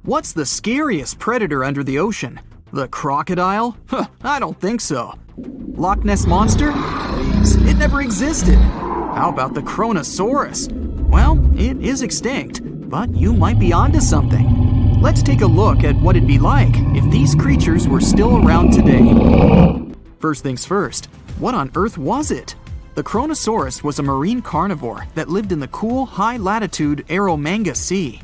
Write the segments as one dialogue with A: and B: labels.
A: What's the scariest predator under the ocean? The crocodile? I don't think so. Loch Ness Monster? Please, it never existed. How about the Kronosaurus? Well, it is extinct, but you might be onto something. Let's take a look at what it'd be like if these creatures were still around today. First things first, what on earth was it? The Kronosaurus was a marine carnivore that lived in the cool, high-latitude Eromanga Sea.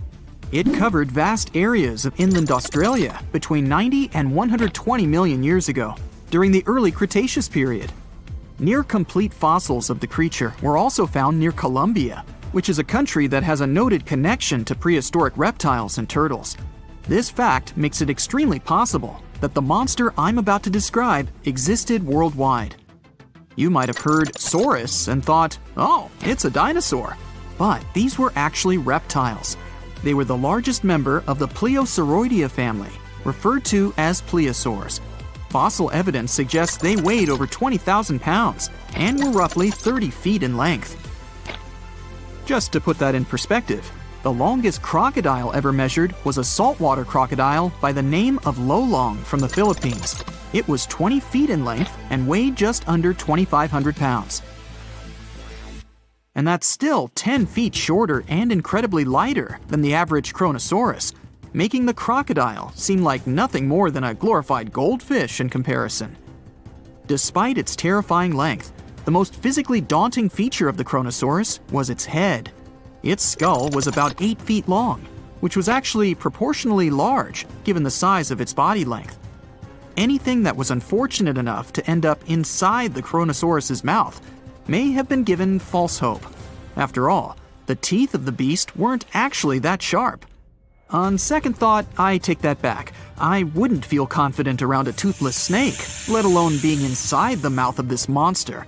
A: It covered vast areas of inland Australia between 90 and 120 million years ago, during the early Cretaceous period. Near-complete fossils of the creature were also found near Colombia, which is a country that has a noted connection to prehistoric reptiles and turtles. This fact makes it extremely possible that the monster I'm about to describe existed worldwide. You might have heard saurus and thought, oh, it's a dinosaur. But these were actually reptiles. They were the largest member of the Plesiosauridae family, referred to as plesiosaurs. Fossil evidence suggests they weighed over 20,000 pounds and were roughly 30 feet in length. Just to put that in perspective, the longest crocodile ever measured was a saltwater crocodile by the name of Lolong from the Philippines. It was 20 feet in length and weighed just under 2,500 pounds. And that's still 10 feet shorter and incredibly lighter than the average Kronosaurus, making the crocodile seem like nothing more than a glorified goldfish in comparison. Despite its terrifying length, the most physically daunting feature of the Kronosaurus was its head. Its skull was about 8 feet long, which was actually proportionally large given the size of its body length. Anything that was unfortunate enough to end up inside the Kronosaurus's mouth may have been given false hope. After all, the teeth of the beast weren't actually that sharp. On second thought, I take that back. I wouldn't feel confident around a toothless snake, let alone being inside the mouth of this monster.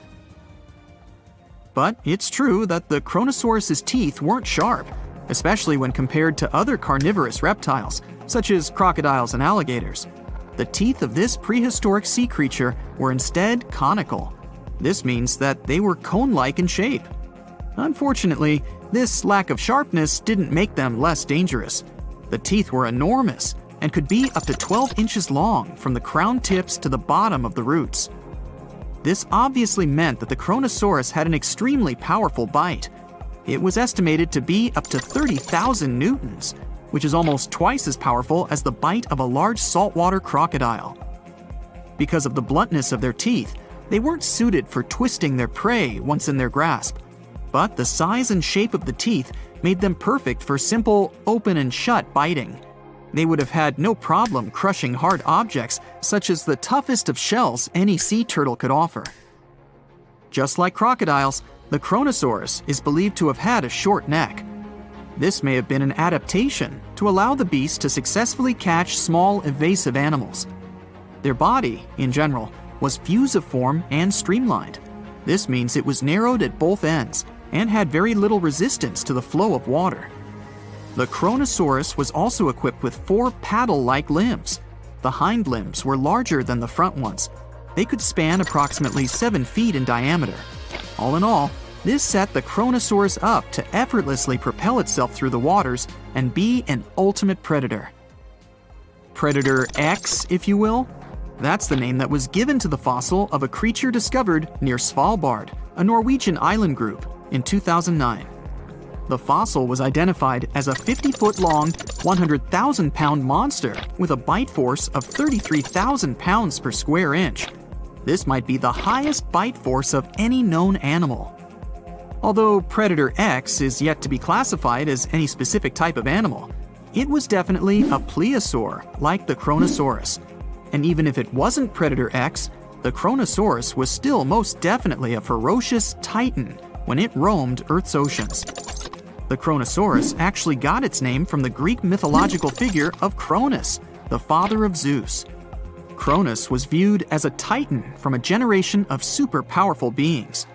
A: But it's true that the Kronosaurus's teeth weren't sharp, especially when compared to other carnivorous reptiles, such as crocodiles and alligators. The teeth of this prehistoric sea creature were instead conical. This means that they were cone-like in shape. Unfortunately, this lack of sharpness didn't make them less dangerous. The teeth were enormous and could be up to 12 inches long from the crown tips to the bottom of the roots. This obviously meant that the Kronosaurus had an extremely powerful bite. It was estimated to be up to 30,000 newtons, which is almost twice as powerful as the bite of a large saltwater crocodile. Because of the bluntness of their teeth, they weren't suited for twisting their prey once in their grasp, but the size and shape of the teeth made them perfect for simple open and shut biting. They would have had no problem crushing hard objects such as the toughest of shells any sea turtle could offer. Just like crocodiles, the Kronosaurus is believed to have had a short neck. This may have been an adaptation to allow the beast to successfully catch small, evasive animals. Their body, in general, was fusiform and streamlined. This means it was narrowed at both ends and had very little resistance to the flow of water. The Kronosaurus was also equipped with 4 paddle-like limbs. The hind limbs were larger than the front ones. They could span approximately 7 feet in diameter. All in all, this set the Kronosaurus up to effortlessly propel itself through the waters and be an ultimate predator. Predator X, if you will? That's the name that was given to the fossil of a creature discovered near Svalbard, a Norwegian island group, in 2009. The fossil was identified as a 50-foot-long, 100,000-pound monster with a bite force of 33,000 pounds per square inch. This might be the highest bite force of any known animal. Although Predator X is yet to be classified as any specific type of animal, it was definitely a plesiosaur like the Kronosaurus. And even if it wasn't Predator X, the Kronosaurus was still most definitely a ferocious titan when it roamed Earth's oceans. The Kronosaurus actually got its name from the Greek mythological figure of Cronus, the father of Zeus. Cronus was viewed as a titan from a generation of super powerful beings.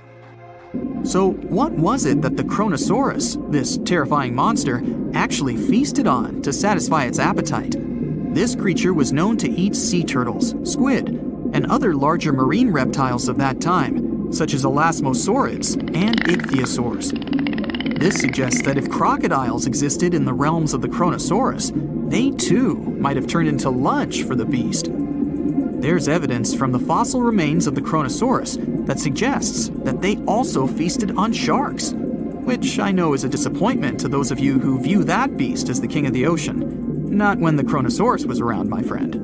A: So what was it that the Kronosaurus, this terrifying monster, actually feasted on to satisfy its appetite? This creature was known to eat sea turtles, squid, and other larger marine reptiles of that time, such as elasmosaurids and ichthyosaurs. This suggests that if crocodiles existed in the realms of the Kronosaurus, they too might have turned into lunch for the beast. There's evidence from the fossil remains of the Kronosaurus that suggests that they also feasted on sharks, which I know is a disappointment to those of you who view that beast as the king of the ocean. Not when the Kronosaurus was around, my friend.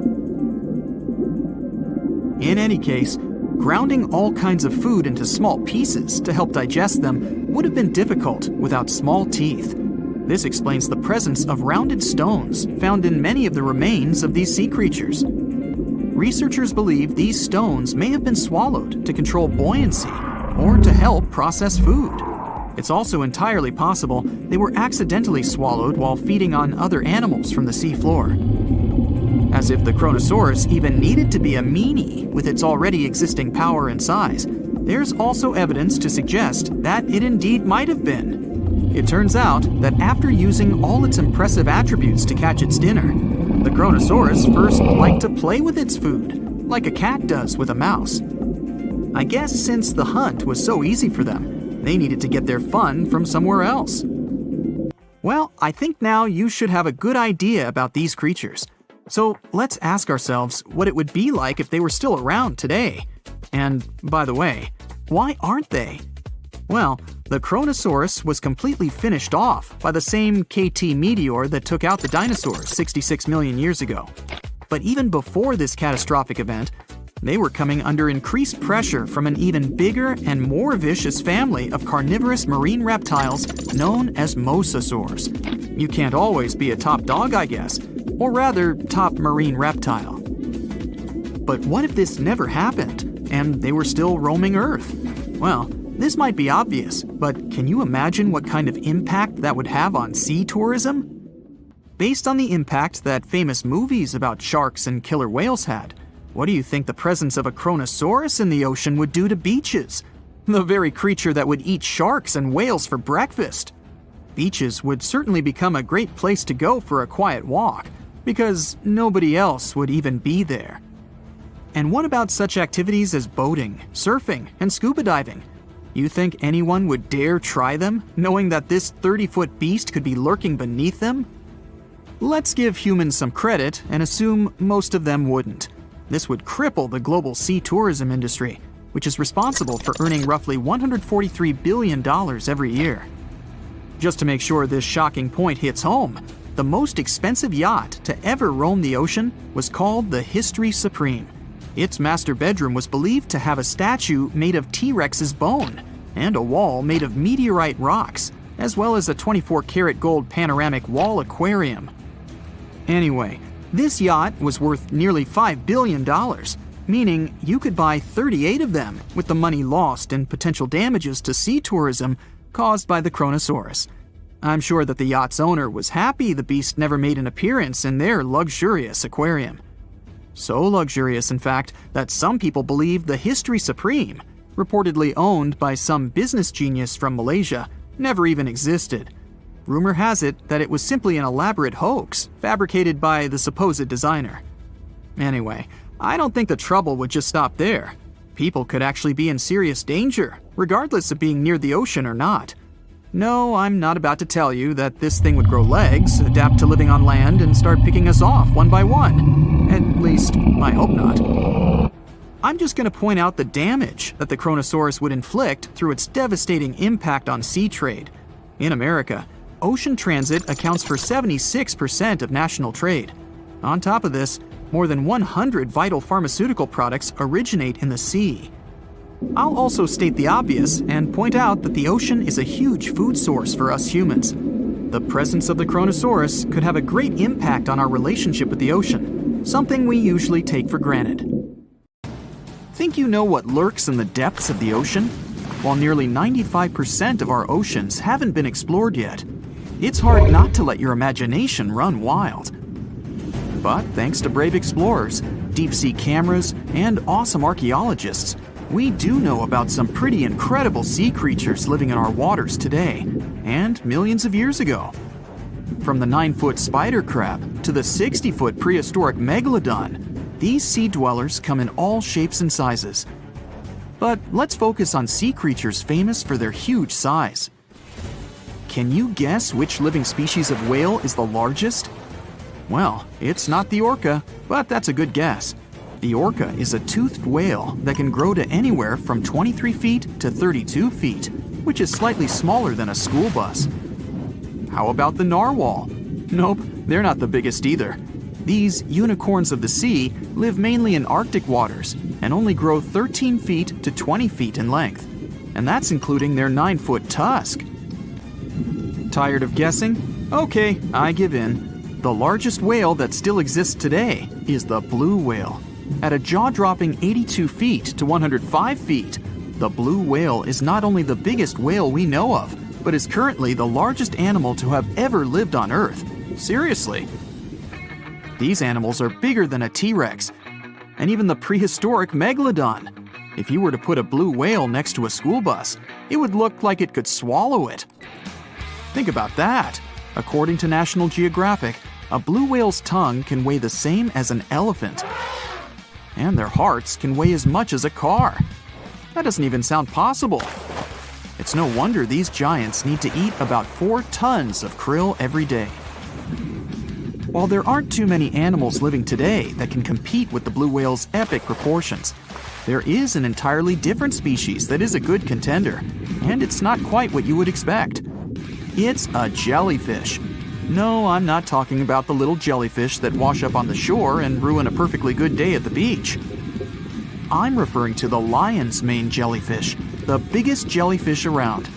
A: In any case, grounding all kinds of food into small pieces to help digest them would have been difficult without small teeth. This explains the presence of rounded stones found in many of the remains of these sea creatures. Researchers believe these stones may have been swallowed to control buoyancy or to help process food. It's also entirely possible they were accidentally swallowed while feeding on other animals from the seafloor. As if the Kronosaurus even needed to be a meanie with its already existing power and size, there's also evidence to suggest that it indeed might have been. It turns out that after using all its impressive attributes to catch its dinner, the Kronosaurus first liked to play with its food, like a cat does with a mouse. I guess since the hunt was so easy for them, they needed to get their fun from somewhere else. Well, I think now you should have a good idea about these creatures. So let's ask ourselves what it would be like if they were still around today. And by the way, why aren't they? Well, the Kronosaurus was completely finished off by the same KT meteor that took out the dinosaurs 66 million years ago. But even before this catastrophic event, they were coming under increased pressure from an even bigger and more vicious family of carnivorous marine reptiles known as mosasaurs. You can't always be a top dog, I guess. Or rather, top marine reptile. But what if this never happened, and they were still roaming Earth? Well, this might be obvious, but can you imagine what kind of impact that would have on sea tourism? Based on the impact that famous movies about sharks and killer whales had, what do you think the presence of a Kronosaurus in the ocean would do to beaches? The very creature that would eat sharks and whales for breakfast. Beaches would certainly become a great place to go for a quiet walk, because nobody else would even be there. And what about such activities as boating, surfing, and scuba diving? You think anyone would dare try them, knowing that this 30-foot beast could be lurking beneath them? Let's give humans some credit and assume most of them wouldn't. This would cripple the global sea tourism industry, which is responsible for earning roughly $143 billion every year. Just to make sure this shocking point hits home, the most expensive yacht to ever roam the ocean was called the History Supreme. Its master bedroom was believed to have a statue made of T-Rex's bone and a wall made of meteorite rocks, as well as a 24-karat gold panoramic wall aquarium. Anyway, this yacht was worth nearly $5 billion, meaning you could buy 38 of them with the money lost in potential damages to sea tourism caused by the Kronosaurus. I'm sure that the yacht's owner was happy the beast never made an appearance in their luxurious aquarium. So luxurious, in fact, that some people believe the History Supreme, reportedly owned by some business genius from Malaysia, never even existed. Rumor has it that it was simply an elaborate hoax fabricated by the supposed designer. Anyway, I don't think the trouble would just stop there. People could actually be in serious danger, regardless of being near the ocean or not. No, I'm not about to tell you that this thing would grow legs, adapt to living on land, and start picking us off one by one. At least, I hope not. I'm just going to point out the damage that the Kronosaurus would inflict through its devastating impact on sea trade. In America, ocean transit accounts for 76% of national trade. On top of this, more than 100 vital pharmaceutical products originate in the sea. I'll also state the obvious and point out that the ocean is a huge food source for us humans. The presence of the Kronosaurus could have a great impact on our relationship with the ocean, something we usually take for granted. Think you know what lurks in the depths of the ocean? While nearly 95% of our oceans haven't been explored yet, it's hard not to let your imagination run wild. But thanks to brave explorers, deep-sea cameras, and awesome archaeologists, we do know about some pretty incredible sea creatures living in our waters today, and millions of years ago. From the 9-foot spider crab to the 60-foot prehistoric Megalodon, these sea dwellers come in all shapes and sizes. But let's focus on sea creatures famous for their huge size. Can you guess which living species of whale is the largest? Well, it's not the orca, but that's a good guess. The orca is a toothed whale that can grow to anywhere from 23 feet to 32 feet, which is slightly smaller than a school bus. How about the narwhal? Nope, they're not the biggest either. These unicorns of the sea live mainly in Arctic waters and only grow 13 feet to 20 feet in length, and that's including their 9-foot tusk. Tired of guessing? Okay, I give in. The largest whale that still exists today is the blue whale. At a jaw-dropping 82 feet to 105 feet, the blue whale is not only the biggest whale we know of, but is currently the largest animal to have ever lived on Earth. Seriously. These animals are bigger than a T-Rex, and even the prehistoric Megalodon. If you were to put a blue whale next to a school bus, it would look like it could swallow it. Think about that. According to National Geographic, a blue whale's tongue can weigh the same as an elephant. And their hearts can weigh as much as a car. That doesn't even sound possible. It's no wonder these giants need to eat about 4 tons of krill every day. While there aren't too many animals living today that can compete with the blue whale's epic proportions, there is an entirely different species that is a good contender, and it's not quite what you would expect. It's a jellyfish. No, I'm not talking about the little jellyfish that wash up on the shore and ruin a perfectly good day at the beach. I'm referring to the lion's mane jellyfish, the biggest jellyfish around.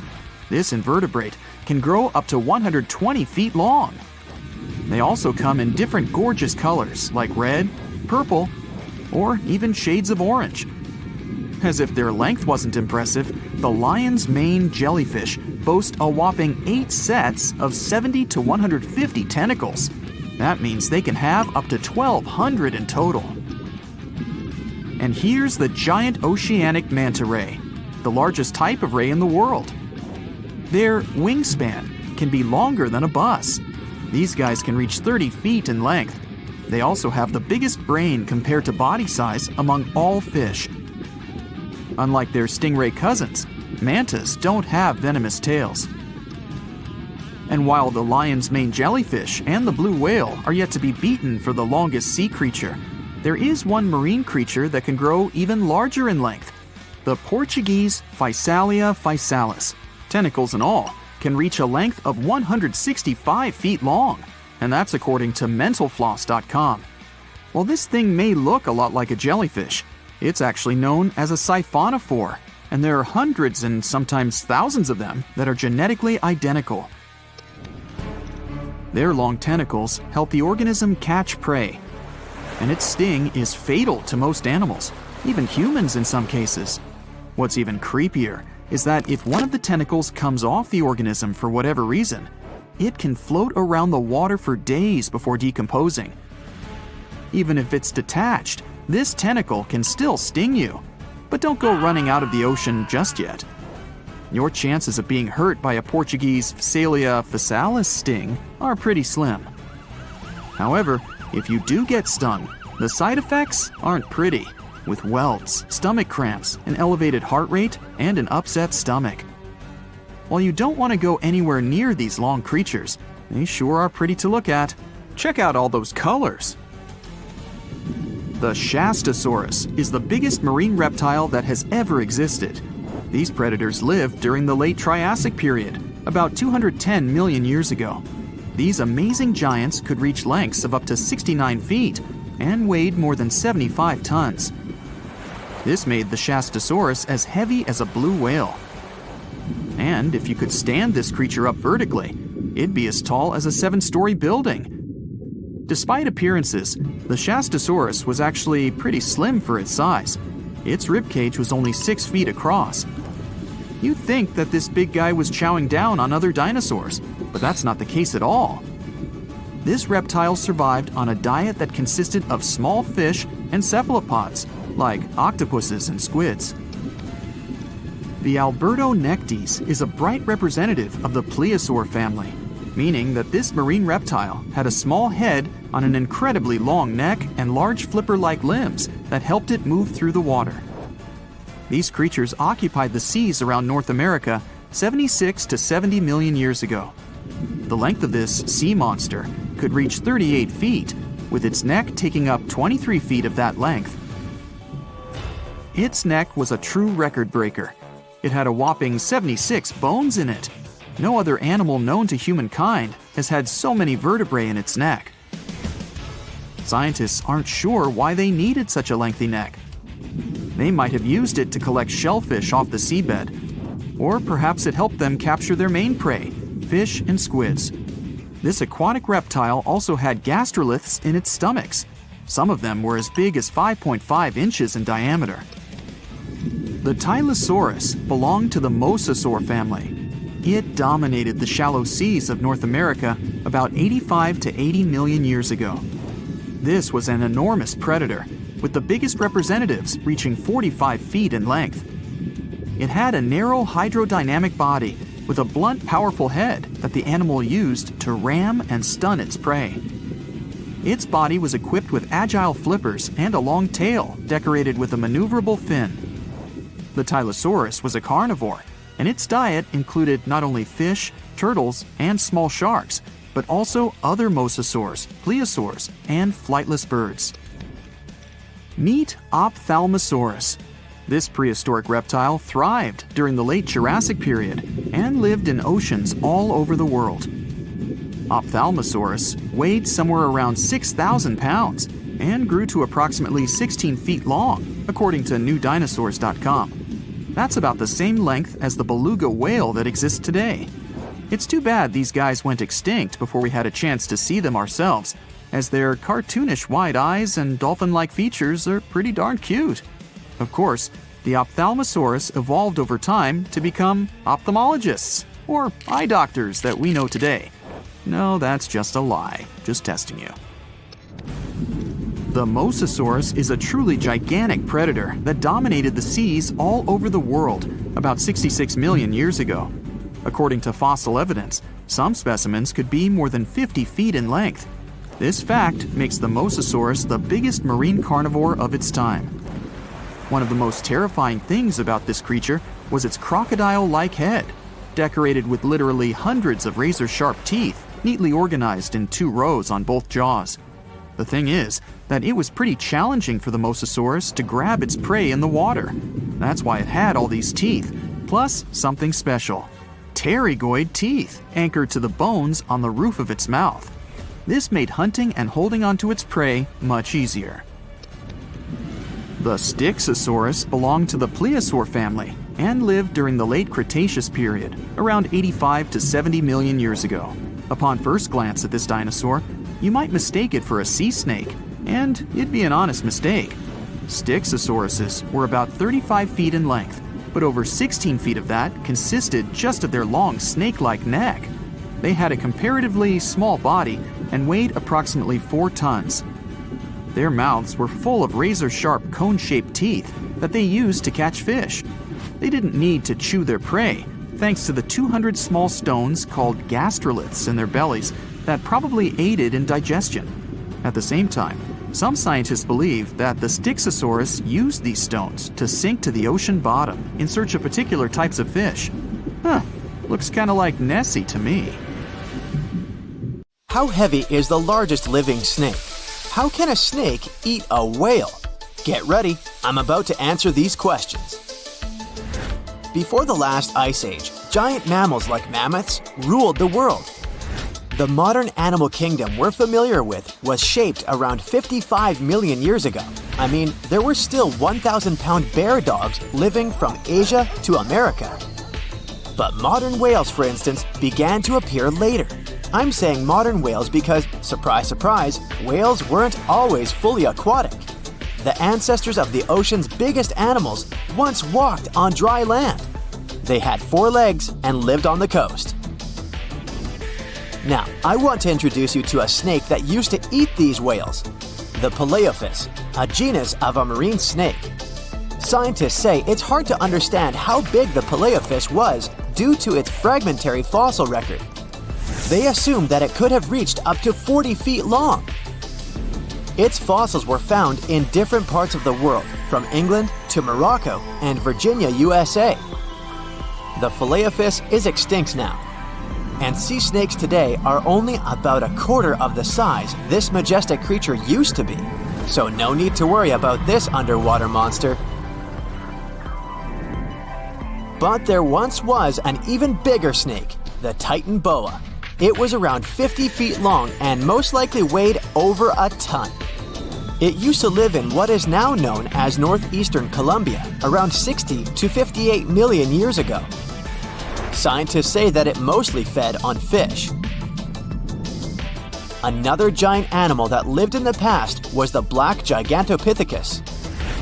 A: This invertebrate can grow up to 120 feet long. They also come in different gorgeous colors like red, purple, or even shades of orange. As if their length wasn't impressive, the lion's mane jellyfish boast a whopping 8 sets of 70 to 150 tentacles. That means they can have up to 1,200 in total. And here's the giant oceanic manta ray, the largest type of ray in the world. Their wingspan can be longer than a bus. These guys can reach 30 feet in length. They also have the biggest brain compared to body size among all fish. Unlike their stingray cousins, mantas don't have venomous tails. And while the lion's mane jellyfish and the blue whale are yet to be beaten for the longest sea creature, there is one marine creature that can grow even larger in length. The Portuguese Physalia physalis, tentacles and all, can reach a length of 165 feet long, and that's according to mentalfloss.com. While this thing may look a lot like a jellyfish, it's actually known as a siphonophore, and there are hundreds and sometimes thousands of them that are genetically identical. Their long tentacles help the organism catch prey, and its sting is fatal to most animals, even humans in some cases. What's even creepier is that if one of the tentacles comes off the organism for whatever reason, it can float around the water for days before decomposing. Even if it's detached, this tentacle can still sting you. But don't go running out of the ocean just yet. Your chances of being hurt by a Portuguese Physalia physalis sting are pretty slim. However, if you do get stung, the side effects aren't pretty, with welts, stomach cramps, an elevated heart rate, and an upset stomach. While you don't want to go anywhere near these long creatures, they sure are pretty to look at. Check out all those colors. The Shastasaurus is the biggest marine reptile that has ever existed. These predators lived during the late Triassic period, about 210 million years ago. These amazing giants could reach lengths of up to 69 feet and weighed more than 75 tons. This made the Shastasaurus as heavy as a blue whale. And if you could stand this creature up vertically, it'd be as tall as a 7-story building. Despite appearances, the Shastasaurus was actually pretty slim for its size. Its ribcage was only 6 feet across. You'd think that this big guy was chowing down on other dinosaurs, but that's not the case at all. This reptile survived on a diet that consisted of small fish and cephalopods, like octopuses and squids. The Albertonectes is a bright representative of the plesiosaur family, meaning that this marine reptile had a small head on an incredibly long neck and large flipper-like limbs that helped it move through the water. These creatures occupied the seas around North America 76 to 70 million years ago. The length of this sea monster could reach 38 feet, with its neck taking up 23 feet of that length. Its neck was a true record breaker. It had a whopping 76 bones in it. No other animal known to humankind has had so many vertebrae in its neck. Scientists aren't sure why they needed such a lengthy neck. They might have used it to collect shellfish off the seabed, or perhaps it helped them capture their main prey, fish and squids. This aquatic reptile also had gastroliths in its stomachs. Some of them were as big as 5.5 inches in diameter. The Tylosaurus belonged to the mosasaur family. It dominated the shallow seas of North America about 85 to 80 million years ago. This was an enormous predator, with the biggest representatives reaching 45 feet in length. It had a narrow hydrodynamic body with a blunt, powerful head that the animal used to ram and stun its prey. Its body was equipped with agile flippers and a long tail decorated with a maneuverable fin. The Tylosaurus was a carnivore, and its diet included not only fish, turtles, and small sharks, but also other mosasaurs, plesiosaurs, and flightless birds. Meet Ophthalmosaurus. This prehistoric reptile thrived during the late Jurassic period and lived in oceans all over the world. Ophthalmosaurus weighed somewhere around 6,000 pounds and grew to approximately 16 feet long, according to newdinosaurs.com. That's about the same length as the beluga whale that exists today. It's too bad these guys went extinct before we had a chance to see them ourselves, as their cartoonish wide eyes and dolphin-like features are pretty darn cute. Of course, the Ophthalmosaurus evolved over time to become ophthalmologists, or eye doctors that we know today. No, that's just a lie. Just testing you. The Mosasaurus is a truly gigantic predator that dominated the seas all over the world about 66 million years ago. According to fossil evidence, some specimens could be more than 50 feet in length. This fact makes the Mosasaurus the biggest marine carnivore of its time. One of the most terrifying things about this creature was its crocodile-like head, decorated with literally hundreds of razor-sharp teeth, neatly organized in 2 rows on both jaws. The thing is that it was pretty challenging for the Mosasaurus to grab its prey in the water. That's why it had all these teeth, plus something special: pterygoid teeth anchored to the bones on the roof of its mouth. This made hunting and holding onto its prey much easier. The Styxosaurus belonged to the plesiosaur family and lived during the late Cretaceous period, around 85 to 70 million years ago. Upon first glance at this dinosaur, you might mistake it for a sea snake, and it'd be an honest mistake. Styxosauruses were about 35 feet in length, but over 16 feet of that consisted just of their long snake-like neck. They had a comparatively small body and weighed approximately 4 tons. Their mouths were full of razor-sharp cone-shaped teeth that they used to catch fish. They didn't need to chew their prey, thanks to the 200 small stones called gastroliths in their bellies that probably aided in digestion. At the same time, some scientists believe that the Styxosaurus used these stones to sink to the ocean bottom in search of particular types of fish. Looks kinda like Nessie to me.
B: How heavy is the largest living snake? How can a snake eat a whale? Get ready, I'm about to answer these questions. Before the last ice age, giant mammals like mammoths ruled the world. The modern animal kingdom we're familiar with was shaped around 55 million years ago. I mean, there were still 1,000-pound bear dogs living from Asia to America. But modern whales, for instance, began to appear later. I'm saying modern whales because, surprise, surprise, whales weren't always fully aquatic. The ancestors of the ocean's biggest animals once walked on dry land. They had 4 legs and lived on the coast. Now, I want to introduce you to a snake that used to eat these whales, the Paleophis, a genus of a marine snake. Scientists say it's hard to understand how big the Paleophis was due to its fragmentary fossil record. They assumed that it could have reached up to 40 feet long. Its fossils were found in different parts of the world, from England to Morocco and Virginia, USA. The Phalaeophis is extinct now. And sea snakes today are only about a quarter of the size this majestic creature used to be. So no need to worry about this underwater monster. But there once was an even bigger snake, the Titan boa. It was around 50 feet long and most likely weighed over a ton. It used to live in what is now known as northeastern Colombia around 60 to 58 million years ago. Scientists say that it mostly fed on fish. Another giant animal that lived in the past was the black Gigantopithecus.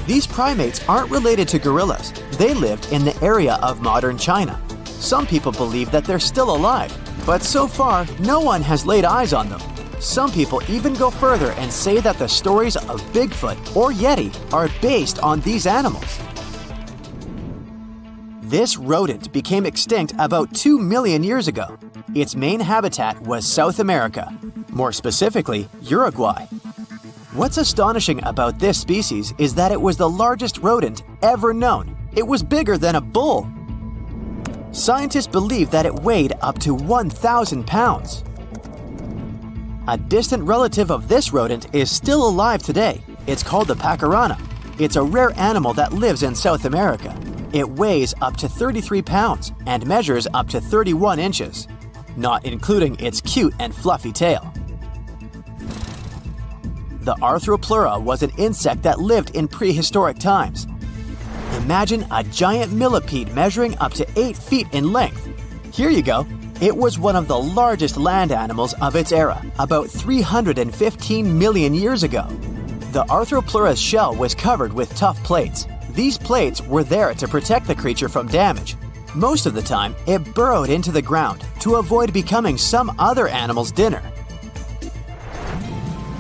B: These primates aren't related to gorillas. They lived in the area of modern China. Some people believe that they're still alive, but so far, no one has laid eyes on them. Some people even go further and say that the stories of Bigfoot or Yeti are based on these animals. This rodent became extinct about 2 million years ago. Its main habitat was South America, more specifically, Uruguay. What's astonishing about this species is that it was the largest rodent ever known. It was bigger than a bull. Scientists believe that it weighed up to 1,000 pounds. A distant relative of this rodent is still alive today. It's called the pacarana. It's a rare animal that lives in South America. It weighs up to 33 pounds and measures up to 31 inches, not including its cute and fluffy tail. The Arthropleura was an insect that lived in prehistoric times. Imagine a giant millipede measuring up to 8 feet in length. Here you go. It was one of the largest land animals of its era, about 315 million years ago. The Arthropleura's shell was covered with tough plates. These plates were there to protect the creature from damage. Most of the time, it burrowed into the ground to avoid becoming some other animal's dinner.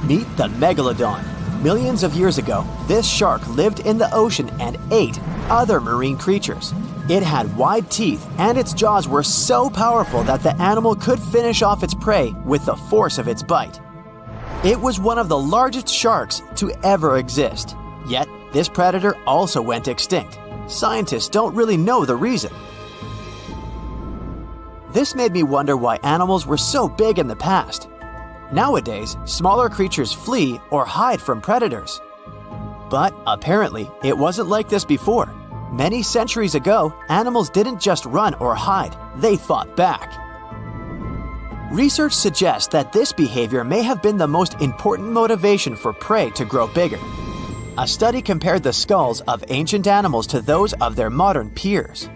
B: Meet the Megalodon. Millions of years ago, this shark lived in the ocean and ate other marine creatures. It had wide teeth, and its jaws were so powerful that the animal could finish off its prey with the force of its bite. It was one of the largest sharks to ever exist. Yet, this predator also went extinct. Scientists don't really know the reason. This made me wonder why animals were so big in the past. Nowadays, smaller creatures flee or hide from predators. But apparently, it wasn't like this before. Many centuries ago, animals didn't just run or hide, they fought back. Research suggests that this behavior may have been the most important motivation for prey to grow bigger. A study compared the skulls of ancient animals to those of their modern peers.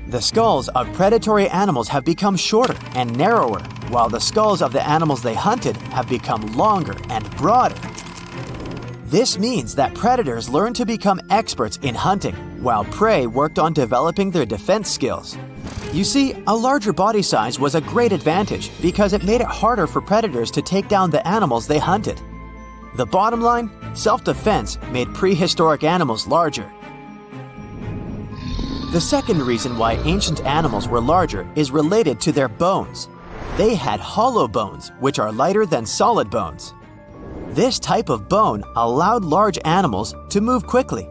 B: The skulls of predatory animals have become shorter and narrower, while the skulls of the animals they hunted have become longer and broader. This means that predators learned to become experts in hunting, while prey worked on developing their defense skills. You see, a larger body size was a great advantage because it made it harder for predators to take down the animals they hunted. The bottom line, self-defense made prehistoric animals larger. The second reason why ancient animals were larger is related to their bones. They had hollow bones, which are lighter than solid bones. This type of bone allowed large animals to move quickly.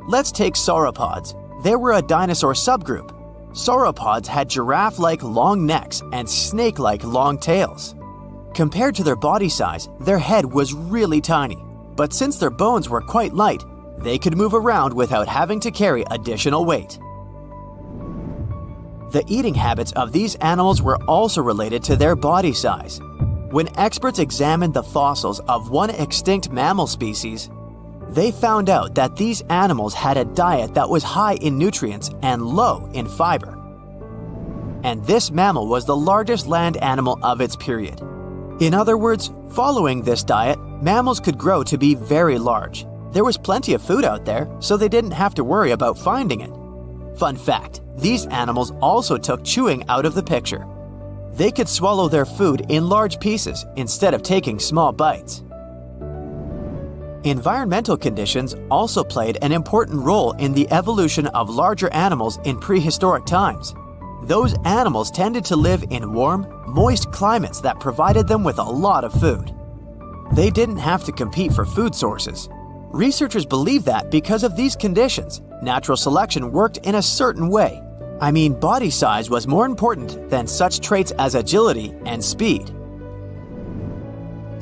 B: Let's take sauropods. They were a dinosaur subgroup. Sauropods had giraffe-like long necks and snake-like long tails. Compared to their body size, their head was really tiny. But since their bones were quite light, they could move around without having to carry additional weight. The eating habits of these animals were also related to their body size. When experts examined the fossils of one extinct mammal species, they found out that these animals had a diet that was high in nutrients and low in fiber. And this mammal was the largest land animal of its period. In other words, following this diet, mammals could grow to be very large. There was plenty of food out there, so they didn't have to worry about finding it. Fun fact, these animals also took chewing out of the picture. They could swallow their food in large pieces instead of taking small bites. Environmental conditions also played an important role in the evolution of larger animals in prehistoric times. Those animals tended to live in warm, moist climates that provided them with a lot of food. They didn't have to compete for food sources. Researchers believe that because of these conditions, natural selection worked in a certain way. I mean, body size was more important than such traits as agility and speed.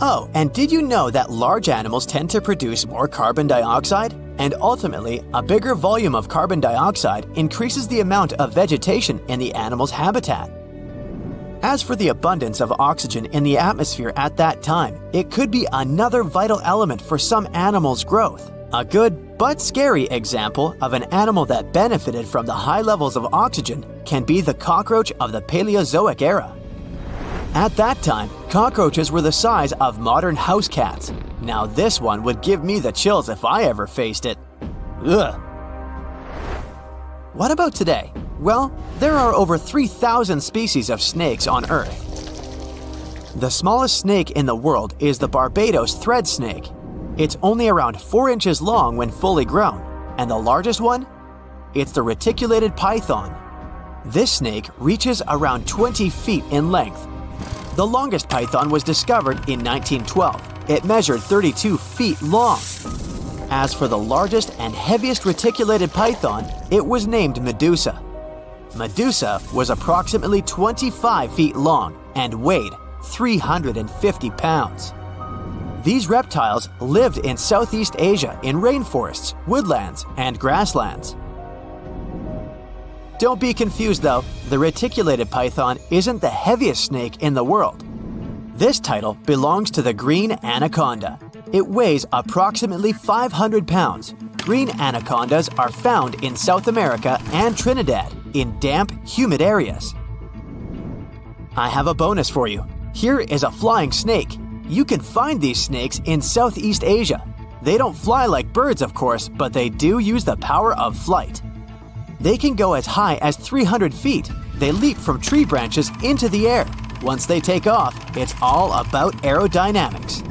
B: Oh, and did you know that large animals tend to produce more carbon dioxide? And ultimately, a bigger volume of carbon dioxide increases the amount of vegetation in the animal's habitat. As for the abundance of oxygen in the atmosphere at that time, it could be another vital element for some animals' growth. A good but scary example of an animal that benefited from the high levels of oxygen can be the cockroach of the Paleozoic era. At that time, cockroaches were the size of modern house cats. Now this one would give me the chills if I ever faced it. Ugh. What about today? Well, there are over 3,000 species of snakes on Earth. The smallest snake in the world is the Barbados thread snake. It's only around 4 inches long when fully grown, and the largest one? It's the reticulated python. This snake reaches around 20 feet in length. The longest python was discovered in 1912. It measured 32 feet long. As for the largest and heaviest reticulated python, it was named Medusa. Medusa was approximately 25 feet long and weighed 350 pounds. These reptiles lived in Southeast Asia in rainforests, woodlands, and grasslands. Don't be confused though, the reticulated python isn't the heaviest snake in the world. This title belongs to the green anaconda. It weighs approximately 500 pounds. Green anacondas are found in South America and Trinidad in damp, humid areas. I have a bonus for you. Here is a flying snake. You can find these snakes in Southeast Asia. They don't fly like birds, of course, but they do use the power of flight. They can go as high as 300 feet. They leap from tree branches into the air. Once they take off, it's all about aerodynamics.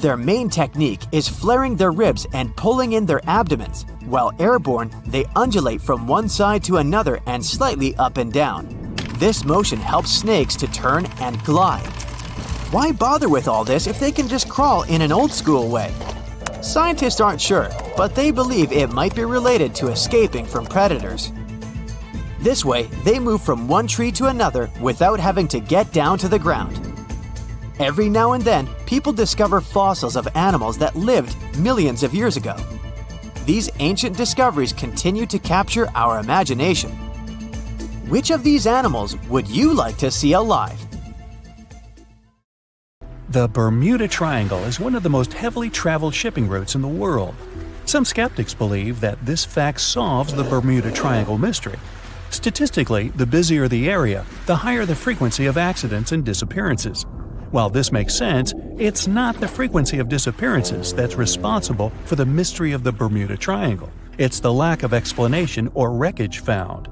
B: Their main technique is flaring their ribs and pulling in their abdomens. While airborne, they undulate from one side to another and slightly up and down. This motion helps snakes to turn and glide. Why bother with all this if they can just crawl in an old-school way? Scientists aren't sure, but they believe it might be related to escaping from predators. This way, they move from one tree to another without having to get down to the ground. Every now and then, people discover fossils of animals that lived millions of years ago. These ancient discoveries continue to capture our imagination. Which of these animals would you like to see alive?
C: The Bermuda Triangle is one of the most heavily traveled shipping routes in the world. Some skeptics believe that this fact solves the Bermuda Triangle mystery. Statistically, the busier the area, the higher the frequency of accidents and disappearances. While this makes sense, it's not the frequency of disappearances that's responsible for the mystery of the Bermuda Triangle. It's the lack of explanation or wreckage found.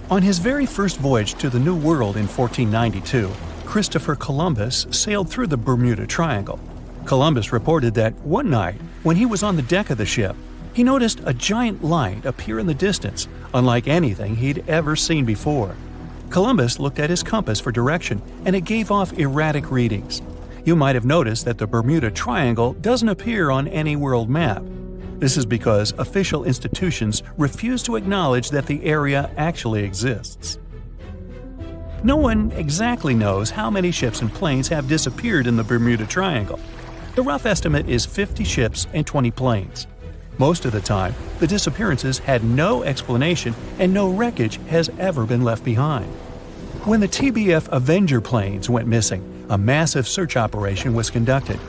C: On his very first voyage to the New World in 1492, Christopher Columbus sailed through the Bermuda Triangle. Columbus reported that one night, when he was on the deck of the ship, he noticed a giant light appear in the distance, unlike anything he'd ever seen before. Columbus looked at his compass for direction, and it gave off erratic readings. You might have noticed that the Bermuda Triangle doesn't appear on any world map. This is because official institutions refuse to acknowledge that the area actually exists. No one exactly knows how many ships and planes have disappeared in the Bermuda Triangle. The rough estimate is 50 ships and 20 planes. Most of the time, the disappearances had no explanation and no wreckage has ever been left behind. When the TBF Avenger planes went missing, a massive search operation was conducted.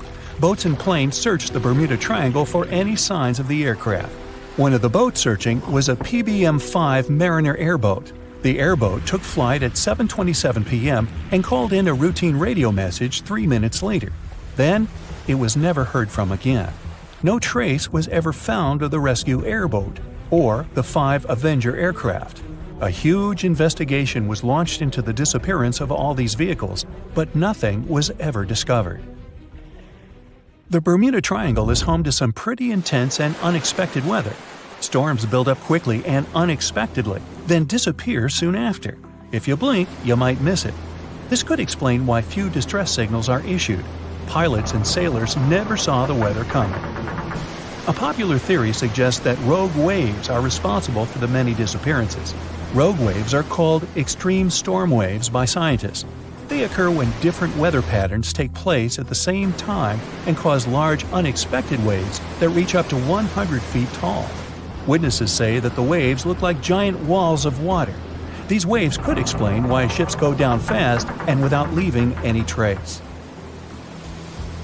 C: Boats and planes searched the Bermuda Triangle for any signs of the aircraft. One of the boats searching was a PBM-5 Mariner airboat. The airboat took flight at 7:27 p.m. and called in a routine radio message 3 minutes later. Then, it was never heard from again. No trace was ever found of the rescue airboat or the 5 Avenger aircraft. A huge investigation was launched into the disappearance of all these vehicles, but nothing was ever discovered. The Bermuda Triangle is home to some pretty intense and unexpected weather. Storms build up quickly and unexpectedly, then disappear soon after. If you blink, you might miss it. This could explain why few distress signals are issued. Pilots and sailors never saw the weather coming. A popular theory suggests that rogue waves are responsible for the many disappearances. Rogue waves are called extreme storm waves by scientists. They occur when different weather patterns take place at the same time and cause large unexpected waves that reach up to 100 feet tall. Witnesses say that the waves look like giant walls of water. These waves could explain why ships go down fast and without leaving any trace.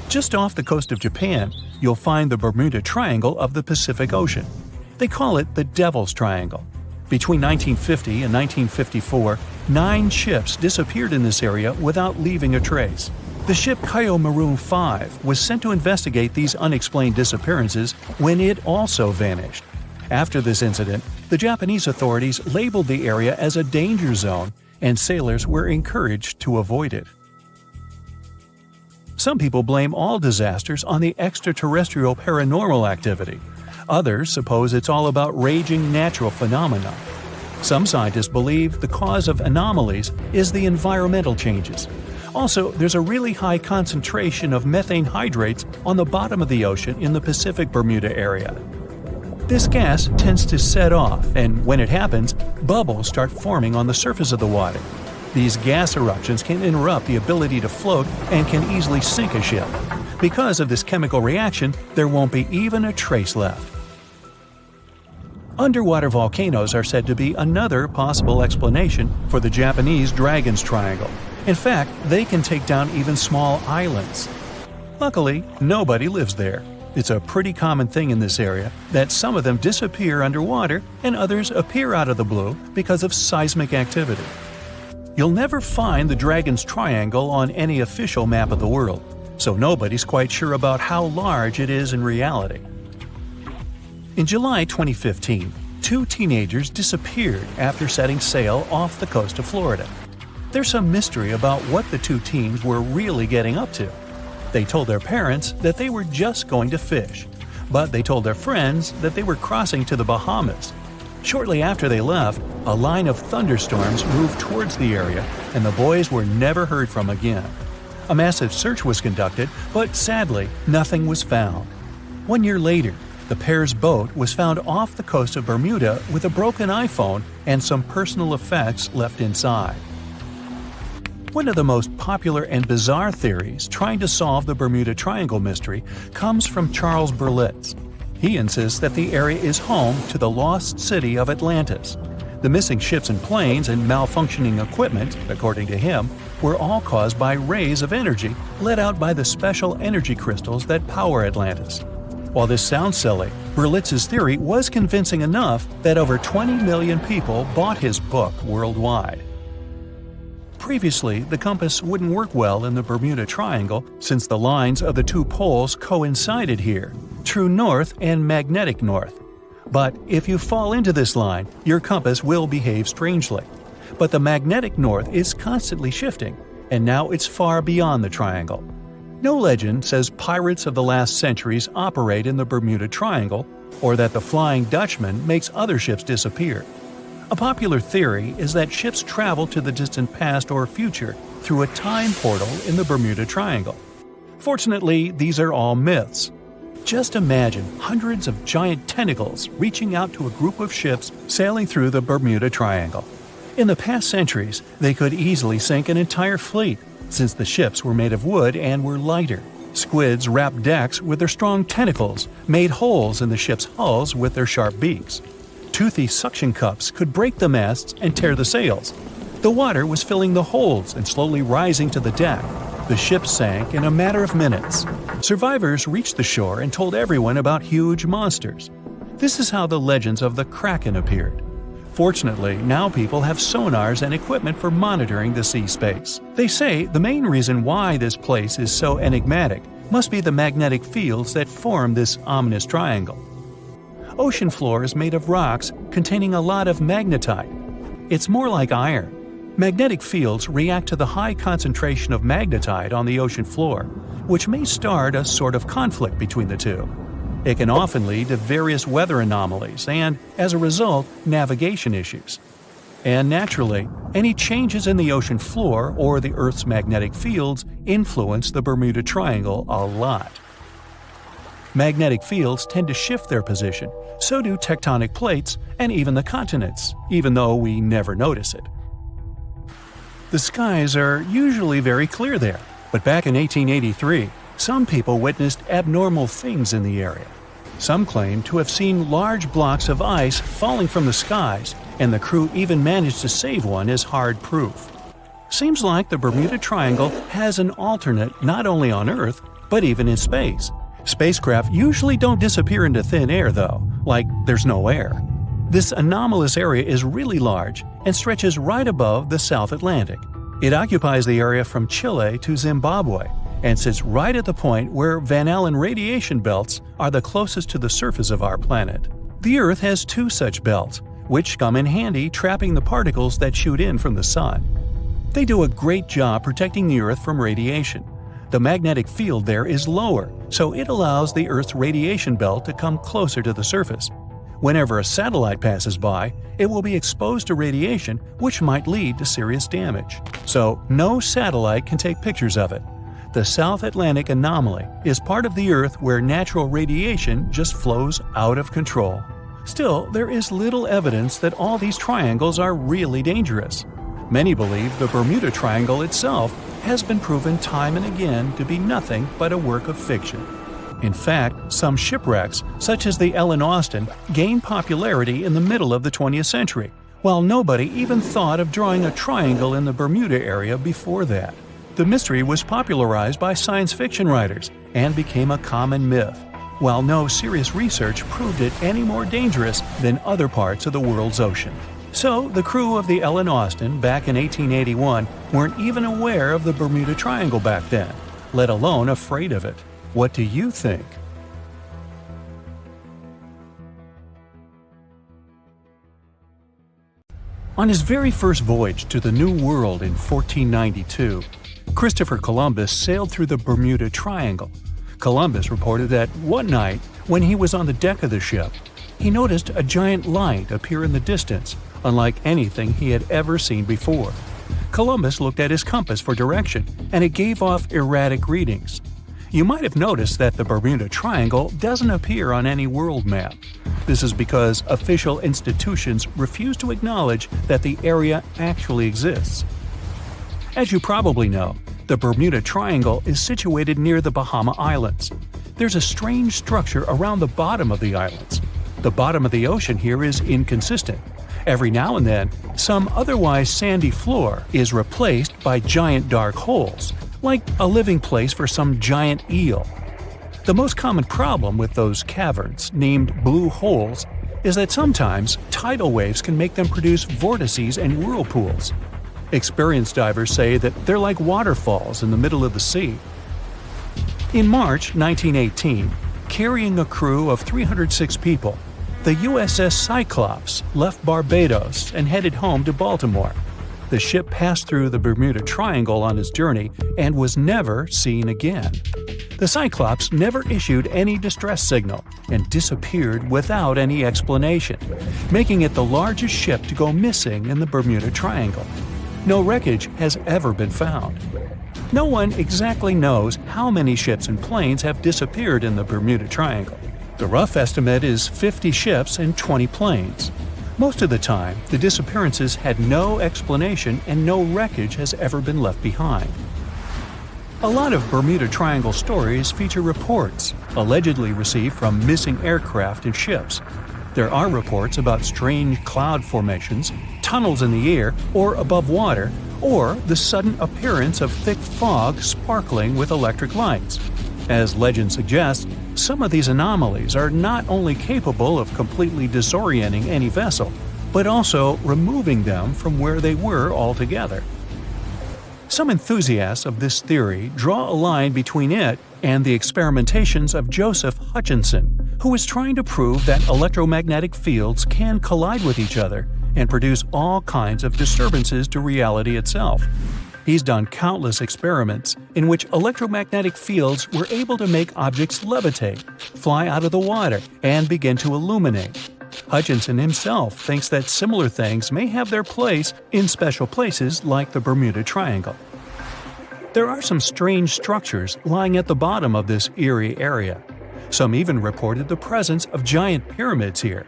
C: Just off the coast of Japan, you'll find the Bermuda Triangle of the Pacific Ocean. They call it the Devil's Triangle. Between 1950 and 1954, 9 ships disappeared in this area without leaving a trace. The ship Maroon 5 was sent to investigate these unexplained disappearances when it also vanished. After this incident, the Japanese authorities labeled the area as a danger zone, and sailors were encouraged to avoid it. Some people blame all disasters on the extraterrestrial paranormal activity. Others suppose it's all about raging natural phenomena. Some scientists believe the cause of anomalies is the environmental changes. Also, there's a really high concentration of methane hydrates on the bottom of the ocean in the Pacific Bermuda area. This gas tends to set off, and when it happens, bubbles start forming on the surface of the water. These gas eruptions can interrupt the ability to float and can easily sink a ship. Because of this chemical reaction, there won't be even a trace left. Underwater volcanoes are said to be another possible explanation for the Japanese Dragon's Triangle. In fact, they can take down even small islands. Luckily, nobody lives there. It's a pretty common thing in this area that some of them disappear underwater and others appear out of the blue because of seismic activity. You'll never find the Dragon's Triangle on any official map of the world, so nobody's quite sure about how large it is in reality. In July 2015, 2 teenagers disappeared after setting sail off the coast of Florida. There's some mystery about what the 2 teens were really getting up to. They told their parents that they were just going to fish, but they told their friends that they were crossing to the Bahamas. Shortly after they left, a line of thunderstorms moved towards the area, and the boys were never heard from again. A massive search was conducted, but sadly, nothing was found. 1 year later, the pair's boat was found off the coast of Bermuda with a broken iPhone and some personal effects left inside. One of the most popular and bizarre theories trying to solve the Bermuda Triangle mystery comes from Charles Berlitz. He insists that the area is home to the lost city of Atlantis. The missing ships and planes and malfunctioning equipment, according to him, were all caused by rays of energy let out by the special energy crystals that power Atlantis. While this sounds silly, Berlitz's theory was convincing enough that over 20 million people bought his book worldwide. Previously, the compass wouldn't work well in the Bermuda Triangle since the lines of the 2 poles coincided here, true north and magnetic north. But if you fall into this line, your compass will behave strangely. But the magnetic north is constantly shifting, and now it's far beyond the triangle. No legend says pirates of the last centuries operate in the Bermuda Triangle, or that the Flying Dutchman makes other ships disappear. A popular theory is that ships travel to the distant past or future through a time portal in the Bermuda Triangle. Fortunately, these are all myths. Just imagine hundreds of giant tentacles reaching out to a group of ships sailing through the Bermuda Triangle. In the past centuries, they could easily sink an entire fleet, since the ships were made of wood and were lighter. Squids wrapped decks with their strong tentacles, made holes in the ship's hulls with their sharp beaks. Toothy suction cups could break the masts and tear the sails. The water was filling the holds and slowly rising to the deck. The ship sank in a matter of minutes. Survivors reached the shore and told everyone about huge monsters. This is how the legends of the Kraken appeared. Fortunately, now people have sonars and equipment for monitoring the sea space. They say the main reason why this place is so enigmatic must be the magnetic fields that form this ominous triangle. Ocean floor is made of rocks containing a lot of magnetite. It's more like iron. Magnetic fields react to the high concentration of magnetite on the ocean floor, which may start a sort of conflict between the two. It can often lead to various weather anomalies and, as a result, navigation issues. And naturally, any changes in the ocean floor or the Earth's magnetic fields influence the Bermuda Triangle a lot. Magnetic fields tend to shift their position, so do tectonic plates and even the continents, even though we never notice it. The skies are usually very clear there, but back in 1883, some people witnessed abnormal things in the area. Some claim to have seen large blocks of ice falling from the skies, and the crew even managed to save one as hard proof. Seems like the Bermuda Triangle has an alternate not only on Earth, but even in space. Spacecraft usually don't disappear into thin air though, like there's no air. This anomalous area is really large and stretches right above the South Atlantic. It occupies the area from Chile to Zimbabwe and sits right at the point where Van Allen radiation belts are the closest to the surface of our planet. The Earth has two such belts, which come in handy trapping the particles that shoot in from the Sun. They do a great job protecting the Earth from radiation. The magnetic field there is lower, so it allows the Earth's radiation belt to come closer to the surface. Whenever a satellite passes by, it will be exposed to radiation, which might lead to serious damage. So, no satellite can take pictures of it. The South Atlantic anomaly is part of the Earth where natural radiation just flows out of control. Still, there is little evidence that all these triangles are really dangerous. Many believe the Bermuda Triangle itself has been proven time and again to be nothing but a work of fiction. In fact, some shipwrecks, such as the Ellen Austin, gained popularity in the middle of the 20th century, while nobody even thought of drawing a triangle in the Bermuda area before that. The mystery was popularized by science fiction writers and became a common myth, while no serious research proved it any more dangerous than other parts of the world's ocean. So, the crew of the Ellen Austin back in 1881 weren't even aware of the Bermuda Triangle back then, let alone afraid of it. What do you think? On his very first voyage to the New World in 1492, Christopher Columbus sailed through the Bermuda Triangle. Columbus reported that one night, when he was on the deck of the ship, he noticed a giant light appear in the distance, unlike anything he had ever seen before. Columbus looked at his compass for direction, and it gave off erratic readings. You might have noticed that the Bermuda Triangle doesn't appear on any world map. This is because official institutions refuse to acknowledge that the area actually exists. As you probably know, the Bermuda Triangle is situated near the Bahama Islands. There's a strange structure around the bottom of the islands. The bottom of the ocean here is inconsistent. Every now and then, some otherwise sandy floor is replaced by giant dark holes, like a living place for some giant eel. The most common problem with those caverns, named blue holes, is that sometimes tidal waves can make them produce vortices and whirlpools. Experienced divers say that they're like waterfalls in the middle of the sea. In March 1918, carrying a crew of 306 people, the USS Cyclops left Barbados and headed home to Baltimore. The ship passed through the Bermuda Triangle on its journey and was never seen again. The Cyclops never issued any distress signal and disappeared without any explanation, making it the largest ship to go missing in the Bermuda Triangle. No wreckage has ever been found. No one exactly knows how many ships and planes have disappeared in the Bermuda Triangle. The rough estimate is 50 ships and 20 planes. Most of the time, the disappearances had no explanation and no wreckage has ever been left behind. A lot of Bermuda Triangle stories feature reports allegedly received from missing aircraft and ships. There are reports about strange cloud formations, tunnels in the air or above water, or the sudden appearance of thick fog sparkling with electric lights. As legend suggests, some of these anomalies are not only capable of completely disorienting any vessel, but also removing them from where they were altogether. Some enthusiasts of this theory draw a line between it and the experimentations of Joseph Hutchinson, who is trying to prove that electromagnetic fields can collide with each other and produce all kinds of disturbances to reality itself. He's done countless experiments in which electromagnetic fields were able to make objects levitate, fly out of the water, and begin to illuminate. Hutchinson himself thinks that similar things may have their place in special places like the Bermuda Triangle. There are some strange structures lying at the bottom of this eerie area. Some even reported the presence of giant pyramids here.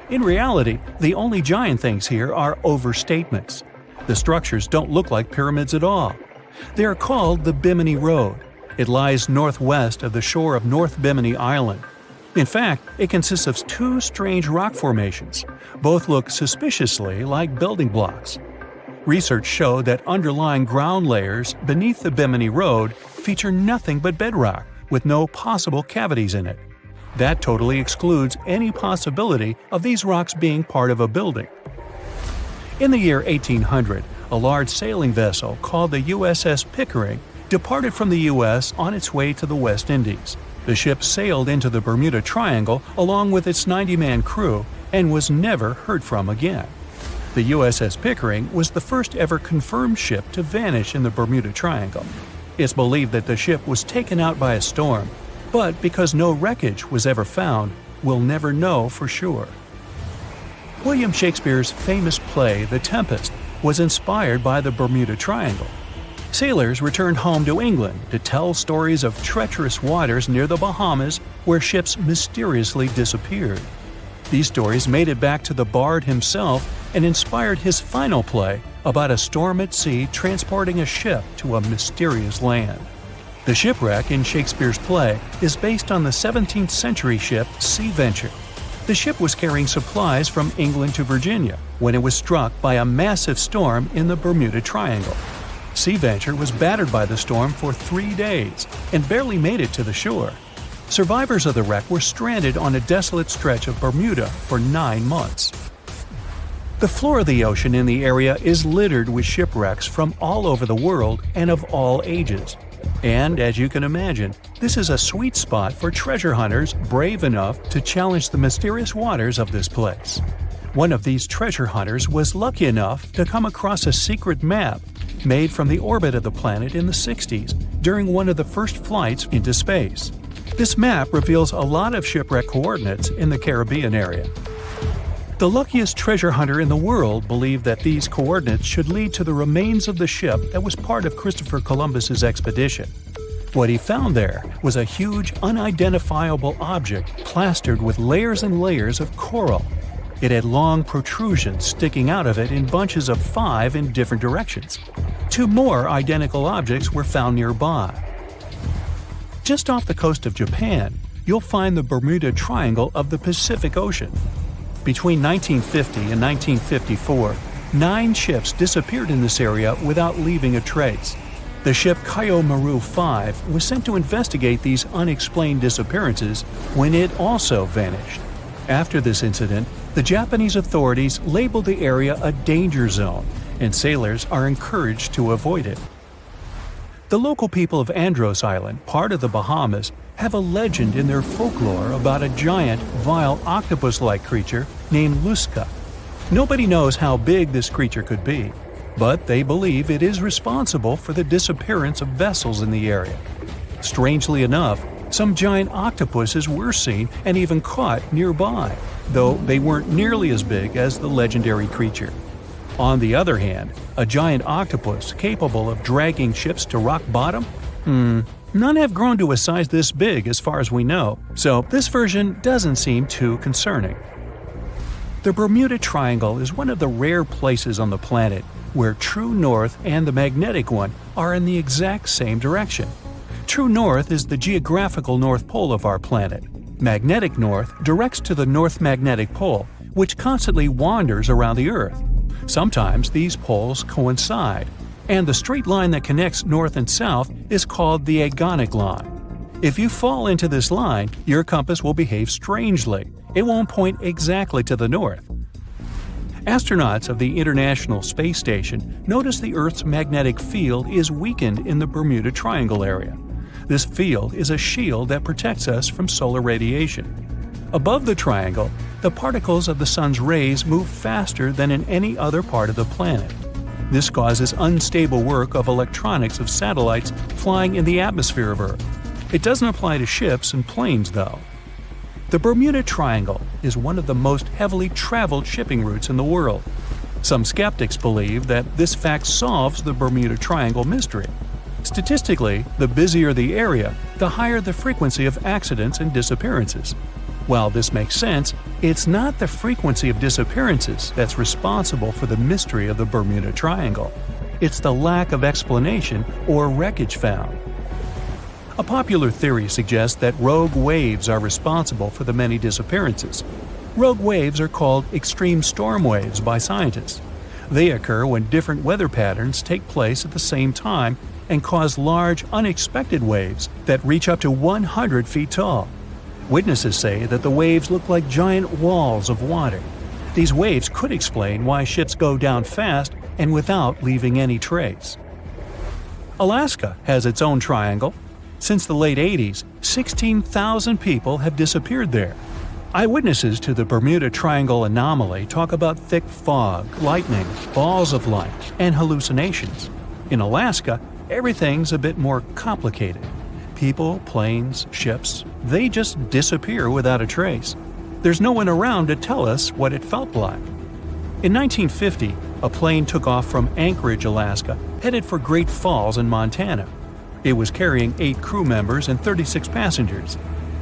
C: In reality, the only giant things here are overstatements. The structures don't look like pyramids at all. They are called the Bimini Road. It lies northwest of the shore of North Bimini Island. In fact, it consists of two strange rock formations. Both look suspiciously like building blocks. Research showed that underlying ground layers beneath the Bimini Road feature nothing but bedrock, with no possible cavities in it. That totally excludes any possibility of these rocks being part of a building. In the year 1800, a large sailing vessel called the USS Pickering departed from the U.S. on its way to the West Indies. The ship sailed into the Bermuda Triangle along with its 90-man crew and was never heard from again. The USS Pickering was the first ever confirmed ship to vanish in the Bermuda Triangle. It's believed that the ship was taken out by a storm, but because no wreckage was ever found, we'll never know for sure. William Shakespeare's famous play The Tempest was inspired by the Bermuda Triangle. Sailors returned home to England to tell stories of treacherous waters near the Bahamas where ships mysteriously disappeared. These stories made it back to the bard himself and inspired his final play about a storm at sea transporting a ship to a mysterious land. The shipwreck in Shakespeare's play is based on the 17th century ship Sea Venture. The ship was carrying supplies from England to Virginia when it was struck by a massive storm in the Bermuda Triangle. Sea Venture was battered by the storm for 3 days and barely made it to the shore. Survivors of the wreck were stranded on a desolate stretch of Bermuda for 9 months. The floor of the ocean in the area is littered with shipwrecks from all over the world and of all ages. And as you can imagine, this is a sweet spot for treasure hunters brave enough to challenge the mysterious waters of this place. One of these treasure hunters was lucky enough to come across a secret map made from the orbit of the planet in the 60s during one of the first flights into space. This map reveals a lot of shipwreck coordinates in the Caribbean area. The luckiest treasure hunter in the world believed that these coordinates should lead to the remains of the ship that was part of Christopher Columbus's expedition. What he found there was a huge, unidentifiable object plastered with layers and layers of coral. It had long protrusions sticking out of it in bunches of 5 in different directions. 2 more identical objects were found nearby. Just off the coast of Japan, you'll find the Bermuda Triangle of the Pacific Ocean. Between 1950 and 1954, 9 ships disappeared in this area without leaving a trace. The ship Kaiomaru 5 was sent to investigate these unexplained disappearances when it also vanished. After this incident, the Japanese authorities labeled the area a danger zone, and sailors are encouraged to avoid it. The local people of Andros Island, part of the Bahamas, have a legend in their folklore about a giant, vile octopus-like creature named Luska. Nobody knows how big this creature could be, but they believe it is responsible for the disappearance of vessels in the area. Strangely enough, some giant octopuses were seen and even caught nearby, though they weren't nearly as big as the legendary creature. On the other hand, a giant octopus capable of dragging ships to rock bottom? None have grown to a size this big as far as we know, so this version doesn't seem too concerning. The Bermuda Triangle is one of the rare places on the planet where true north and the magnetic one are in the exact same direction. True north is the geographical north pole of our planet. Magnetic north directs to the North Magnetic Pole, which constantly wanders around the Earth. Sometimes these poles coincide, and the straight line that connects north and south is called the agonic line. If you fall into this line, your compass will behave strangely. It won't point exactly to the north. Astronauts of the International Space Station notice the Earth's magnetic field is weakened in the Bermuda Triangle area. This field is a shield that protects us from solar radiation. Above the triangle, the particles of the sun's rays move faster than in any other part of the planet. This causes unstable work of electronics of satellites flying in the atmosphere of Earth. It doesn't apply to ships and planes, though. The Bermuda Triangle is one of the most heavily traveled shipping routes in the world. Some skeptics believe that this fact solves the Bermuda Triangle mystery. Statistically, the busier the area, the higher the frequency of accidents and disappearances. While this makes sense, it's not the frequency of disappearances that's responsible for the mystery of the Bermuda Triangle. It's the lack of explanation or wreckage found. A popular theory suggests that rogue waves are responsible for the many disappearances. Rogue waves are called extreme storm waves by scientists. They occur when different weather patterns take place at the same time and cause large, unexpected waves that reach up to 100 feet tall. Witnesses say that the waves look like giant walls of water. These waves could explain why ships go down fast and without leaving any trace. Alaska has its own triangle. Since the late 80s, 16,000 people have disappeared there. Eyewitnesses to the Bermuda Triangle anomaly talk about thick fog, lightning, balls of light, and hallucinations. In Alaska, everything's a bit more complicated. People, planes, ships, they just disappear without a trace. There's no one around to tell us what it felt like. In 1950, a plane took off from Anchorage, Alaska, headed for Great Falls in Montana. It was carrying 8 crew members and 36 passengers.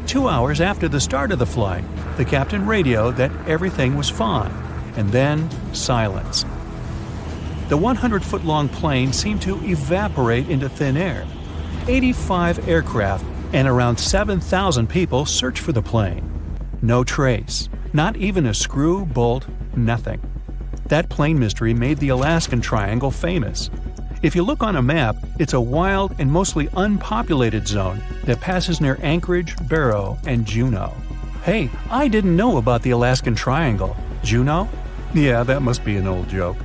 C: 2 hours after the start of the flight, the captain radioed that everything was fine, and then silence. The 100-foot-long plane seemed to evaporate into thin air. 85 aircraft and around 7,000 people searched for the plane. No trace, not even a screw, bolt, nothing. That plane mystery made the Alaskan Triangle famous. If you look on a map, it's a wild and mostly unpopulated zone that passes near Anchorage, Barrow, and Juneau. Hey, I didn't know about the Alaskan Triangle. Juneau? Yeah, that must be an old joke.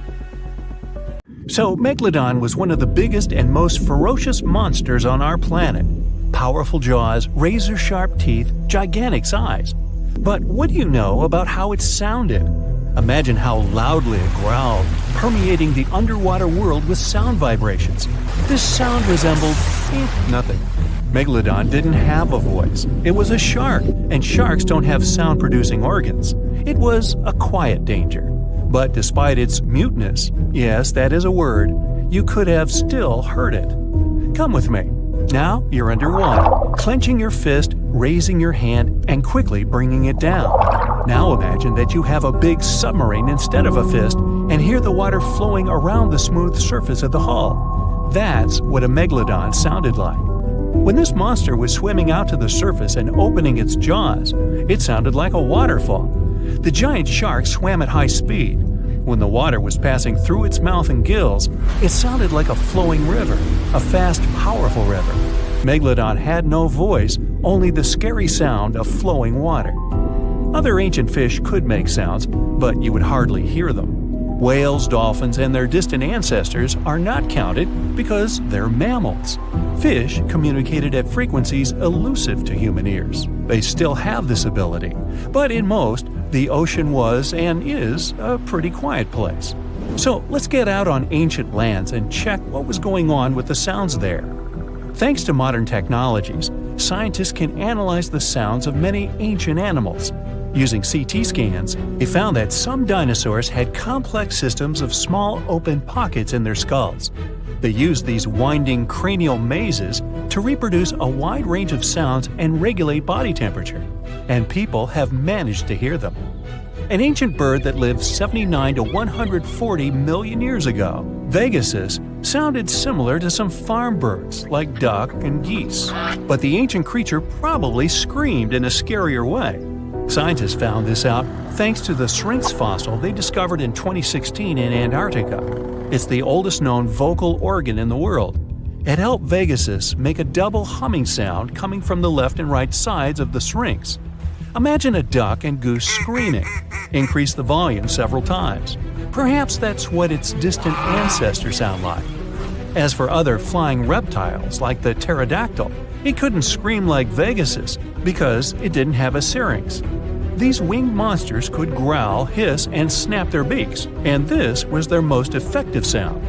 C: So, Megalodon was one of the biggest and most ferocious monsters on our planet. Powerful jaws, razor-sharp teeth, gigantic size. But what do you know about how it sounded? Imagine how loudly it growled, permeating the underwater world with sound vibrations. This sound resembled nothing. Megalodon didn't have a voice. It was a shark, and sharks don't have sound-producing organs. It was a quiet danger. But despite its muteness, yes, that is a word, you could have still heard it. Come with me. Now you're underwater, clenching your fist, raising your hand, and quickly bringing it down. Now imagine that you have a big submarine instead of a fist and hear the water flowing around the smooth surface of the hull. That's what a megalodon sounded like. When this monster was swimming out to the surface and opening its jaws, it sounded like a waterfall. The giant shark swam at high speed. When the water was passing through its mouth and gills, it sounded like a flowing river, a fast, powerful river. Megalodon had no voice, only the scary sound of flowing water. Other ancient fish could make sounds, but you would hardly hear them. Whales, dolphins, and their distant ancestors are not counted because they're mammals. Fish communicated at frequencies elusive to human ears. They still have this ability, but in most, the ocean was and is a pretty quiet place. So let's get out on ancient lands and check what was going on with the sounds there. Thanks to modern technologies, scientists can analyze the sounds of many ancient animals. Using CT scans, they found that some dinosaurs had complex systems of small open pockets in their skulls. They used these winding cranial mazes to reproduce a wide range of sounds and regulate body temperature, and people have managed to hear them. An ancient bird that lived 79 to 140 million years ago, Pegasus, sounded similar to some farm birds like duck and geese, but the ancient creature probably screamed in a scarier way. Scientists found this out thanks to the Syrinx fossil they discovered in 2016 in Antarctica. It's the oldest known vocal organ in the world. It helped Pegasus make a double humming sound coming from the left and right sides of the Syrinx. Imagine a duck and goose screaming. Increase the volume several times. Perhaps that's what its distant ancestors sound like. As for other flying reptiles like the pterodactyl, it couldn't scream like Pegasus because it didn't have a syrinx. These winged monsters could growl, hiss, and snap their beaks, and this was their most effective sound.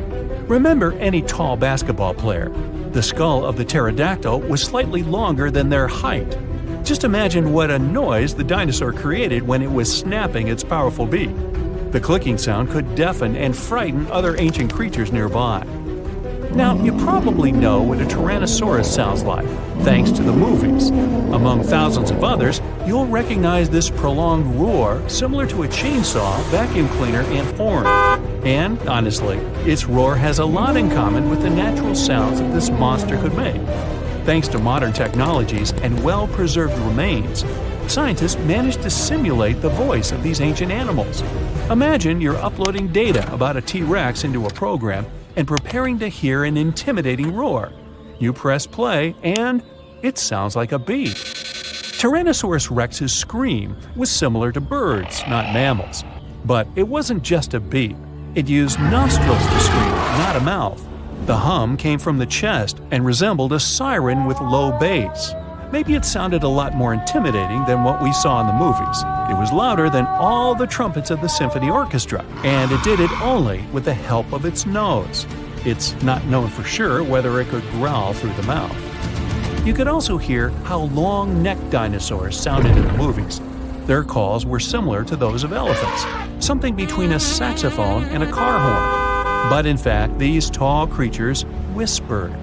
C: Remember any tall basketball player. The skull of the pterodactyl was slightly longer than their height. Just imagine what a noise the dinosaur created when it was snapping its powerful beak. The clicking sound could deafen and frighten other ancient creatures nearby. Now, you probably know what a Tyrannosaurus sounds like, thanks to the movies. Among thousands of others, you'll recognize this prolonged roar similar to a chainsaw, vacuum cleaner, and horn. And, honestly, its roar has a lot in common with the natural sounds that this monster could make. Thanks to modern technologies and well-preserved remains, scientists managed to simulate the voice of these ancient animals. Imagine you're uploading data about a T-Rex into a program and preparing to hear an intimidating roar. You press play, and it sounds like a beep. Tyrannosaurus rex's scream was similar to birds, not mammals. But it wasn't just a beep. It used nostrils to scream, not a mouth. The hum came from the chest and resembled a siren with low bass. Maybe it sounded a lot more intimidating than what we saw in the movies. It was louder than all the trumpets of the symphony orchestra, and it did it only with the help of its nose. It's not known for sure whether it could growl through the mouth. You could also hear how long-necked dinosaurs sounded in the movies. Their calls were similar to those of elephants, something between a saxophone and a car horn. But in fact, these tall creatures whispered.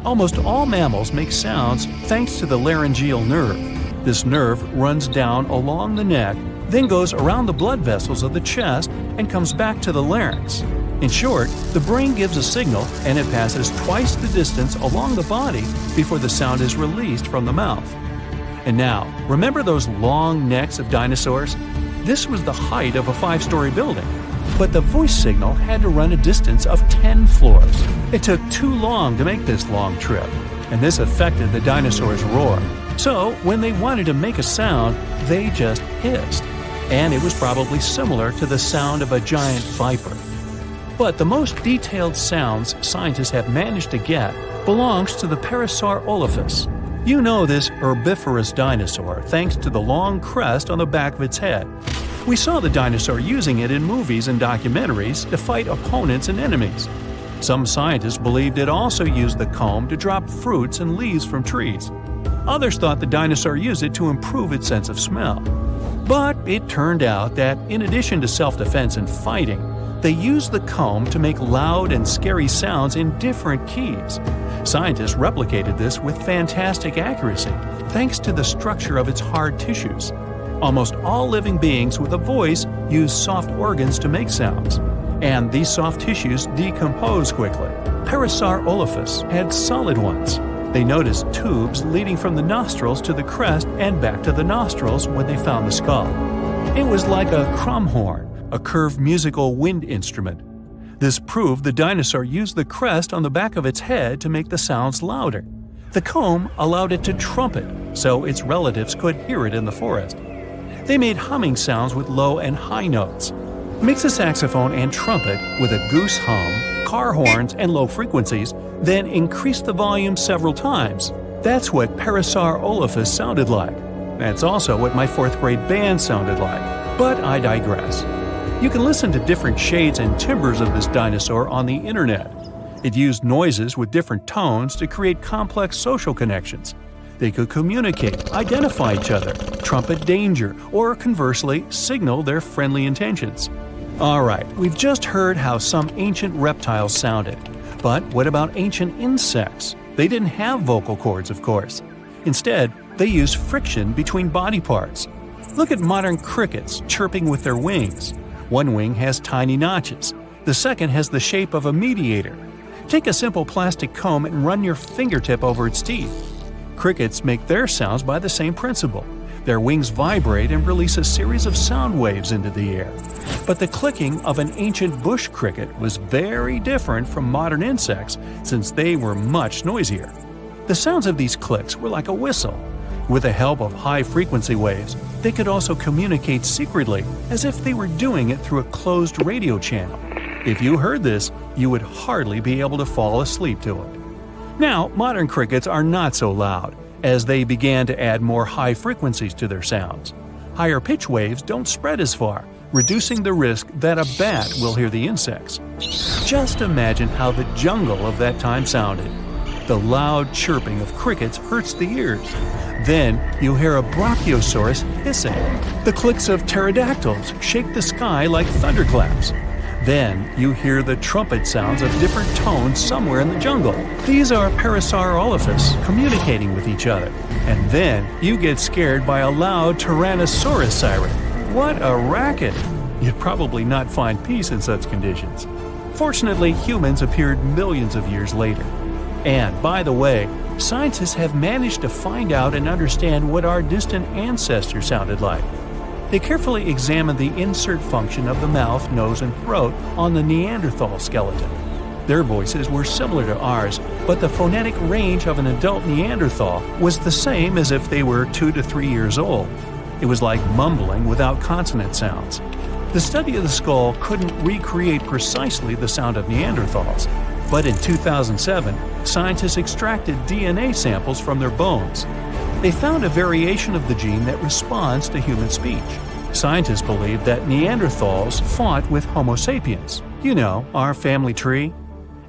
C: Almost all mammals make sounds thanks to the laryngeal nerve. This nerve runs down along the neck, then goes around the blood vessels of the chest and comes back to the larynx. In short, the brain gives a signal and it passes twice the distance along the body before the sound is released from the mouth. And now, remember those long necks of dinosaurs? This was the height of a 5-story building. But the voice signal had to run a distance of 10 floors. It took too long to make this long trip, and this affected the dinosaurs' roar. So, when they wanted to make a sound, they just hissed. And it was probably similar to the sound of a giant viper. But the most detailed sounds scientists have managed to get belongs to the Parasaurolophus. You know this herbivorous dinosaur thanks to the long crest on the back of its head. We saw the dinosaur using it in movies and documentaries to fight opponents and enemies. Some scientists believed it also used the comb to drop fruits and leaves from trees. Others thought the dinosaur used it to improve its sense of smell. But it turned out that in addition to self-defense and fighting, they used the comb to make loud and scary sounds in different keys. Scientists replicated this with fantastic accuracy thanks to the structure of its hard tissues. Almost all living beings with a voice use soft organs to make sounds, and these soft tissues decompose quickly. Parasaurolophus had solid ones. They noticed tubes leading from the nostrils to the crest and back to the nostrils when they found the skull. It was like a crumhorn, a curved musical wind instrument. This proved the dinosaur used the crest on the back of its head to make the sounds louder. The comb allowed it to trumpet, so its relatives could hear it in the forest. They made humming sounds with low and high notes. Mix a saxophone and trumpet with a goose hum, car horns, and low frequencies, then increase the volume several times. That's what Parasaurolophus sounded like. That's also what my 4th grade band sounded like. But I digress. You can listen to different shades and timbres of this dinosaur on the internet. It used noises with different tones to create complex social connections. They could communicate, identify each other, trumpet danger, or conversely, signal their friendly intentions. Alright, we've just heard how some ancient reptiles sounded. But what about ancient insects? They didn't have vocal cords, of course. Instead, they used friction between body parts. Look at modern crickets chirping with their wings. One wing has tiny notches. The second has the shape of a mediator. Take a simple plastic comb and run your fingertip over its teeth. Crickets make their sounds by the same principle. Their wings vibrate and release a series of sound waves into the air. But the clicking of an ancient bush cricket was very different from modern insects since they were much noisier. The sounds of these clicks were like a whistle. With the help of high-frequency waves, they could also communicate secretly as if they were doing it through a closed radio channel. If you heard this, you would hardly be able to fall asleep to it. Now, modern crickets are not so loud, as they began to add more high frequencies to their sounds. Higher pitch waves don't spread as far, reducing the risk that a bat will hear the insects. Just imagine how the jungle of that time sounded. The loud chirping of crickets hurts the ears. Then you hear a brachiosaurus hissing. The clicks of pterodactyls shake the sky like thunderclaps. Then you hear the trumpet sounds of different tones somewhere in the jungle. These are Parasaurolophus communicating with each other. And then you get scared by a loud Tyrannosaurus siren. What a racket! You'd probably not find peace in such conditions. Fortunately, humans appeared millions of years later. And, by the way, scientists have managed to find out and understand what our distant ancestors sounded like. They carefully examined the insert function of the mouth, nose, and throat on the Neanderthal skeleton. Their voices were similar to ours, but the phonetic range of an adult Neanderthal was the same as if they were 2 to 3 years old. It was like mumbling without consonant sounds. The study of the skull couldn't recreate precisely the sound of Neanderthals, but in 2007, scientists extracted DNA samples from their bones. They found a variation of the gene that responds to human speech. Scientists believe that Neanderthals fought with Homo sapiens, our family tree.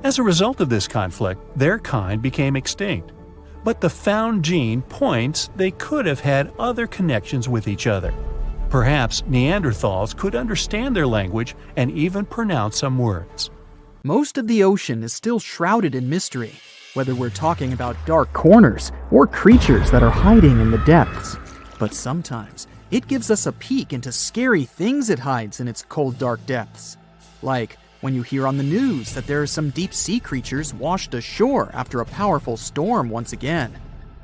C: As a result of this conflict, their kind became extinct. But the found gene points they could have had other connections with each other. Perhaps Neanderthals could understand their language and even pronounce some words.
A: Most of the ocean is still shrouded in mystery, whether we're talking about dark corners or creatures that are hiding in the depths. But sometimes it gives us a peek into scary things it hides in its cold, dark depths. Like when you hear on the news that there are some deep sea creatures washed ashore after a powerful storm once again.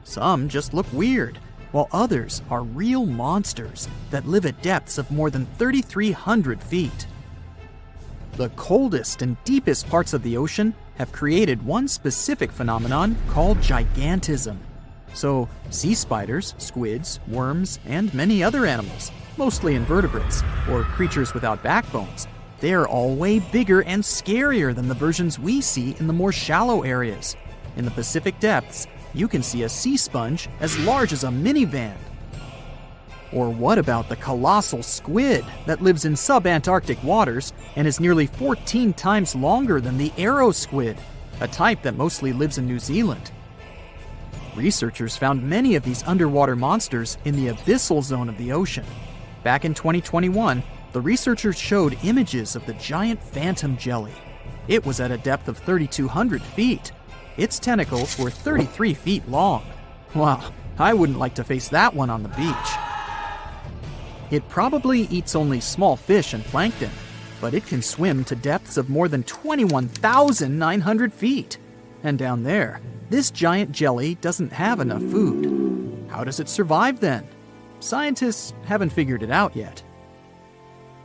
A: Some just look weird, while others are real monsters that live at depths of more than 3,300 feet. The coldest and deepest parts of the ocean have created one specific phenomenon called gigantism. So, sea spiders, squids, worms, and many other animals, mostly invertebrates, or creatures without backbones, they are all way bigger and scarier than the versions we see in the more shallow areas. In the Pacific depths, you can see a sea sponge as large as a minivan. Or what about the colossal squid that lives in subantarctic waters and is nearly 14 times longer than the arrow squid, a type that mostly lives in New Zealand? Researchers found many of these underwater monsters in the abyssal zone of the ocean. Back in 2021, the researchers showed images of the giant phantom jelly. It was at a depth of 3,200 feet. Its tentacles were 33 feet long. Wow, I wouldn't like to face that one on the beach. It probably eats only small fish and plankton, but it can swim to depths of more than 21,900 feet. And down there, this giant jelly doesn't have enough food. How does it survive then? Scientists haven't figured it out yet.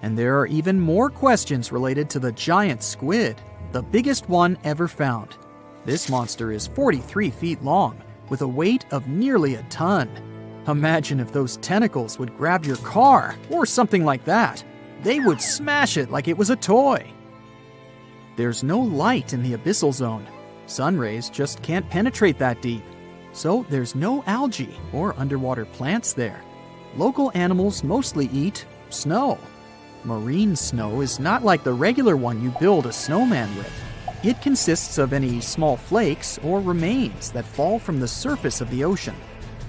A: And there are even more questions related to the giant squid, the biggest one ever found. This monster is 43 feet long, with a weight of nearly a ton. Imagine if those tentacles would grab your car, or something like that. They would smash it like it was a toy. There's no light in the abyssal zone. Sun rays just can't penetrate that deep. So there's no algae or underwater plants there. Local animals mostly eat snow. Marine snow is not like the regular one you build a snowman with. It consists of any small flakes or remains that fall from the surface of the ocean.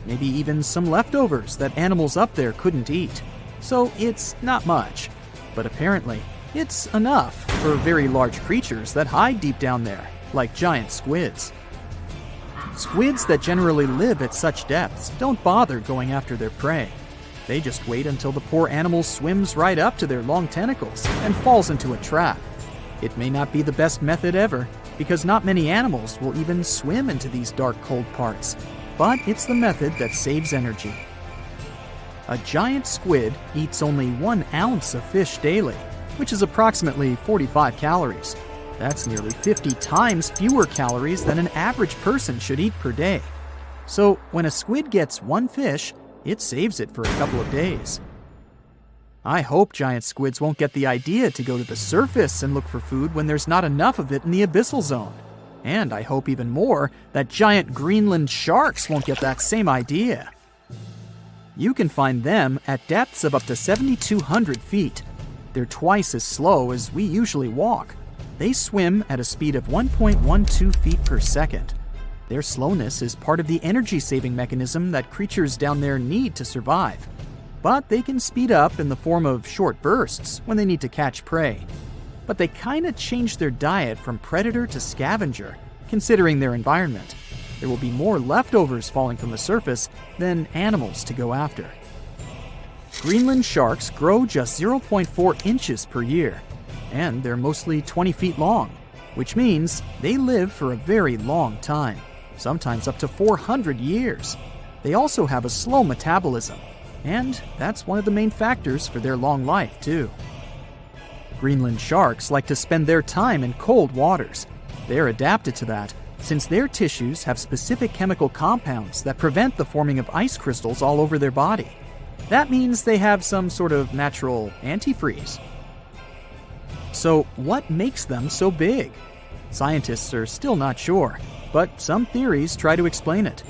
A: Maybe even some leftovers that animals up there couldn't eat. So it's not much. But apparently, it's enough for very large creatures that hide deep down there, like giant squids. Squids that generally live at such depths don't bother going after their prey. They just wait until the poor animal swims right up to their long tentacles and falls into a trap. It may not be the best method ever, because not many animals will even swim into these dark, cold parts. But it's the method that saves energy. A giant squid eats only 1 ounce of fish daily, which is approximately 45 calories. That's nearly 50 times fewer calories than an average person should eat per day. So when a squid gets 1 fish, it saves it for a couple of days. I hope giant squids won't get the idea to go to the surface and look for food when there's not enough of it in the abyssal zone. And I hope even more that giant Greenland sharks won't get that same idea. You can find them at depths of up to 7,200 feet. They're twice as slow as we usually walk. They swim at a speed of 1.12 feet per second. Their slowness is part of the energy-saving mechanism that creatures down there need to survive. But they can speed up in the form of short bursts when they need to catch prey. but they kinda changed their diet from predator to scavenger, considering their environment. There will be more leftovers falling from the surface than animals to go after. Greenland sharks grow just 0.4 inches per year, and they're mostly 20 feet long, which means they live for a very long time, sometimes up to 400 years. They also have a slow metabolism, and that's one of the main factors for their long life, too. Greenland sharks like to spend their time in cold waters. They're adapted to that, since their tissues have specific chemical compounds that prevent the forming of ice crystals all over their body. That means they have some sort of natural antifreeze. So, what makes them so big? Scientists are still not sure, but some theories try to explain it.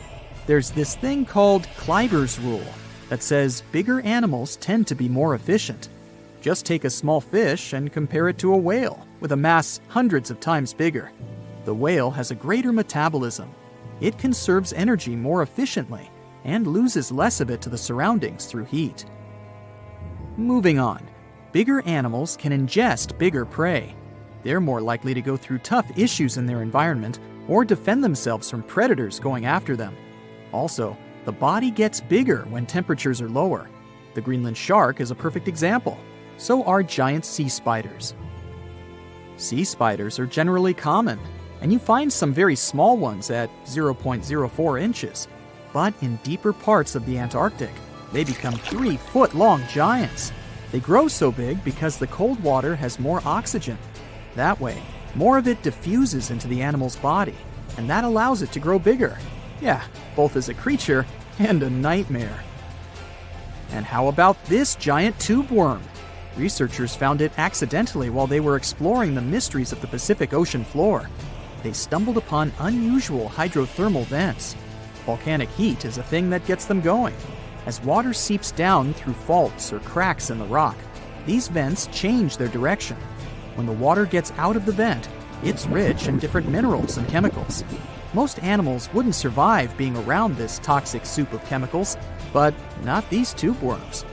A: There's this thing called Kleiber's rule that says bigger animals tend to be more efficient. Just take a small fish and compare it to a whale with a mass hundreds of times bigger. The whale has a greater metabolism. It conserves energy more efficiently and loses less of it to the surroundings through heat. Moving on, bigger animals can ingest bigger prey. They're more likely to go through tough issues in their environment or defend themselves from predators going after them. Also, the body gets bigger when temperatures are lower. The Greenland shark is a perfect example. So are giant sea spiders. Sea spiders are generally common, and you find some very small ones at 0.04 inches. But in deeper parts of the Antarctic, they become 3-foot-long giants. They grow so big because the cold water has more oxygen. That way, more of it diffuses into the animal's body, and that allows it to grow bigger. Yeah, both as a creature and a nightmare. And how about this giant tube worm? Researchers found it accidentally while they were exploring the mysteries of the Pacific Ocean floor. They stumbled upon unusual hydrothermal vents. Volcanic heat is a thing that gets them going. As water seeps down through faults or cracks in the rock, these vents change their direction. When the water gets out of the vent, it's rich in different minerals and chemicals. Most animals wouldn't survive being around this toxic soup of chemicals, but not these tube worms.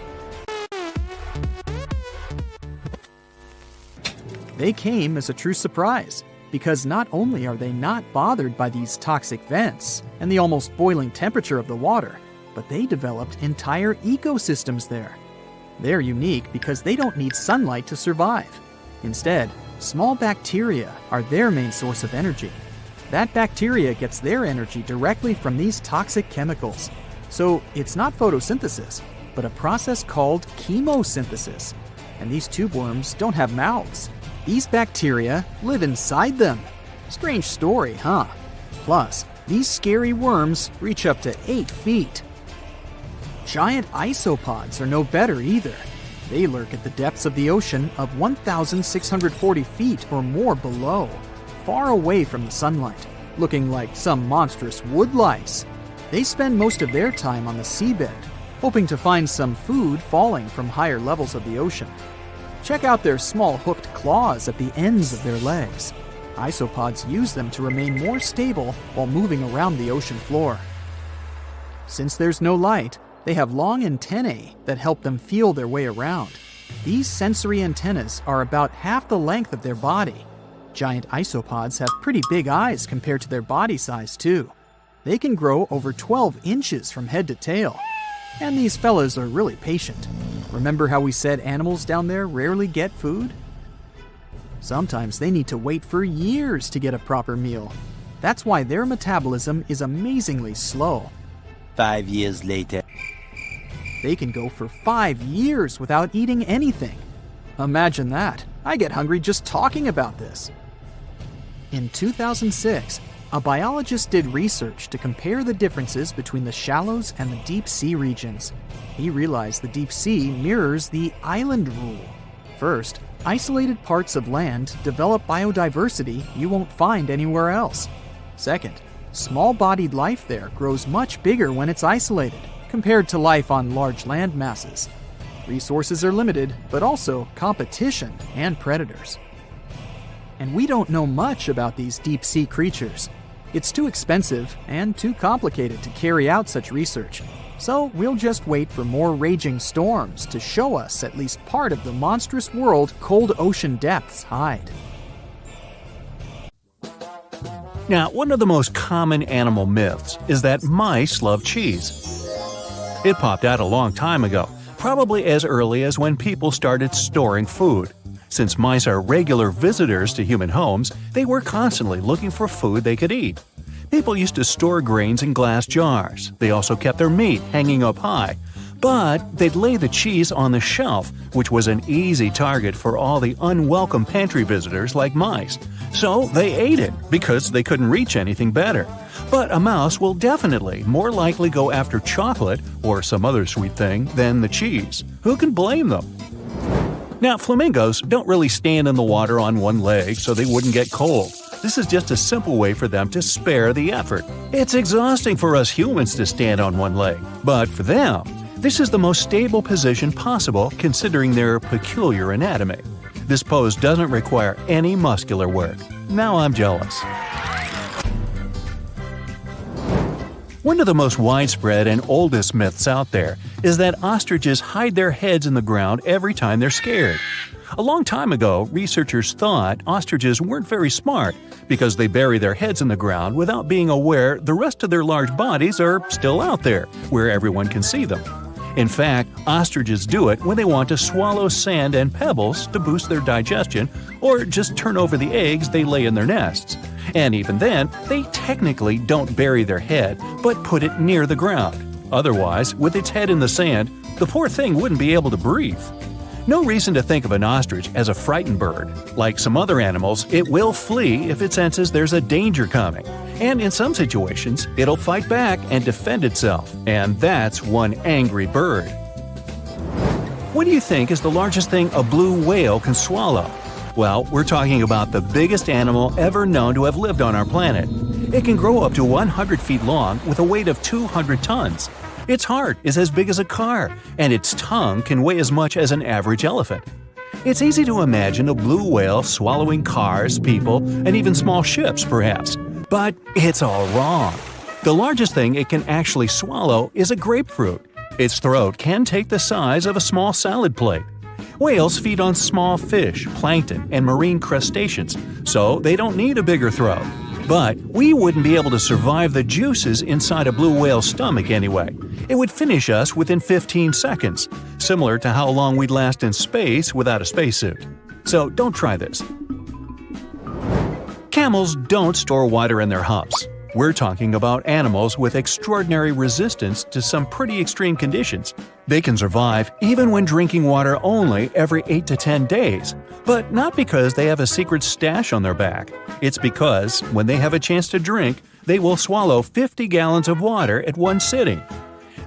A: They came as a true surprise, because not only are they not bothered by these toxic vents and the almost boiling temperature of the water, but they developed entire ecosystems there. They're unique because they don't need sunlight to survive. Instead, small bacteria are their main source of energy. That bacteria gets their energy directly from these toxic chemicals. So it's not photosynthesis, but a process called chemosynthesis. And these tube worms don't have mouths. These bacteria live inside them. Strange story, huh? Plus, these scary worms reach up to 8 feet. Giant isopods are no better either. They lurk at the depths of the ocean of 1,640 feet or more below, far away from the sunlight, looking like some monstrous wood lice. They spend most of their time on the seabed, hoping to find some food falling from higher levels of the ocean. Check out their small hooked claws at the ends of their legs. Isopods use them to remain more stable while moving around the ocean floor. Since there's no light, they have long antennae that help them feel their way around. These sensory antennas are about half the length of their body. Giant isopods have pretty big eyes compared to their body size, too. They can grow over 12 inches from head to tail. And these fellas are really patient. Remember how we said animals down there rarely get food? Sometimes they need to wait for years to get a proper meal. That's why their metabolism is amazingly slow.
D: 5 years later.
A: They can go for 5 years without eating anything. Imagine that. I get hungry just talking about this. In 2006, a biologist did research to compare the differences between the shallows and the deep sea regions. He realized the deep sea mirrors the island rule. First, isolated parts of land develop biodiversity you won't find anywhere else. Second, small-bodied life there grows much bigger when it's isolated, compared to life on large land masses. Resources are limited, but also competition and predators. And we don't know much about these deep-sea creatures. It's too expensive and too complicated to carry out such research. So we'll just wait for more raging storms to show us at least part of the monstrous world cold ocean depths hide.
C: Now, one of the most common animal myths is that mice love cheese. It popped out a long time ago, probably as early as when people started storing food. Since mice are regular visitors to human homes, they were constantly looking for food they could eat. People used to store grains in glass jars. They also kept their meat hanging up high. But they'd lay the cheese on the shelf, which was an easy target for all the unwelcome pantry visitors like mice. So they ate it because they couldn't reach anything better. But a mouse will definitely more likely go after chocolate or some other sweet thing than the cheese. Who can blame them? Now, flamingos don't really stand in the water on one leg so they wouldn't get cold. This is just a simple way for them to spare the effort. It's exhausting for us humans to stand on one leg, but for them, this is the most stable position possible considering their peculiar anatomy. This pose doesn't require any muscular work. Now I'm jealous. One of the most widespread and oldest myths out there is that ostriches hide their heads in the ground every time they're scared. A long time ago, researchers thought ostriches weren't very smart because they bury their heads in the ground without being aware the rest of their large bodies are still out there, where everyone can see them. In fact, ostriches do it when they want to swallow sand and pebbles to boost their digestion or just turn over the eggs they lay in their nests. And even then, they technically don't bury their head, but put it near the ground. Otherwise, with its head in the sand, the poor thing wouldn't be able to breathe. No reason to think of an ostrich as a frightened bird. Like some other animals, it will flee if it senses there's a danger coming. And in some situations, it'll fight back and defend itself. And that's one angry bird. What do you think is the largest thing a blue whale can swallow? Well, we're talking about the biggest animal ever known to have lived on our planet. It can grow up to 100 feet long with a weight of 200 tons. Its heart is as big as a car, and its tongue can weigh as much as an average elephant. It's easy to imagine a blue whale swallowing cars, people, and even small ships, perhaps. But it's all wrong. The largest thing it can actually swallow is a grapefruit. Its throat can take the size of a small salad plate. Whales feed on small fish, plankton, and marine crustaceans, so they don't need a bigger throat. But we wouldn't be able to survive the juices inside a blue whale's stomach anyway. It would finish us within 15 seconds, similar to how long we'd last in space without a spacesuit. So don't try this. Camels don't store water in their humps. We're talking about animals with extraordinary resistance to some pretty extreme conditions. They can survive even when drinking water only every 8 to 10 days. But not because they have a secret stash on their back. It's because, when they have a chance to drink, they will swallow 50 gallons of water at one sitting.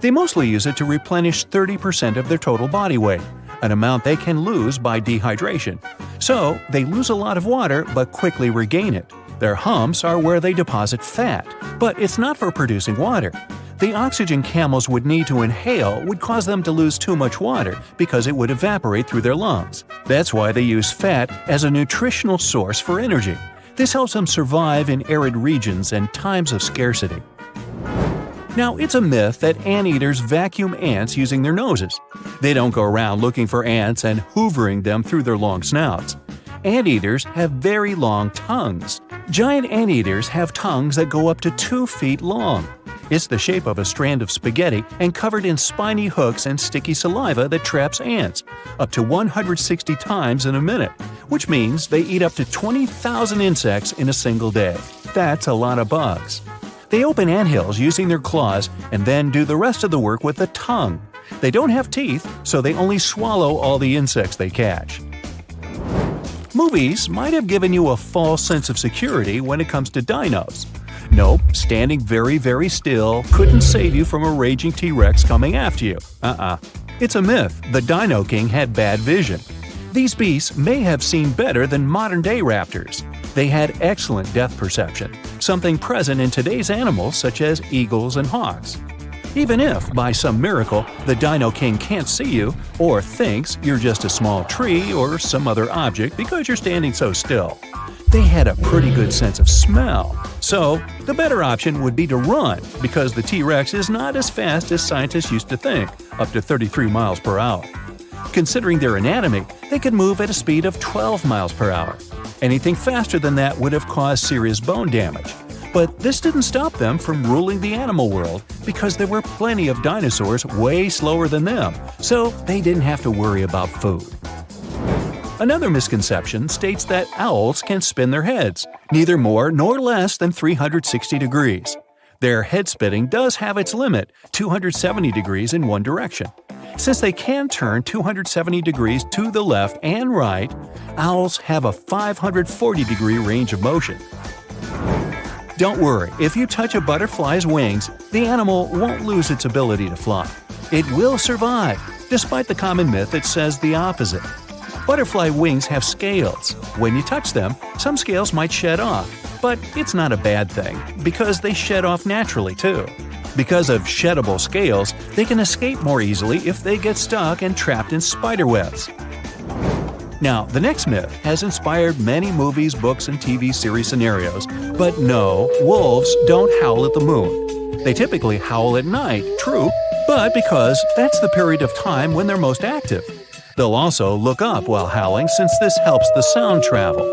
C: They mostly use it to replenish 30% of their total body weight, an amount they can lose by dehydration. So, they lose a lot of water but quickly regain it. Their humps are where they deposit fat, but it's not for producing water. The oxygen camels would need to inhale would cause them to lose too much water because it would evaporate through their lungs. That's why they use fat as a nutritional source for energy. This helps them survive in arid regions and times of scarcity. Now, it's a myth that anteaters vacuum ants using their noses. They don't go around looking for ants and hoovering them through their long snouts. Anteaters have very long tongues. Giant anteaters have tongues that go up to 2 feet long. It's the shape of a strand of spaghetti and covered in spiny hooks and sticky saliva that traps ants, up to 160 times in a minute, which means they eat up to 20,000 insects in a single day. That's a lot of bugs. They open anthills using their claws and then do the rest of the work with the tongue. They don't have teeth, so they only swallow all the insects they catch. Movies might have given you a false sense of security when it comes to dinos. Nope, standing very, very still couldn't save you from a raging T-Rex coming after you. It's a myth. The Dino King had bad vision. These beasts may have seen better than modern-day raptors. They had excellent depth perception, something present in today's animals such as eagles and hawks. Even if, by some miracle, the Dino King can't see you or thinks you're just a small tree or some other object because you're standing so still. they had a pretty good sense of smell. So, the better option would be to run, because the T-Rex is not as fast as scientists used to think, up to 33 miles per hour. Considering their anatomy, they could move at a speed of 12 miles per hour. Anything faster than that would have caused serious bone damage. But this didn't stop them from ruling the animal world, because there were plenty of dinosaurs way slower than them, so they didn't have to worry about food. Another misconception states that owls can spin their heads, neither more nor less than 360 degrees. Their head spinning does have its limit, 270 degrees in one direction. Since they can turn 270 degrees to the left and right, owls have a 540-degree range of motion. Don't worry, if you touch a butterfly's wings, the animal won't lose its ability to fly. It will survive, despite the common myth that says the opposite. Butterfly wings have scales. When you touch them, some scales might shed off, but it's not a bad thing, because they shed off naturally too. Because of sheddable scales, they can escape more easily if they get stuck and trapped in spider webs. Now, the next myth has inspired many movies, books, and TV series scenarios, but no, wolves don't howl at the moon. They typically howl at night, true, but because that's the period of time when they're most active. They'll also look up while howling, since this helps the sound travel.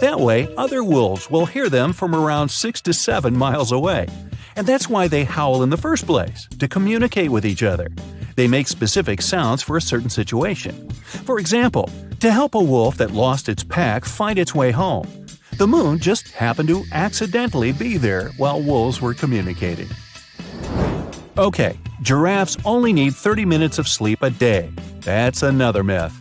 C: That way, other wolves will hear them from around 6 to 7 miles away. And that's why they howl in the first place, to communicate with each other. They make specific sounds for a certain situation. For example, to help a wolf that lost its pack find its way home. The moon just happened to accidentally be there while wolves were communicating. Okay, giraffes only need 30 minutes of sleep a day. That's another myth.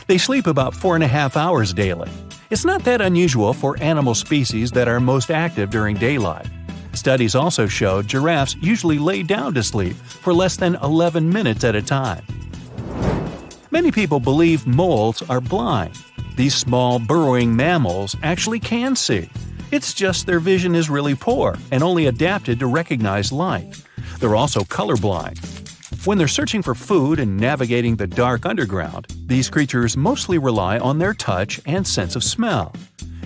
C: They sleep about 4.5 hours daily. It's not that unusual for animal species that are most active during daylight. Studies also show giraffes usually lay down to sleep for less than 11 minutes at a time. Many people believe moles are blind. These small burrowing mammals actually can see. It's just their vision is really poor and only adapted to recognize light. They're also colorblind. When they're searching for food and navigating the dark underground, these creatures mostly rely on their touch and sense of smell.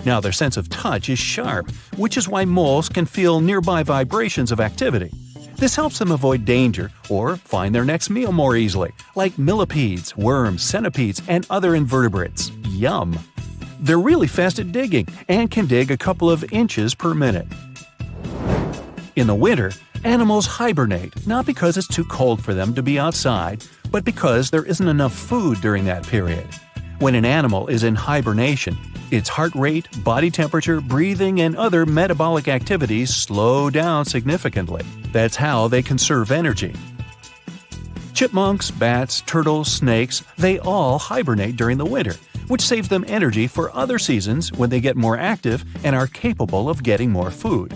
C: Now, their sense of touch is sharp, which is why moles can feel nearby vibrations of activity. This helps them avoid danger or find their next meal more easily, like millipedes, worms, centipedes, and other invertebrates. Yum! They're really fast at digging and can dig a couple of inches per minute. In the winter, animals hibernate, not because it's too cold for them to be outside, but because there isn't enough food during that period. When an animal is in hibernation, its heart rate, body temperature, breathing, and other metabolic activities slow down significantly. That's how they conserve energy. Chipmunks, bats, turtles, snakes, they all hibernate during the winter, which saves them energy for other seasons when they get more active and are capable of getting more food.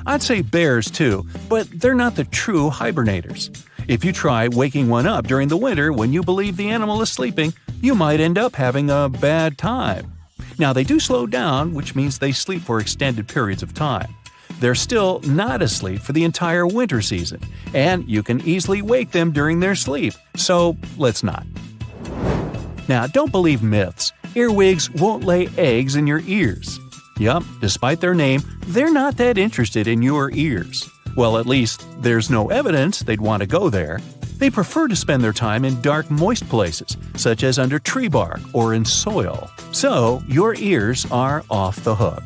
C: I'd say bears too, but they're not the true hibernators. If you try waking one up during the winter when you believe the animal is sleeping, you might end up having a bad time. Now, they do slow down, which means they sleep for extended periods of time. They're still not asleep for the entire winter season, and you can easily wake them during their sleep, so let's not. Now, don't believe myths. Earwigs won't lay eggs in your ears. Yup, despite their name, they're not that interested in your ears. Well, at least there's no evidence they'd want to go there. They prefer to spend their time in dark, moist places, such as under tree bark or in soil. So, your ears are off the hook.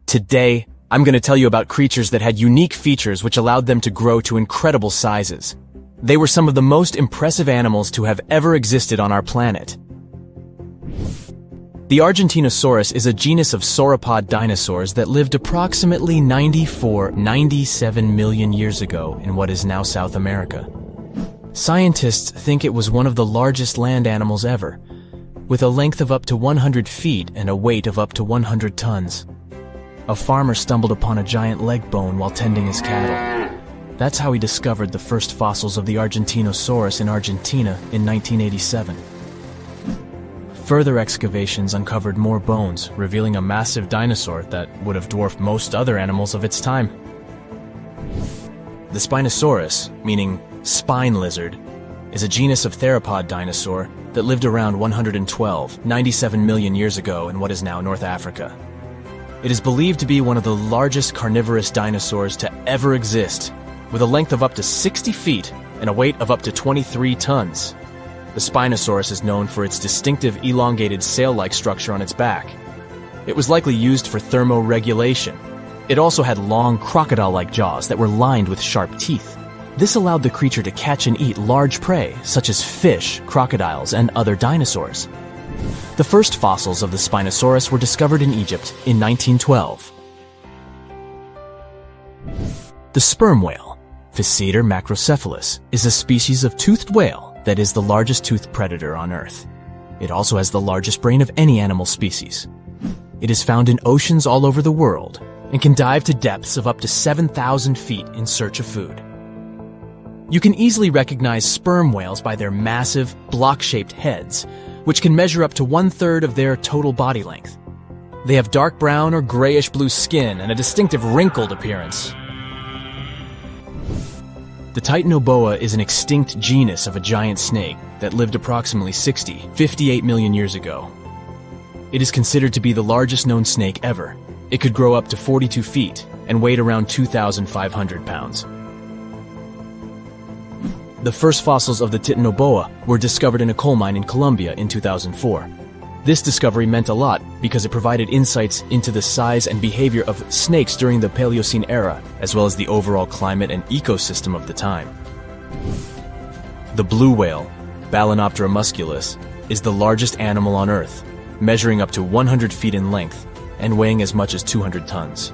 E: Today, I'm going to tell you about creatures that had unique features which allowed them to grow to incredible sizes. They were some of the most impressive animals to have ever existed on our planet. The Argentinosaurus is a genus of sauropod dinosaurs that lived approximately 97 million years ago in what is now South America. Scientists think it was one of the largest land animals ever, with a length of up to 100 feet and a weight of up to 100 tons. A farmer stumbled upon a giant leg bone while tending his cattle. That's how he discovered the first fossils of the Argentinosaurus in Argentina in 1987. Further excavations uncovered more bones, revealing a massive dinosaur that would have dwarfed most other animals of its time. The Spinosaurus, meaning spine lizard, is a genus of theropod dinosaur that lived around 97 million years ago in what is now North Africa. It is believed to be one of the largest carnivorous dinosaurs to ever exist, with a length of up to 60 feet and a weight of up to 23 tons. The Spinosaurus is known for its distinctive elongated sail-like structure on its back. It was likely used for thermoregulation. It also had long crocodile-like jaws that were lined with sharp teeth. This allowed the creature to catch and eat large prey, such as fish, crocodiles, and other dinosaurs. The first fossils of the Spinosaurus were discovered in Egypt in 1912. The sperm whale, Physeter macrocephalus, is a species of toothed whale that is the largest toothed predator on Earth. It also has the largest brain of any animal species. It is found in oceans all over the world and can dive to depths of up to 7,000 feet in search of food. You can easily recognize sperm whales by their massive, block-shaped heads, which can measure up to 1/3 of their total body length. They have dark brown or grayish-blue skin and a distinctive wrinkled appearance. The Titanoboa is an extinct genus of a giant snake that lived approximately 58 million years ago. It is considered to be the largest known snake ever. It could grow up to 42 feet and weighed around 2,500 pounds. The first fossils of the Titanoboa were discovered in a coal mine in Colombia in 2004. This discovery meant a lot because it provided insights into the size and behavior of snakes during the Paleocene era, as well as the overall climate and ecosystem of the time. The blue whale, Balænoptera musculus, is the largest animal on Earth, measuring up to 100 feet in length and weighing as much as 200 tons.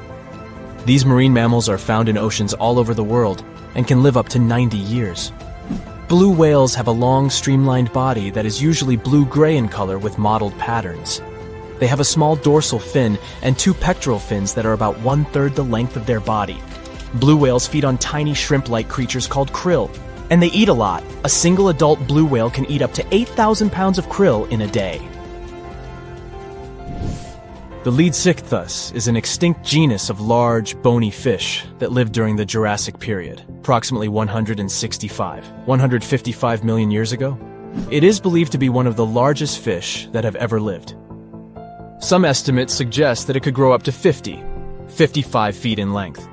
E: These marine mammals are found in oceans all over the world and can live up to 90 years. Blue whales have a long, streamlined body that is usually blue-gray in color with mottled patterns. They have a small dorsal fin and 2 pectoral fins that are about 1/3 the length of their body. Blue whales feed on tiny shrimp-like creatures called krill, and they eat a lot. A single adult blue whale can eat up to 8,000 pounds of krill in a day. The Leadsichthus is an extinct genus of large, bony fish that lived during the Jurassic period, approximately 155 million years ago. It is believed to be one of the largest fish that have ever lived. Some estimates suggest that it could grow up to 55 feet in length.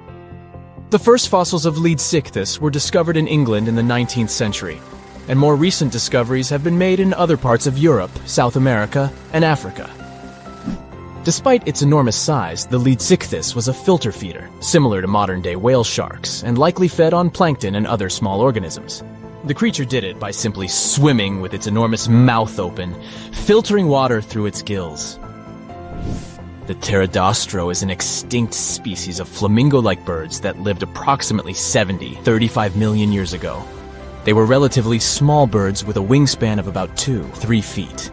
E: The first fossils of Leadsichthus were discovered in England in the 19th century, and more recent discoveries have been made in other parts of Europe, South America, and Africa. Despite its enormous size, the Leadsichthus was a filter feeder, similar to modern-day whale sharks, and likely fed on plankton and other small organisms. The creature did it by simply swimming with its enormous mouth open, filtering water through its gills. The pterodostro is an extinct species of flamingo-like birds that lived approximately 35 million years ago. They were relatively small birds with a wingspan of about 2-3 feet.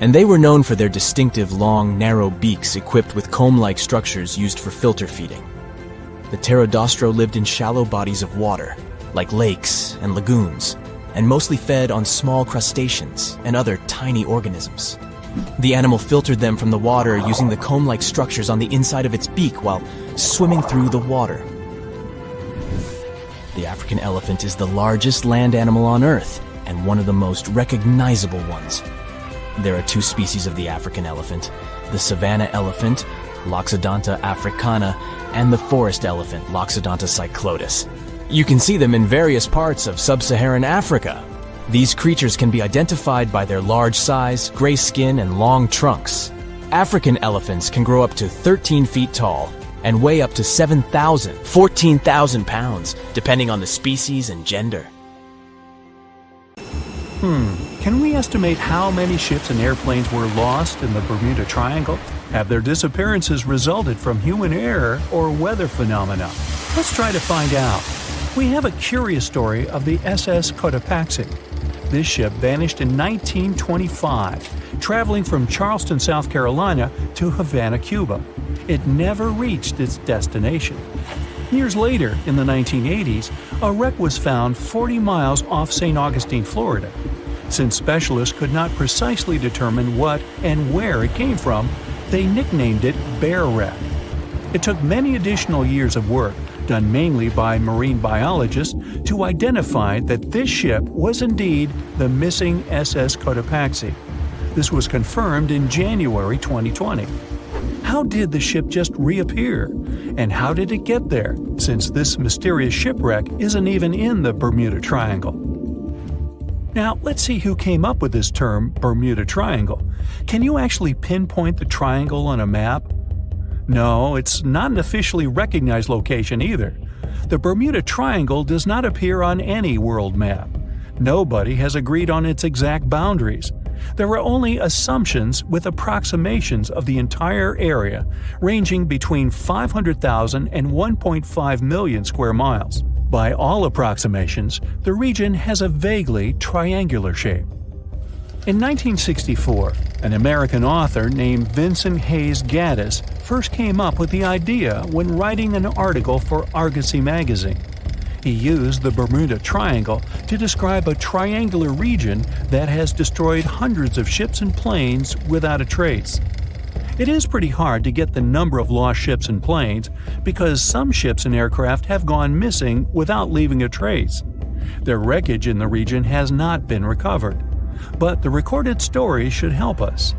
E: And they were known for their distinctive long, narrow beaks equipped with comb-like structures used for filter feeding. The pterodostro lived in shallow bodies of water, like lakes and lagoons, and mostly fed on small crustaceans and other tiny organisms. The animal filtered them from the water using the comb-like structures on the inside of its beak while swimming through the water. The African elephant is the largest land animal on Earth and one of the most recognizable ones. There are 2 species of the African elephant, the savanna elephant, Loxodonta africana, and the forest elephant, Loxodonta cyclotis. You can see them in various parts of sub-Saharan Africa. These creatures can be identified by their large size, gray skin, and long trunks. African elephants can grow up to 13 feet tall and weigh up to 14,000 pounds, depending on the species and gender.
C: Can we estimate how many ships and airplanes were lost in the Bermuda Triangle? Have their disappearances resulted from human error or weather phenomena? Let's try to find out. We have a curious story of the SS Cotopaxi. This ship vanished in 1925, traveling from Charleston, South Carolina to Havana, Cuba. It never reached its destination. Years later, in the 1980s, a wreck was found 40 miles off St. Augustine, Florida. Since specialists could not precisely determine what and where it came from, they nicknamed it Bear Wreck. It took many additional years of work done mainly by marine biologists, to identify that this ship was indeed the missing SS Cotopaxi. This was confirmed in January 2020. How did the ship just reappear? And how did it get there, since this mysterious shipwreck isn't even in the Bermuda Triangle? Now, let's see who came up with this term, Bermuda Triangle. Can you actually pinpoint the triangle on a map? No, it's not an officially recognized location either. The Bermuda Triangle does not appear on any world map. Nobody has agreed on its exact boundaries. There are only assumptions with approximations of the entire area, ranging between 500,000 and 1.5 million square miles. By all approximations, the region has a vaguely triangular shape. In 1964, an American author named Vincent Hayes Gaddis first came up with the idea when writing an article for Argosy magazine. He used the Bermuda Triangle to describe a triangular region that has destroyed hundreds of ships and planes without a trace. It is pretty hard to get the number of lost ships and planes because some ships and aircraft have gone missing without leaving a trace. Their wreckage in the region has not been recovered, but the recorded stories should help us.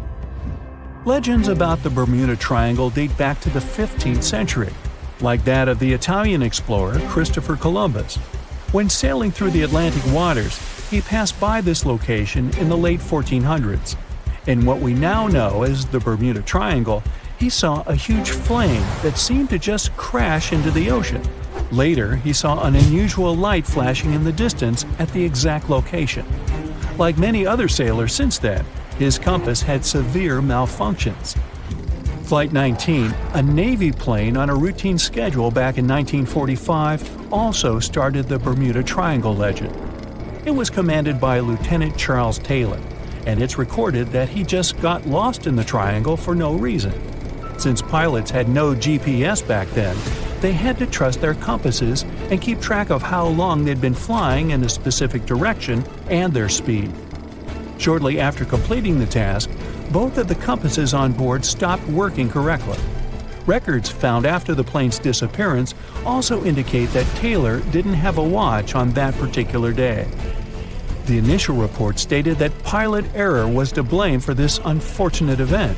C: Legends about the Bermuda Triangle date back to the 15th century, like that of the Italian explorer Christopher Columbus. When sailing through the Atlantic waters, he passed by this location in the late 1400s. In what we now know as the Bermuda Triangle, he saw a huge flame that seemed to just crash into the ocean. Later, he saw an unusual light flashing in the distance at the exact location. Like many other sailors since then, his compass had severe malfunctions. Flight 19, a Navy plane on a routine schedule back in 1945, also started the Bermuda Triangle legend. It was commanded by Lieutenant Charles Taylor, and it's recorded that he just got lost in the triangle for no reason. Since pilots had no GPS back then, they had to trust their compasses and keep track of how long they'd been flying in a specific direction and their speed. Shortly after completing the task, both of the compasses on board stopped working correctly. Records found after the plane's disappearance also indicate that Taylor didn't have a watch on that particular day. The initial report stated that pilot error was to blame for this unfortunate event.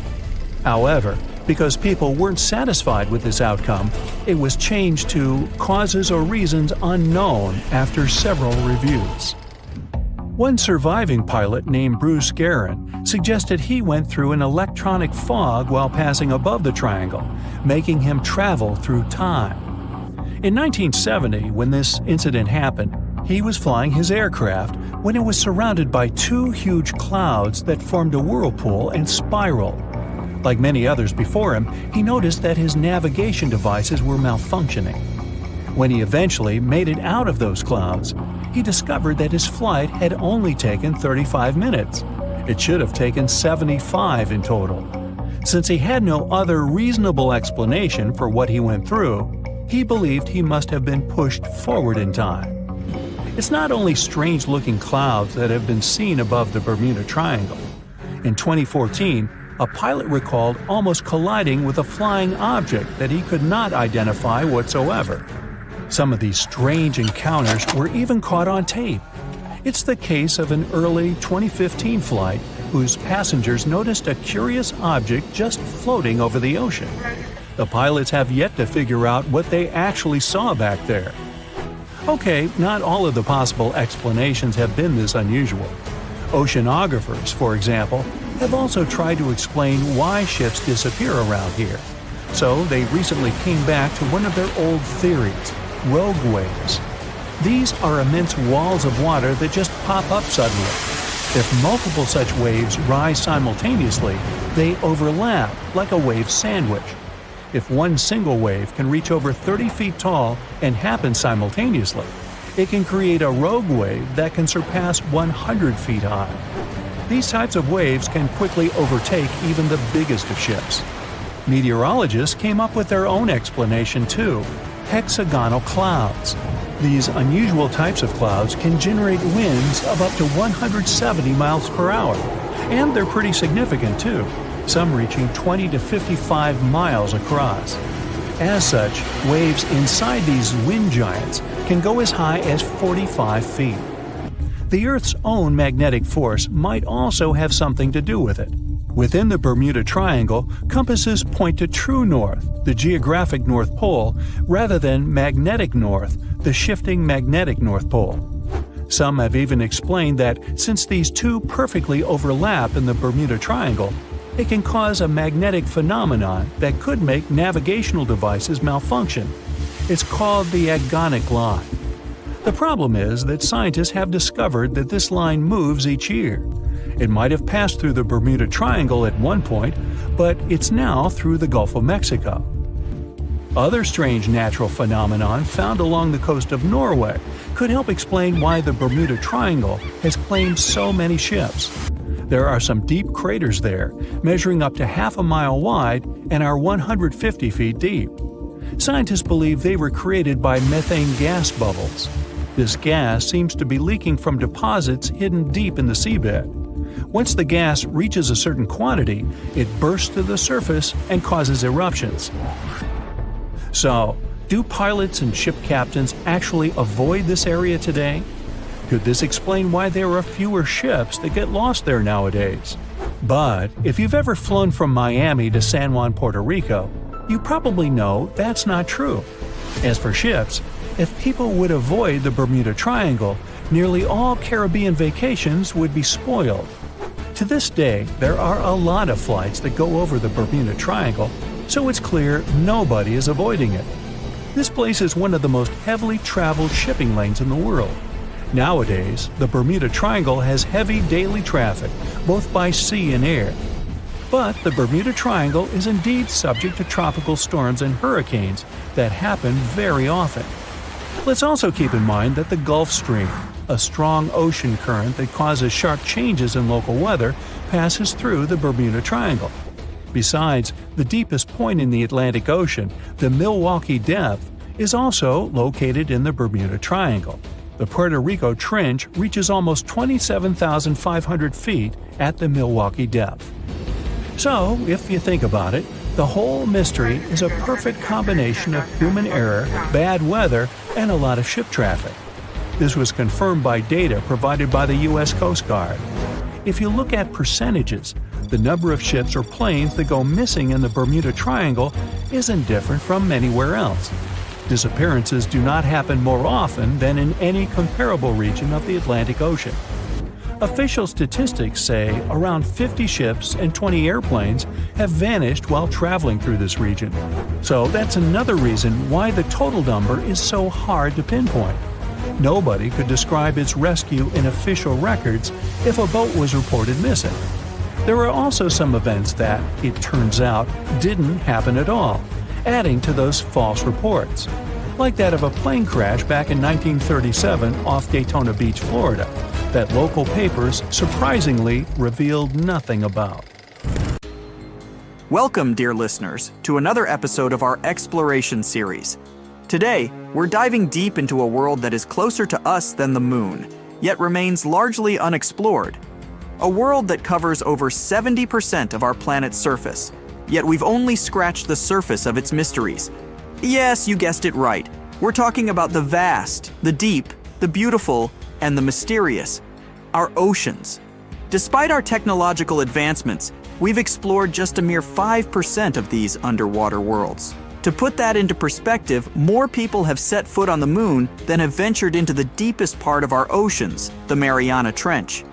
C: However, because people weren't satisfied with this outcome, it was changed to causes or reasons unknown after several reviews. One surviving pilot named Bruce Guerin suggested he went through an electronic fog while passing above the triangle, making him travel through time. In 1970, when this incident happened, he was flying his aircraft when it was surrounded by two huge clouds that formed a whirlpool and spiraled. Like many others before him, he noticed that his navigation devices were malfunctioning. When he eventually made it out of those clouds, he discovered that his flight had only taken 35 minutes. It should have taken 75 in total. Since he had no other reasonable explanation for what he went through, he believed he must have been pushed forward in time. It's not only strange-looking clouds that have been seen above the Bermuda Triangle. In 2014, a pilot recalled almost colliding with a flying object that he could not identify whatsoever. Some of these strange encounters were even caught on tape. It's the case of an early 2015 flight whose passengers noticed a curious object just floating over the ocean. The pilots have yet to figure out what they actually saw back there. Okay, not all of the possible explanations have been this unusual. Oceanographers, for example, have also tried to explain why ships disappear around here. So they recently came back to one of their old theories: rogue waves. These are immense walls of water that just pop up suddenly. If multiple such waves rise simultaneously, they overlap like a wave sandwich. If one single wave can reach over 30 feet tall and happen simultaneously, it can create a rogue wave that can surpass 100 feet high. These types of waves can quickly overtake even the biggest of ships. Meteorologists came up with their own explanation too: hexagonal clouds. These unusual types of clouds can generate winds of up to 170 miles per hour, and they're pretty significant too, some reaching 20 to 55 miles across. As such, waves inside these wind giants can go as high as 45 feet. The Earth's own magnetic force might also have something to do with it. Within the Bermuda Triangle, compasses point to true north, the geographic North Pole, rather than magnetic north, the shifting magnetic North Pole. Some have even explained that since these two perfectly overlap in the Bermuda Triangle, it can cause a magnetic phenomenon that could make navigational devices malfunction. It's called the agonic line. The problem is that scientists have discovered that this line moves each year. It might have passed through the Bermuda Triangle at one point, but it's now through the Gulf of Mexico. Other strange natural phenomenon found along the coast of Norway could help explain why the Bermuda Triangle has claimed so many ships. There are some deep craters there, measuring up to half a mile wide and are 150 feet deep. Scientists believe they were created by methane gas bubbles. This gas seems to be leaking from deposits hidden deep in the seabed. Once the gas reaches a certain quantity, it bursts to the surface and causes eruptions. So, do pilots and ship captains actually avoid this area today? Could this explain why there are fewer ships that get lost there nowadays? But if you've ever flown from Miami to San Juan, Puerto Rico, you probably know that's not true. As for ships, if people would avoid the Bermuda Triangle, nearly all Caribbean vacations would be spoiled. To this day, there are a lot of flights that go over the Bermuda Triangle, so it's clear nobody is avoiding it. This place is one of the most heavily traveled shipping lanes in the world. Nowadays, the Bermuda Triangle has heavy daily traffic, both by sea and air. But the Bermuda Triangle is indeed subject to tropical storms and hurricanes that happen very often. Let's also keep in mind that the Gulf Stream, a strong ocean current that causes sharp changes in local weather, passes through the Bermuda Triangle. Besides, the deepest point in the Atlantic Ocean, the Milwaukee Depth, is also located in the Bermuda Triangle. The Puerto Rico Trench reaches almost 27,500 feet at the Milwaukee Depth. So, if you think about it, the whole mystery is a perfect combination of human error, bad weather, and a lot of ship traffic. This was confirmed by data provided by the U.S. Coast Guard. If you look at percentages, the number of ships or planes that go missing in the Bermuda Triangle isn't different from anywhere else. Disappearances do not happen more often than in any comparable region of the Atlantic Ocean. Official statistics say around 50 ships and 20 airplanes have vanished while traveling through this region. So that's another reason why the total number is so hard to pinpoint. Nobody could describe its rescue in official records if a boat was reported missing. There are also some events that, it turns out, didn't happen at all, adding to those false reports, like that of a plane crash back in 1937 off Daytona Beach, Florida, that local papers surprisingly revealed nothing about.
A: Welcome, dear listeners, to another episode of our exploration series. Today, we're diving deep into a world that is closer to us than the moon, yet remains largely unexplored. A world that covers over 70% of our planet's surface, yet we've only scratched the surface of its mysteries. Yes, you guessed it right. We're talking about the vast, the deep, the beautiful, and the mysterious, our oceans. Despite our technological advancements, we've explored just a mere 5% of these underwater worlds. To put that into perspective, more people have set foot on the moon than have ventured into the deepest part of our oceans, the Mariana Trench.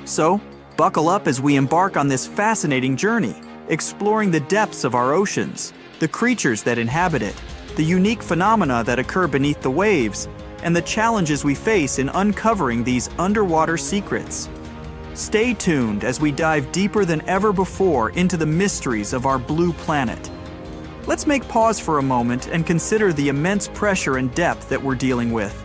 A: So, buckle up as we embark on this fascinating journey, exploring the depths of our oceans, the creatures that inhabit it, the unique phenomena that occur beneath the waves, and the challenges we face in uncovering these underwater secrets. Stay tuned as we dive deeper than ever before into the mysteries of our blue planet. Let's make pause for a moment and consider the immense pressure and depth that we're dealing with.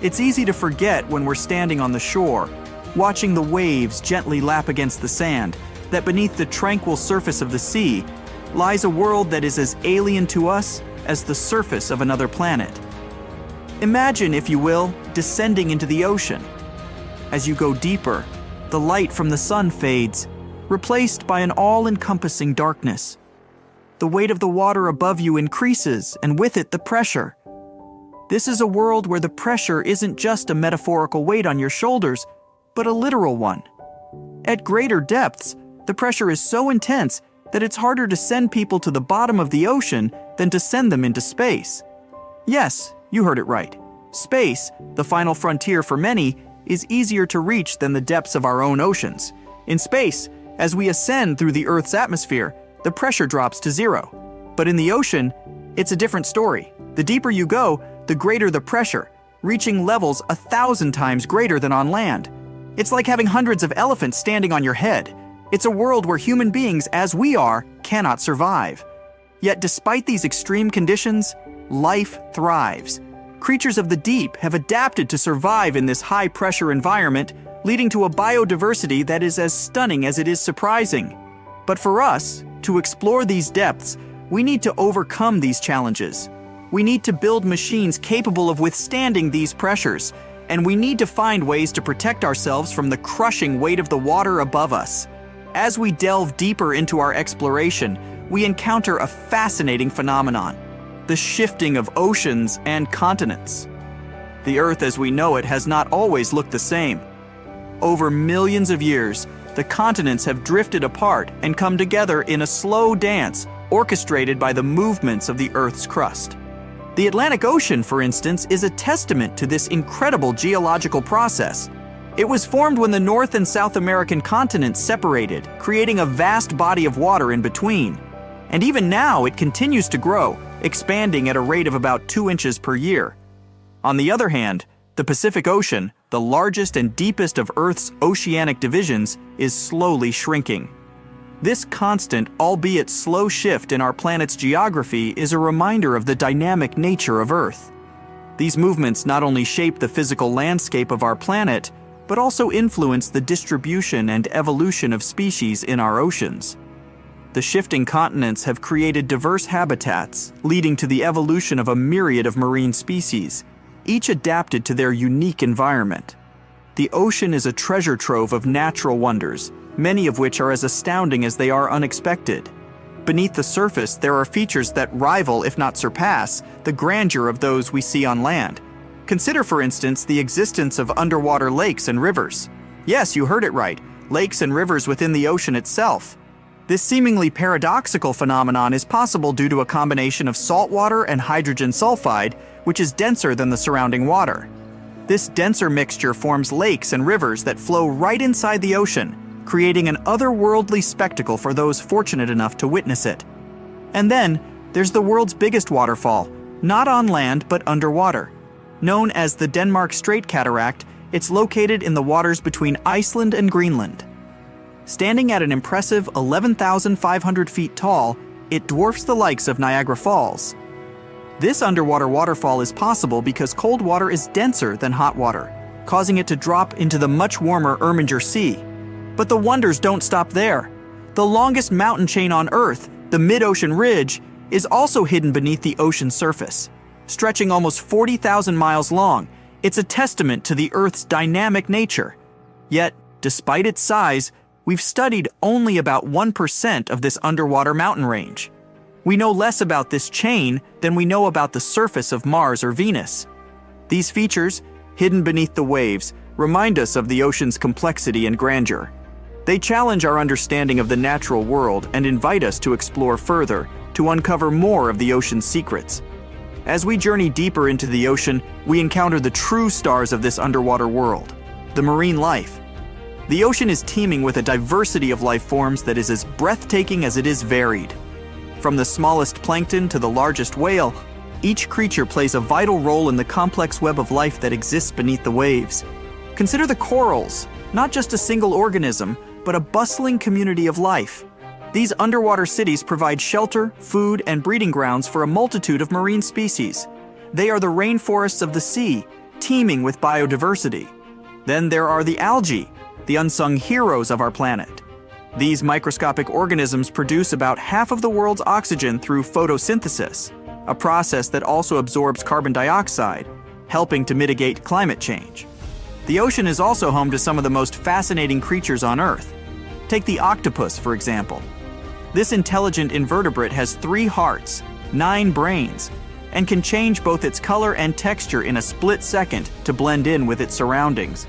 A: It's easy to forget when we're standing on the shore, watching the waves gently lap against the sand, that beneath the tranquil surface of the sea lies a world that is as alien to us as the surface of another planet. Imagine, if you will, descending into the ocean. As you go deeper, the light from the sun fades, replaced by an all-encompassing darkness. the weight of the water above you increases, and with it the pressure. This is a world where the pressure isn't just a metaphorical weight on your shoulders, but a literal one. At greater depths, the pressure is so intense that it's harder to send people to the bottom of the ocean than to send them into space. Yes, you heard it right. Space, the final frontier for many, is easier to reach than the depths of our own oceans. In space, as we ascend through the Earth's atmosphere, the pressure drops to zero. But in the ocean, it's a different story. The deeper you go, the greater the pressure, reaching levels 1,000 times greater than on land. It's like having hundreds of elephants standing on your head. It's a world where human beings, as we are, cannot survive. Yet despite these extreme conditions, life thrives. Creatures of the deep have adapted to survive in this high-pressure environment, leading to a biodiversity that is as stunning as it is surprising. But for us, to explore these depths, we need to overcome these challenges. We need to build machines capable of withstanding these pressures, and we need to find ways to protect ourselves from the crushing weight of the water above us. As we delve deeper into our exploration, we encounter a fascinating phenomenon: the shifting of oceans and continents. The Earth as we know it has not always looked the same. Over millions of years, the continents have drifted apart and come together in a slow dance orchestrated by the movements of the Earth's crust. The Atlantic Ocean, for instance, is a testament to this incredible geological process. It was formed when the North and South American continents separated, creating a vast body of water in between. And even now, it continues to grow, expanding at a rate of about 2 inches per year. On the other hand, the Pacific Ocean, the largest and deepest of Earth's oceanic divisions, is slowly shrinking. This constant, albeit slow shift in our planet's geography is a reminder of the dynamic nature of Earth. These movements not only shape the physical landscape of our planet, but also influence the distribution and evolution of species in our oceans. The shifting continents have created diverse habitats, leading to the evolution of a myriad of marine species, each adapted to their unique environment. The ocean is a treasure trove of natural wonders, many of which are as astounding as they are unexpected. Beneath the surface, there are features that rival, if not surpass, the grandeur of those we see on land. Consider, for instance, the existence of underwater lakes and rivers. Yes, you heard it right, lakes and rivers within the ocean itself. This seemingly paradoxical phenomenon is possible due to a combination of salt water and hydrogen sulfide, which is denser than the surrounding water. This denser mixture forms lakes and rivers that flow right inside the ocean, creating an otherworldly spectacle for those fortunate enough to witness it. And then, there's the world's biggest waterfall, not on land but underwater. Known as the Denmark Strait Cataract, it's located in the waters between Iceland and Greenland. Standing at an impressive 11,500 feet tall, it dwarfs the likes of Niagara Falls. This underwater waterfall is possible because cold water is denser than hot water, causing it to drop into the much warmer Erminger Sea. But the wonders don't stop there. The longest mountain chain on Earth, the Mid-Ocean Ridge, is also hidden beneath the ocean's surface. Stretching almost 40,000 miles long, it's a testament to the Earth's dynamic nature. Yet, despite its size, we've studied only about 1% of this underwater mountain range. We know less about this chain than we know about the surface of Mars or Venus. These features, hidden beneath the waves, remind us of the ocean's complexity and grandeur. They challenge our understanding of the natural world and invite us to explore further, to uncover more of the ocean's secrets. As we journey deeper into the ocean, we encounter the true stars of this underwater world, the marine life. The ocean is teeming with a diversity of life forms that is as breathtaking as it is varied. From the smallest plankton to the largest whale, each creature plays a vital role in the complex web of life that exists beneath the waves. Consider the corals, not just a single organism, but a bustling community of life. These underwater cities provide shelter, food, and breeding grounds for a multitude of marine species. They are the rainforests of the sea, teeming with biodiversity. Then there are the algae, the unsung heroes of our planet. These microscopic organisms produce about half of the world's oxygen through photosynthesis, a process that also absorbs carbon dioxide, helping to mitigate climate change. The ocean is also home to some of the most fascinating creatures on Earth. Take the octopus, for example. This intelligent invertebrate has 3 hearts, 9 brains, and can change both its color and texture in a split second to blend in with its surroundings.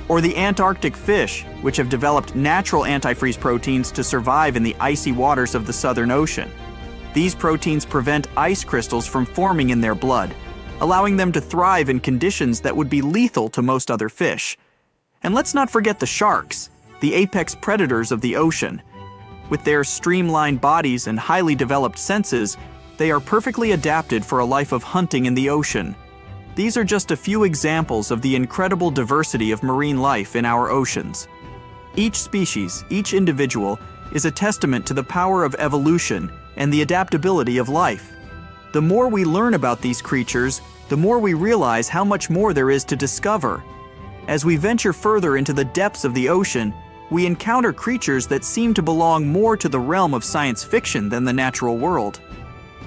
A: Or the Antarctic fish, which have developed natural antifreeze proteins to survive in the icy waters of the Southern Ocean. These proteins prevent ice crystals from forming in their blood, allowing them to thrive in conditions that would be lethal to most other fish. And let's not forget the sharks, the apex predators of the ocean. With their streamlined bodies and highly developed senses, they are perfectly adapted for a life of hunting in the ocean. These are just a few examples of the incredible diversity of marine life in our oceans. Each species, each individual, is a testament to the power of evolution and the adaptability of life. The more we learn about these creatures, the more we realize how much more there is to discover. As we venture further into the depths of the ocean, we encounter creatures that seem to belong more to the realm of science fiction than the natural world.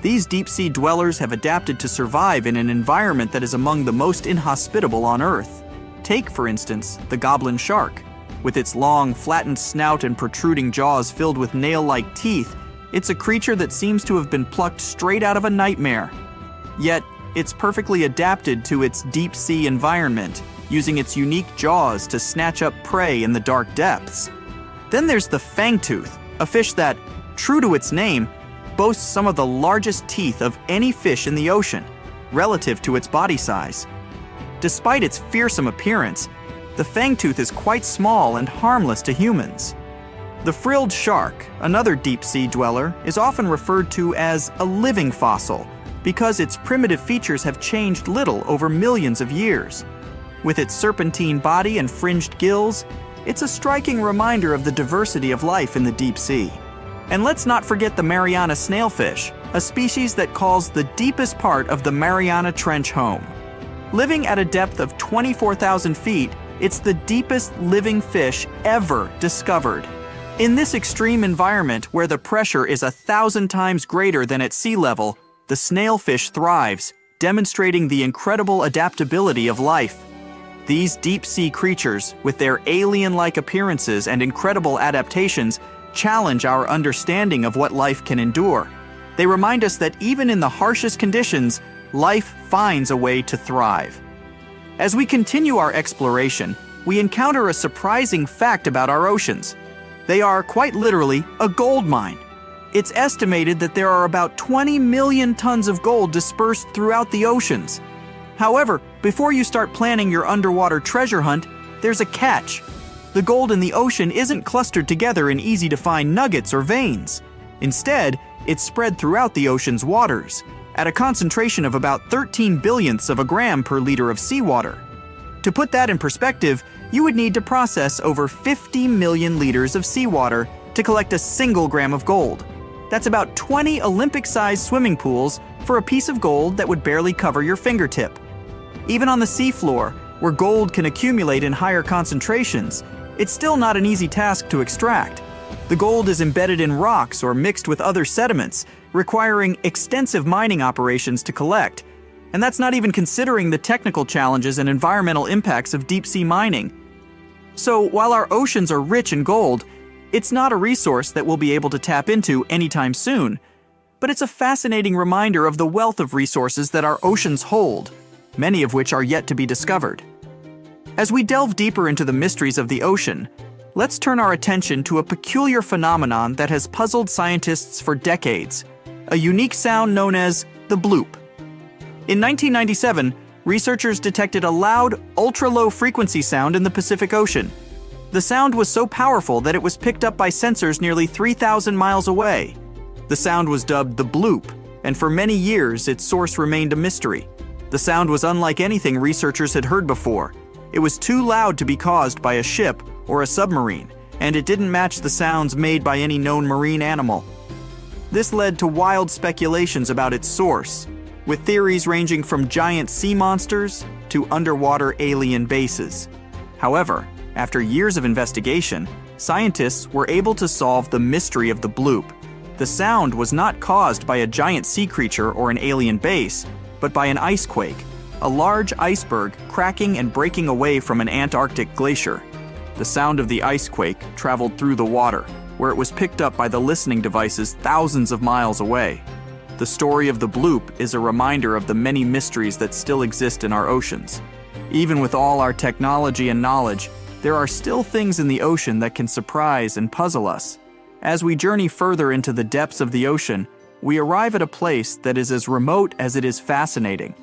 A: These deep-sea dwellers have adapted to survive in an environment that is among the most inhospitable on Earth. Take, for instance, the goblin shark. With its long, flattened snout and protruding jaws filled with nail-like teeth, it's a creature that seems to have been plucked straight out of a nightmare. Yet, it's perfectly adapted to its deep-sea environment, using its unique jaws to snatch up prey in the dark depths. Then there's the fangtooth, a fish that, true to its name, boasts some of the largest teeth of any fish in the ocean, relative to its body size. Despite its fearsome appearance, the fangtooth is quite small and harmless to humans. The frilled shark, another deep-sea dweller, is often referred to as a living fossil because its primitive features have changed little over millions of years. With its serpentine body and fringed gills, it's a striking reminder of the diversity of life in the deep sea. And let's not forget the Mariana snailfish, a species that calls the deepest part of the Mariana Trench home. Living at a depth of 24,000 feet, it's the deepest living fish ever discovered. In this extreme environment where the pressure is 1,000 times greater than at sea level, the snailfish thrives, demonstrating the incredible adaptability of life. These deep-sea creatures, with their alien-like appearances and incredible adaptations, challenge our understanding of what life can endure. They remind us that even in the harshest conditions, life finds a way to thrive. As we continue our exploration, we encounter a surprising fact about our oceans. They are, quite literally, a gold mine. It's estimated that there are about 20 million tons of gold dispersed throughout the oceans. However, before you start planning your underwater treasure hunt, there's a catch. The gold in the ocean isn't clustered together in easy-to-find nuggets or veins. Instead, it's spread throughout the ocean's waters, at a concentration of about 13 billionths of a gram per liter of seawater. To put that in perspective, you would need to process over 50 million liters of seawater to collect a single gram of gold. That's about 20 Olympic-sized swimming pools for a piece of gold that would barely cover your fingertip. Even on the seafloor, where gold can accumulate in higher concentrations, it's still not an easy task to extract. The gold is embedded in rocks or mixed with other sediments, requiring extensive mining operations to collect. And that's not even considering the technical challenges and environmental impacts of deep-sea mining. So while our oceans are rich in gold, it's not a resource that we'll be able to tap into anytime soon. But it's a fascinating reminder of the wealth of resources that our oceans hold, many of which are yet to be discovered. As we delve deeper into the mysteries of the ocean, let's turn our attention to a peculiar phenomenon that has puzzled scientists for decades, a unique sound known as the bloop. In 1997, researchers detected a loud, ultra-low frequency sound in the Pacific Ocean. The sound was so powerful that it was picked up by sensors nearly 3,000 miles away. The sound was dubbed the bloop, and for many years its source remained a mystery. The sound was unlike anything researchers had heard before. It was too loud to be caused by a ship or a submarine, and it didn't match the sounds made by any known marine animal. This led to wild speculations about its source, with theories ranging from giant sea monsters to underwater alien bases. However, after years of investigation, scientists were able to solve the mystery of the bloop. The sound was not caused by a giant sea creature or an alien base, but by an ice quake, a large iceberg cracking and breaking away from an Antarctic glacier. The sound of the ice quake traveled through the water, where it was picked up by the listening devices thousands of miles away. The story of the bloop is a reminder of the many mysteries that still exist in our oceans. Even with all our technology and knowledge, there are still things in the ocean that can surprise and puzzle us. As we journey further into the depths of the ocean, we arrive at a place that is as remote as it is fascinating.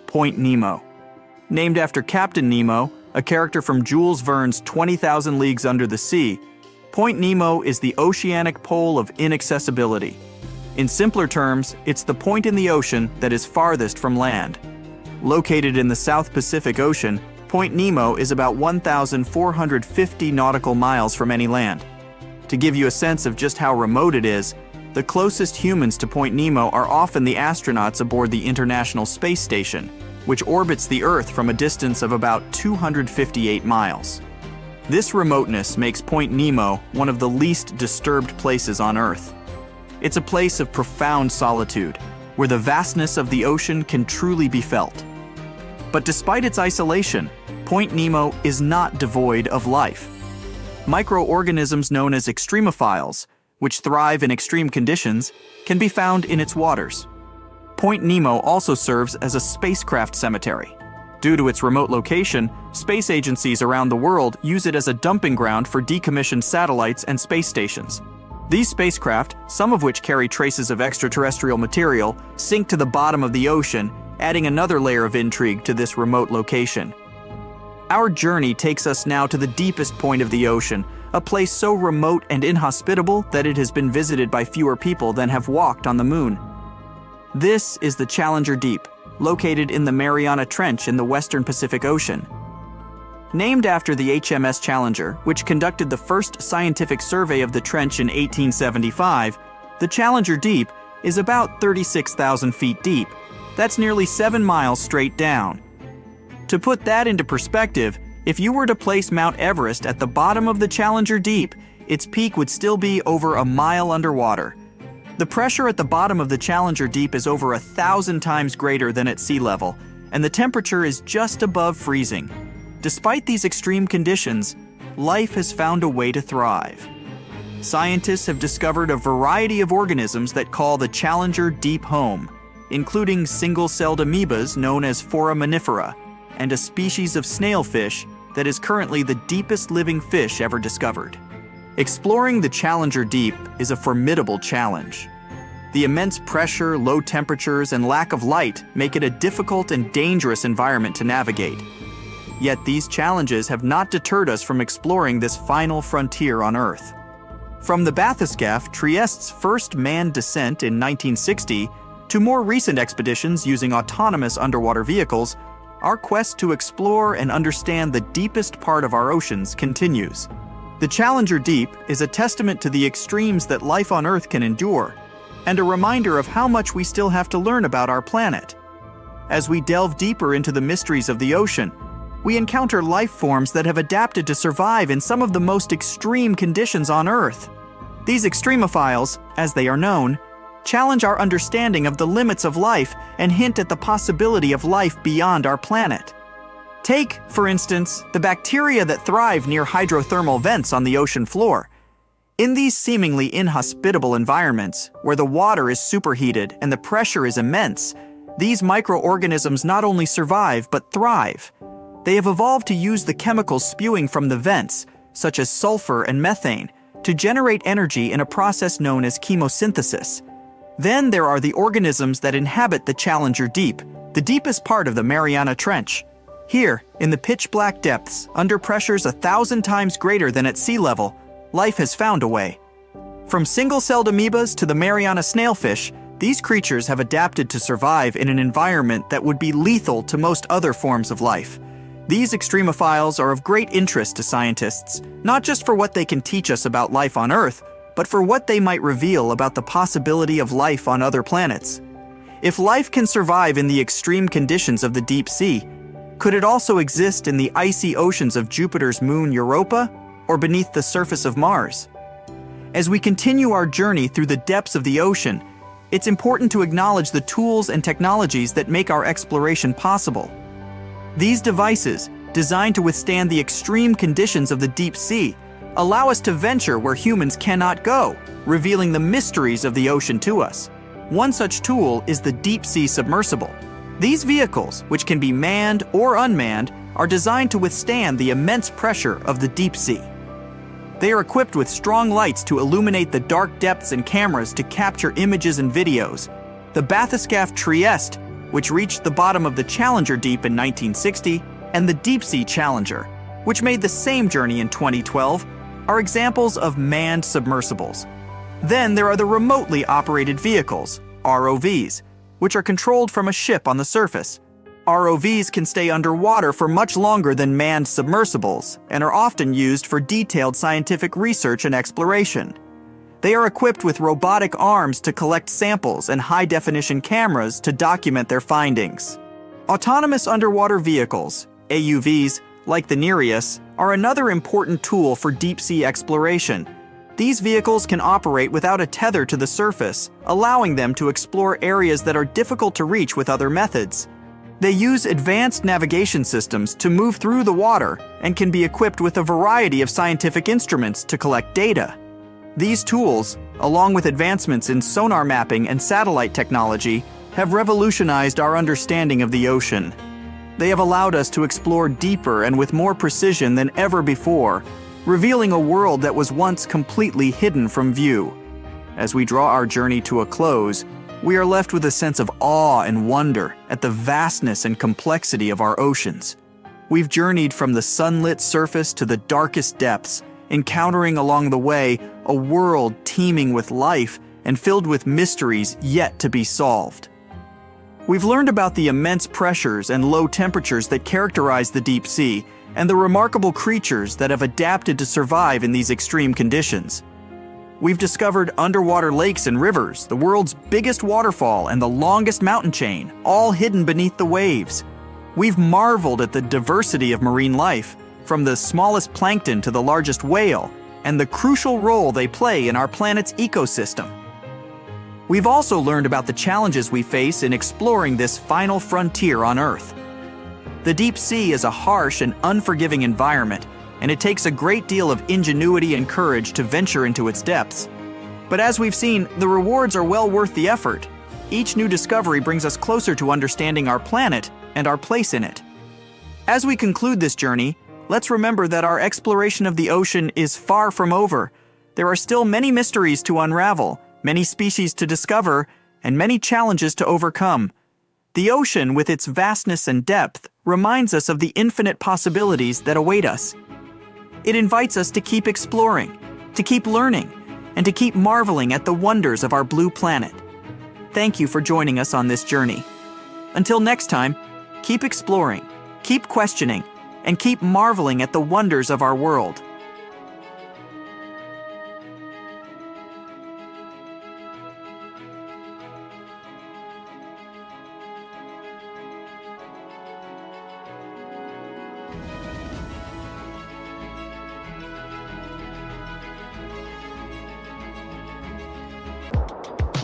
A: Point Nemo. Named after Captain Nemo, a character from Jules Verne's 20,000 Leagues Under the Sea, Point Nemo is the oceanic pole of inaccessibility. In simpler terms, it's the point in the ocean that is farthest from land. Located in the South Pacific Ocean, Point Nemo is about 1,450 nautical miles from any land. To give you a sense of just how remote it is, the closest humans to Point Nemo are often the astronauts aboard the International Space Station, which orbits the Earth from a distance of about 258 miles. This remoteness makes Point Nemo one of the least disturbed places on Earth. It's a place of profound solitude, where the vastness of the ocean can truly be felt. But despite its isolation, Point Nemo is not devoid of life. Microorganisms known as extremophiles, which thrive in extreme conditions, can be found in its waters. Point Nemo also serves as a spacecraft cemetery. Due to its remote location, space agencies around the world use it as a dumping ground for decommissioned satellites and space stations. These spacecraft, some of which carry traces of extraterrestrial material, sink to the bottom of the ocean, adding another layer of intrigue to this remote location. Our journey takes us now to the deepest point of the ocean, a place so remote and inhospitable that it has been visited by fewer people than have walked on the moon. This is the Challenger Deep, located in the Mariana Trench in the western Pacific Ocean. Named after the HMS Challenger, which conducted the first scientific survey of the trench in 1875, the Challenger Deep is about 36,000 feet deep. That's nearly 7 miles straight down. To put that into perspective, if you were to place Mount Everest at the bottom of the Challenger Deep, its peak would still be over a mile underwater. The pressure at the bottom of the Challenger Deep is over 1,000 times greater than at sea level, and the temperature is just above freezing. Despite these extreme conditions, life has found a way to thrive. Scientists have discovered a variety of organisms that call the Challenger Deep home, including single-celled amoebas known as foraminifera, and a species of snailfish that is currently the deepest living fish ever discovered. Exploring the Challenger Deep is a formidable challenge. The immense pressure, low temperatures, and lack of light make it a difficult and dangerous environment to navigate. Yet these challenges have not deterred us from exploring this final frontier on Earth. From the bathyscaphe, Trieste's first manned descent in 1960, to more recent expeditions using autonomous underwater vehicles, our quest to explore and understand the deepest part of our oceans continues. The Challenger Deep is a testament to the extremes that life on Earth can endure, and a reminder of how much we still have to learn about our planet. As we delve deeper into the mysteries of the ocean, we encounter life forms that have adapted to survive in some of the most extreme conditions on Earth. These extremophiles, as they are known, challenge our understanding of the limits of life and hint at the possibility of life beyond our planet. Take, for instance, the bacteria that thrive near hydrothermal vents on the ocean floor. In these seemingly inhospitable environments, where the water is superheated and the pressure is immense, these microorganisms not only survive but thrive. They have evolved to use the chemicals spewing from the vents, such as sulfur and methane, to generate energy in a process known as chemosynthesis. Then there are the organisms that inhabit the Challenger Deep, the deepest part of the Mariana Trench. Here, in the pitch-black depths, under pressures 1,000 times greater than at sea level, life has found a way. From single-celled amoebas to the Mariana snailfish, these creatures have adapted to survive in an environment that would be lethal to most other forms of life. These extremophiles are of great interest to scientists, not just for what they can teach us about life on Earth, but for what they might reveal about the possibility of life on other planets. If life can survive in the extreme conditions of the deep sea, could it also exist in the icy oceans of Jupiter's moon Europa, or beneath the surface of Mars? As we continue our journey through the depths of the ocean, it's important to acknowledge the tools and technologies that make our exploration possible. These devices, designed to withstand the extreme conditions of the deep sea, allow us to venture where humans cannot go, revealing the mysteries of the ocean to us. One such tool is the deep-sea submersible. These vehicles, which can be manned or unmanned, are designed to withstand the immense pressure of the deep sea. They are equipped with strong lights to illuminate the dark depths and cameras to capture images and videos. The bathyscaphe Trieste, which reached the bottom of the Challenger Deep in 1960, and the Deep Sea Challenger, which made the same journey in 2012, are examples of manned submersibles. Then there are the remotely operated vehicles, ROVs, which are controlled from a ship on the surface. ROVs can stay underwater for much longer than manned submersibles and are often used for detailed scientific research and exploration. They are equipped with robotic arms to collect samples and high-definition cameras to document their findings. Autonomous underwater vehicles, AUVs, like the Nereus, are another important tool for deep-sea exploration. These vehicles can operate without a tether to the surface, allowing them to explore areas that are difficult to reach with other methods. They use advanced navigation systems to move through the water and can be equipped with a variety of scientific instruments to collect data. These tools, along with advancements in sonar mapping and satellite technology, have revolutionized our understanding of the ocean. They have allowed us to explore deeper and with more precision than ever before, revealing a world that was once completely hidden from view. As we draw our journey to a close, we are left with a sense of awe and wonder at the vastness and complexity of our oceans. We've journeyed from the sunlit surface to the darkest depths, encountering along the way a world teeming with life and filled with mysteries yet to be solved. We've learned about the immense pressures and low temperatures that characterize the deep sea and the remarkable creatures that have adapted to survive in these extreme conditions. We've discovered underwater lakes and rivers, the world's biggest waterfall and the longest mountain chain, all hidden beneath the waves. We've marveled at the diversity of marine life, from the smallest plankton to the largest whale, and the crucial role they play in our planet's ecosystem. We've also learned about the challenges we face in exploring this final frontier on Earth. The deep sea is a harsh and unforgiving environment, and it takes a great deal of ingenuity and courage to venture into its depths. But as we've seen, the rewards are well worth the effort. Each new discovery brings us closer to understanding our planet and our place in it. As we conclude this journey, let's remember that our exploration of the ocean is far from over. There are still many mysteries to unravel, many species to discover, and many challenges to overcome. The ocean, with its vastness and depth, reminds us of the infinite possibilities that await us. It invites us to keep exploring, to keep learning, and to keep marveling at the wonders of our blue planet. Thank you for joining us on this journey. Until next time, keep exploring, keep questioning, and keep marveling at the wonders of our world.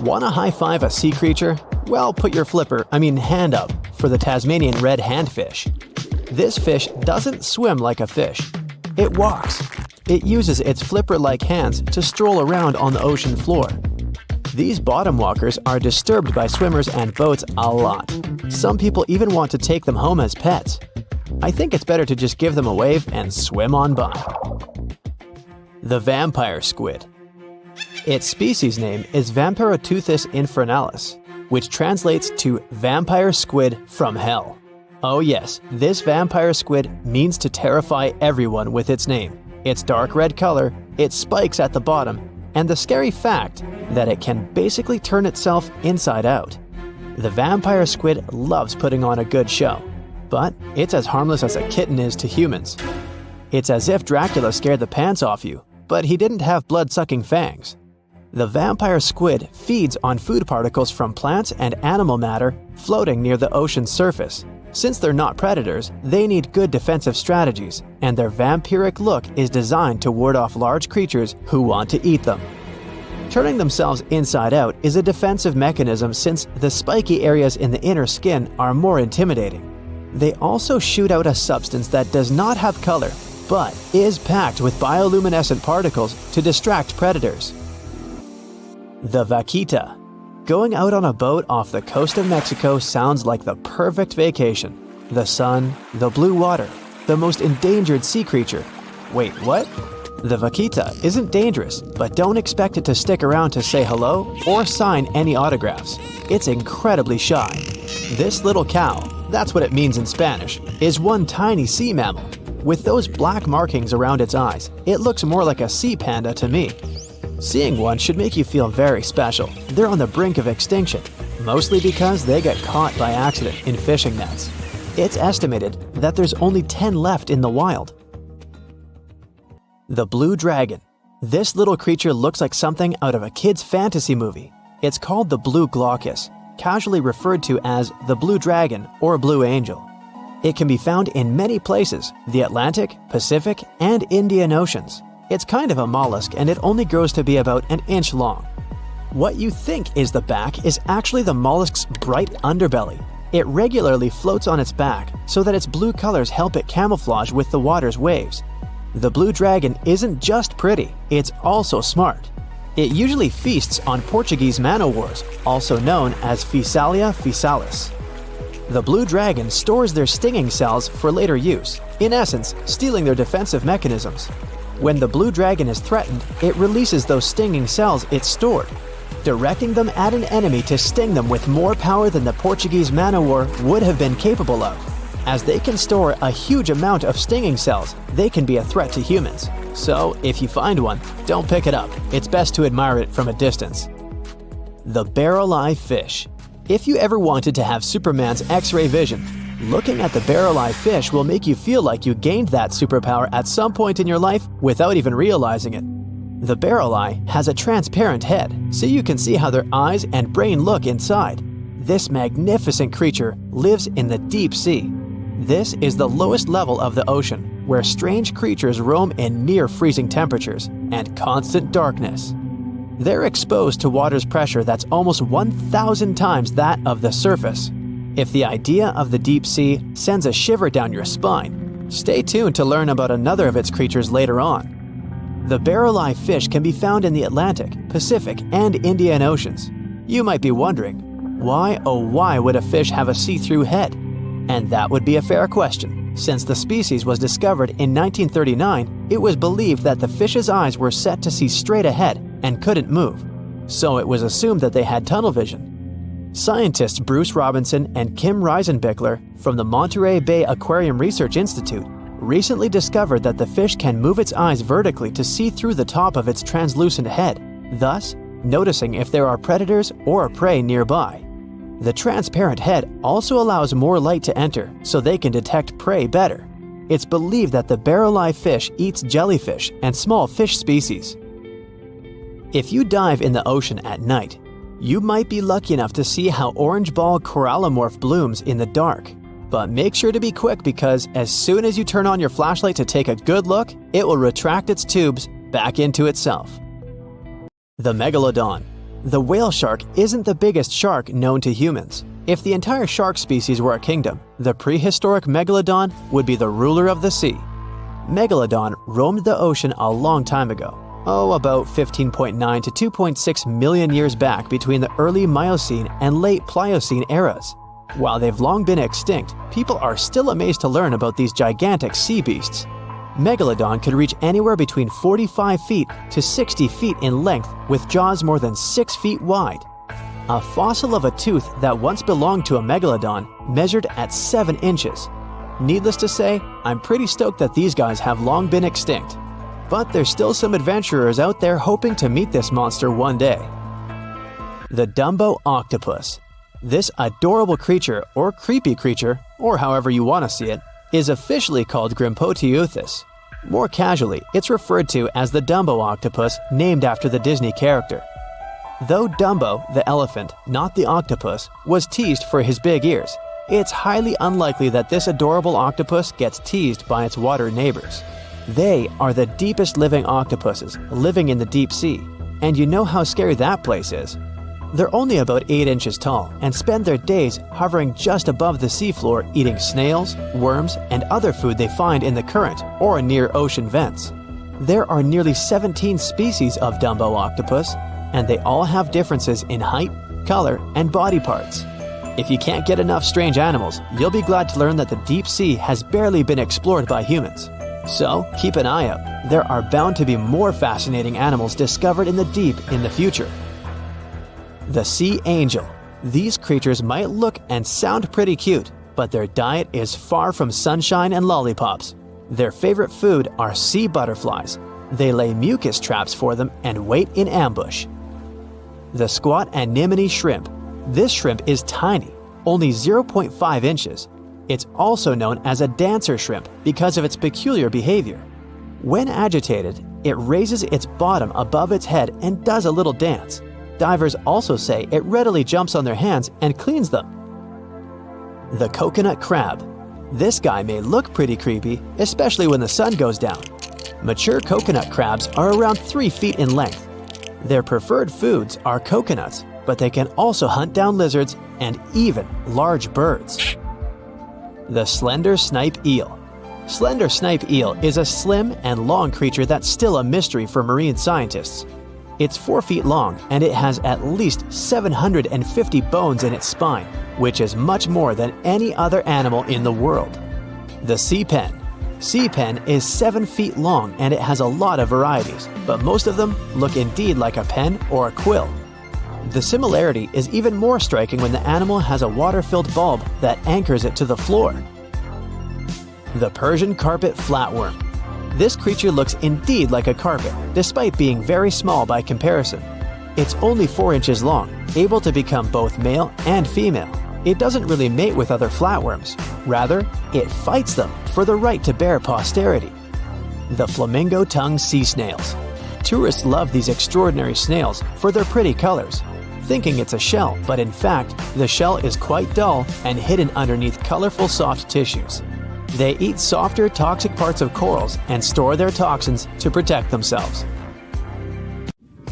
B: Want to high-five a sea creature? Well, put your hand up for the Tasmanian red handfish. This fish doesn't swim like a fish. It walks. It uses its flipper-like hands to stroll around on the ocean floor. These bottom walkers are disturbed by swimmers and boats a lot. Some people even want to take them home as pets. I think it's better to just give them a wave and swim on by. The vampire squid. Its species name is Vampiroteuthis infernales, which translates to vampire squid from hell. Oh yes, this vampire squid means to terrify everyone with its name, its dark red color, its spikes at the bottom, and the scary fact that it can basically turn itself inside out. The vampire squid loves putting on a good show, but it's as harmless as a kitten is to humans. It's as if Dracula scared the pants off you, but he didn't have blood-sucking fangs. The vampire squid feeds on food particles from plants and animal matter floating near the ocean's surface. Since they're not predators, they need good defensive strategies, and their vampiric look is designed to ward off large creatures who want to eat them. Turning themselves inside out is a defensive mechanism since the spiky areas in the inner skin are more intimidating. They also shoot out a substance that does not have color, but is packed with bioluminescent particles to distract predators. The vaquita. Going out on a boat off the coast of Mexico sounds like the perfect vacation. The sun, the blue water, the most endangered sea creature. Wait, what? The vaquita isn't dangerous, but don't expect it to stick around to say hello or sign any autographs. It's incredibly shy. This little cow, that's what it means in Spanish, is one tiny sea mammal. With those black markings around its eyes, it looks more like a sea panda to me. Seeing one should make you feel very special. They're on the brink of extinction, mostly because they got caught by accident in fishing nets. It's estimated that there's only 10 left in the wild. The blue dragon. This little creature looks like something out of a kid's fantasy movie. It's called the blue glaucus, casually referred to as the blue dragon or blue angel. It can be found in many places, the Atlantic, Pacific, and Indian Oceans. It's kind of a mollusk and it only grows to be about an inch long. What you think is the back is actually the mollusk's bright underbelly. It regularly floats on its back so that its blue colors help it camouflage with the water's waves. The blue dragon isn't just pretty, it's also smart. It usually feasts on Portuguese man-o'-wars, also known as Physalia physalis. The blue dragon stores their stinging cells for later use, in essence, stealing their defensive mechanisms. When the blue dragon is threatened, it releases those stinging cells it stored, directing them at an enemy to sting them with more power than the Portuguese man-o'-war would have been capable of. As they can store a huge amount of stinging cells, they can be a threat to humans. So, if you find one, don't pick it up. It's best to admire it from a distance. The barrel-eye fish. If you ever wanted to have Superman's X-ray vision, looking at the barrel-eye fish will make you feel like you gained that superpower at some point in your life without even realizing it. The barrel eye has a transparent head, so you can see how their eyes and brain look inside. This magnificent creature lives in the deep sea. This is the lowest level of the ocean, where strange creatures roam in near-freezing temperatures and constant darkness. They're exposed to water's pressure that's almost 1,000 times that of the surface. If the idea of the deep sea sends a shiver down your spine, stay tuned to learn about another of its creatures later on. The barrel-eye fish can be found in the Atlantic, Pacific, and Indian Oceans. You might be wondering, why oh why would a fish have a see-through head? And that would be a fair question. Since the species was discovered in 1939, it was believed that the fish's eyes were set to see straight ahead and couldn't move. So it was assumed that they had tunnel vision. Scientists Bruce Robinson and Kim Reisenbichler from the Monterey Bay Aquarium Research Institute recently discovered that the fish can move its eyes vertically to see through the top of its translucent head, thus noticing if there are predators or prey nearby. The transparent head also allows more light to enter so they can detect prey better. It's believed that the barrel-eye fish eats jellyfish and small fish species. If you dive in the ocean at night, you might be lucky enough to see how orange ball corallomorph blooms in the dark. But make sure to be quick because as soon as you turn on your flashlight to take a good look, it will retract its tubes back into itself. The Megalodon. The whale shark isn't the biggest shark known to humans. If the entire shark species were a kingdom, the prehistoric Megalodon would be the ruler of the sea. Megalodon roamed the ocean a long time ago. About 15.9 to 2.6 million years back between the early Miocene and late Pliocene eras. While they've long been extinct, people are still amazed to learn about these gigantic sea beasts. Megalodon could reach anywhere between 45 feet to 60 feet in length with jaws more than 6 feet wide. A fossil of a tooth that once belonged to a megalodon measured at 7 inches. Needless to say, I'm pretty stoked that these guys have long been extinct. But there's still some adventurers out there hoping to meet this monster one day. The Dumbo octopus. This adorable creature, or creepy creature, or however you want to see it, is officially called Grimpoteuthis. More casually, it's referred to as the Dumbo octopus, named after the Disney character. Though Dumbo, the elephant, not the octopus, was teased for his big ears, it's highly unlikely that this adorable octopus gets teased by its water neighbors. They are the deepest living octopuses living in the deep sea, and you know how scary that place is. They're only about 8 inches tall and spend their days hovering just above the seafloor eating snails, worms, and other food they find in the current or near ocean vents. There are nearly 17 species of Dumbo octopus, and they all have differences in height, color, and body parts. If you can't get enough strange animals, you'll be glad to learn that the deep sea has barely been explored by humans. So, keep an eye out. There are bound to be more fascinating animals discovered in the deep in the future. The sea angel. These creatures might look and sound pretty cute, but their diet is far from sunshine and lollipops. Their favorite food are sea butterflies. They lay mucus traps for them and wait in ambush. The squat anemone shrimp. This shrimp is tiny, only 0.5 inches. It's also known as a dancer shrimp because of its peculiar behavior. When agitated, it raises its bottom above its head and does a little dance. Divers also say it readily jumps on their hands and cleans them. The coconut crab. This guy may look pretty creepy, especially when the sun goes down. Mature coconut crabs are around 3 feet in length. Their preferred foods are coconuts, but they can also hunt down lizards and even large birds. The slender snipe eel. Slender snipe eel is a slim and long creature that's still a mystery for marine scientists. It's 4 feet long and it has at least 750 bones in its spine, which is much more than any other animal in the world. The sea pen. Sea pen is 7 feet long and it has a lot of varieties, but most of them look indeed like a pen or a quill. The similarity is even more striking when the animal has a water-filled bulb that anchors it to the floor. The Persian carpet flatworm. This creature looks indeed like a carpet, despite being very small by comparison. It's only 4 inches long, able to become both male and female. It doesn't really mate with other flatworms. Rather, it fights them for the right to bear posterity. The flamingo-tongued sea snails. Tourists love these extraordinary snails for their pretty colors, thinking it's a shell, but in fact, the shell is quite dull and hidden underneath colorful soft tissues. They eat softer, toxic parts of corals and store their toxins to protect themselves.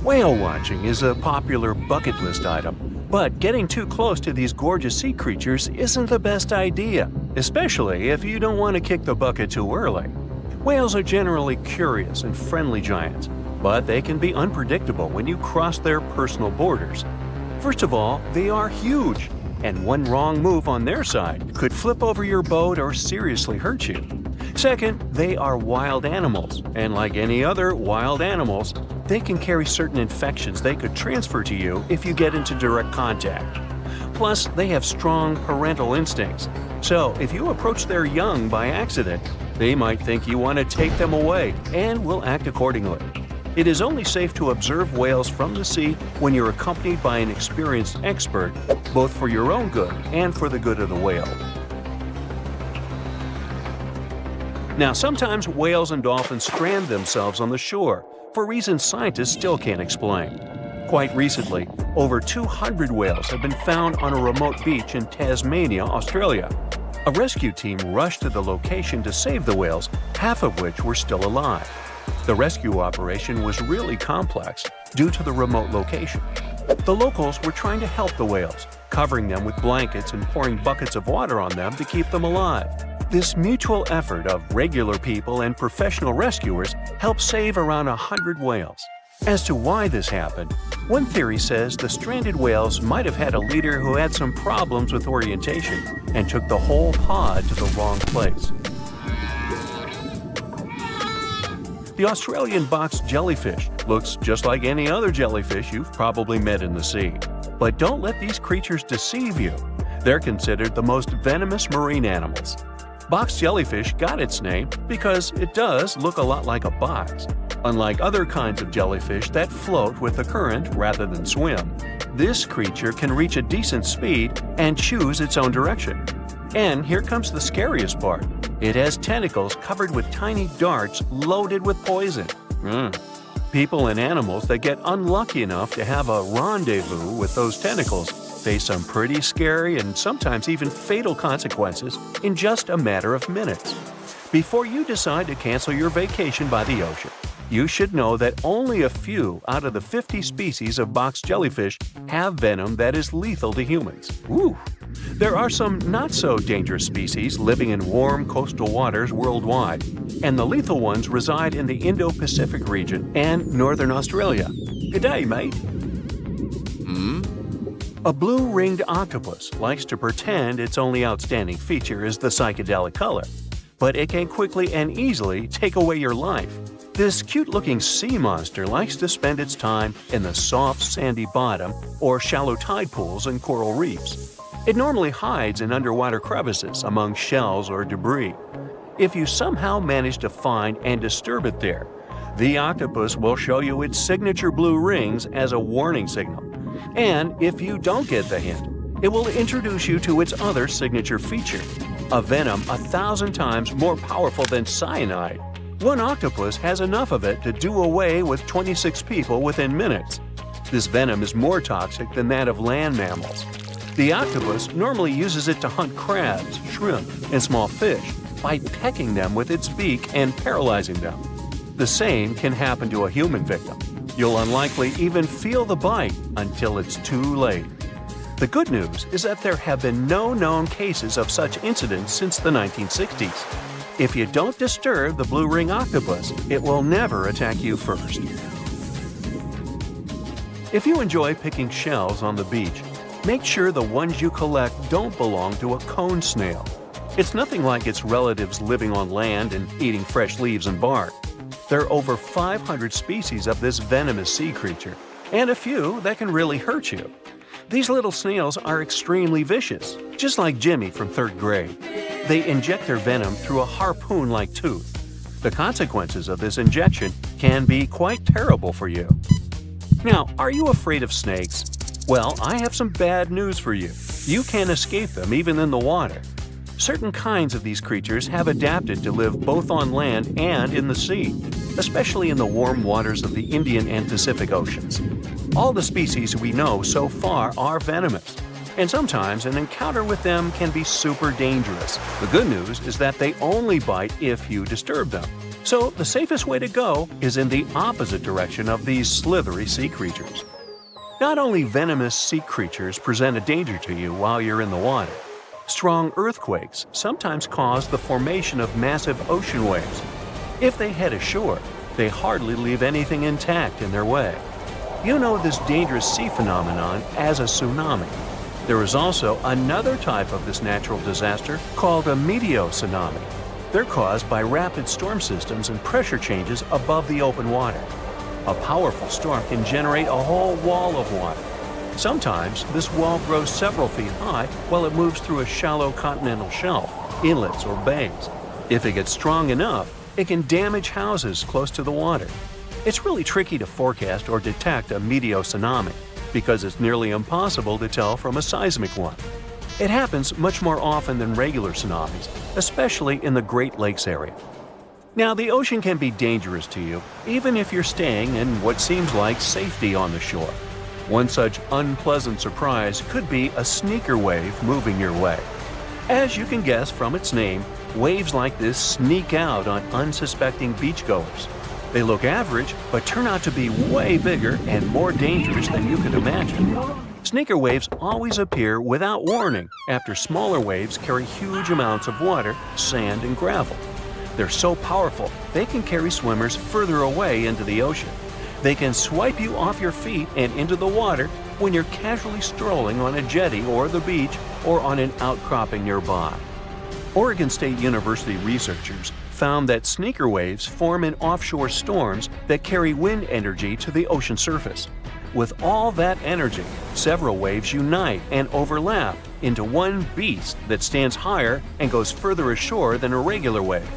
C: Whale watching is a popular bucket list item, but getting too close to these gorgeous sea creatures isn't the best idea, especially if you don't want to kick the bucket too early. Whales are generally curious and friendly giants, but they can be unpredictable when you cross their personal borders. First of all, they are huge, and one wrong move on their side could flip over your boat or seriously hurt you. Second, they are wild animals, and like any other wild animals, they can carry certain infections they could transfer to you if you get into direct contact. Plus, they have strong parental instincts, so if you approach their young by accident, they might think you want to take them away and will act accordingly. It is only safe to observe whales from the sea when you're accompanied by an experienced expert, both for your own good and for the good of the whale. Now, sometimes whales and dolphins strand themselves on the shore for reasons scientists still can't explain. Quite recently, over 200 whales have been found on a remote beach in Tasmania, Australia. A rescue team rushed to the location to save the whales, half of which were still alive. The rescue operation was really complex due to the remote location. The locals were trying to help the whales, covering them with blankets and pouring buckets of water on them to keep them alive. This mutual effort of regular people and professional rescuers helped save around 100 whales. As to why this happened, one theory says the stranded whales might have had a leader who had some problems with orientation and took the whole pod to the wrong place. The Australian box jellyfish looks just like any other jellyfish you've probably met in the sea. But don't let these creatures deceive you. They're considered the most venomous marine animals. Box jellyfish got its name because it does look a lot like a box. Unlike other kinds of jellyfish that float with the current rather than swim, this creature can reach a decent speed and choose its own direction. And here comes the scariest part. It has tentacles covered with tiny darts loaded with poison. People and animals that get unlucky enough to have a rendezvous with those tentacles face some pretty scary and sometimes even fatal consequences in just a matter of minutes. Before you decide to cancel your vacation by the ocean, You should know that only a few out of the 50 species of box jellyfish have venom that is lethal to humans. Ooh. There are some not-so-dangerous species living in warm coastal waters worldwide, and the lethal ones reside in the Indo-Pacific region and northern Australia. Good day, mate. A blue-ringed octopus likes to pretend its only outstanding feature is the psychedelic color, but it can quickly and easily take away your life. This cute-looking sea monster likes to spend its time in the soft, sandy bottom or shallow tide pools and coral reefs. It normally hides in underwater crevices among shells or debris. If you somehow manage to find and disturb it there, the octopus will show you its signature blue rings as a warning signal. And if you don't get the hint, it will introduce you to its other signature feature, a venom 1,000 times more powerful than cyanide. One octopus has enough of it to do away with 26 people within minutes. This venom is more toxic than that of land mammals. The octopus normally uses it to hunt crabs, shrimp, and small fish by pecking them with its beak and paralyzing them. The same can happen to a human victim. You'll unlikely even feel the bite until it's too late. The good news is that there have been no known cases of such incidents since the 1960s. If you don't disturb the blue ring octopus, it will never attack you first. If you enjoy picking shells on the beach, make sure the ones you collect don't belong to a cone snail. It's nothing like its relatives living on land and eating fresh leaves and bark. There are over 500 species of this venomous sea creature, and a few that can really hurt you. These little snails are extremely vicious, just like Jimmy from 3rd grade. They inject their venom through a harpoon-like tooth. The consequences of this injection can be quite terrible for you. Now, are you afraid of snakes? Well, I have some bad news for you. You can't escape them even in the water. Certain kinds of these creatures have adapted to live both on land and in the sea, especially in the warm waters of the Indian and Pacific Oceans. All the species we know so far are venomous, and sometimes an encounter with them can be super dangerous. The good news is that they only bite if you disturb them. So the safest way to go is in the opposite direction of these slithery sea creatures. Not only venomous sea creatures present a danger to you while you're in the water, strong earthquakes sometimes cause the formation of massive ocean waves. If they head ashore, they hardly leave anything intact in their way. You know this dangerous sea phenomenon as a tsunami. There is also another type of this natural disaster called a meteotsunami. They're caused by rapid storm systems and pressure changes above the open water. A powerful storm can generate a whole wall of water. Sometimes this wall grows several feet high while it moves through a shallow continental shelf, inlets, or bays. If it gets strong enough, it can damage houses close to the water. It's really tricky to forecast or detect a meteotsunami because it's nearly impossible to tell from a seismic one. It happens much more often than regular tsunamis, especially in the Great Lakes area. Now, the ocean can be dangerous to you, even if you're staying in what seems like safety on the shore. One such unpleasant surprise could be a sneaker wave moving your way. As you can guess from its name, waves like this sneak out on unsuspecting beachgoers. They look average, but turn out to be way bigger and more dangerous than you could imagine. Sneaker waves always appear without warning after smaller waves carry huge amounts of water, sand, and gravel. They're so powerful, they can carry swimmers further away into the ocean. They can swipe you off your feet and into the water when you're casually strolling on a jetty or the beach or on an outcropping nearby. Oregon State University researchers found that sneaker waves form in offshore storms that carry wind energy to the ocean surface. With all that energy, several waves unite and overlap into one beast that stands higher and goes further ashore than a regular wave.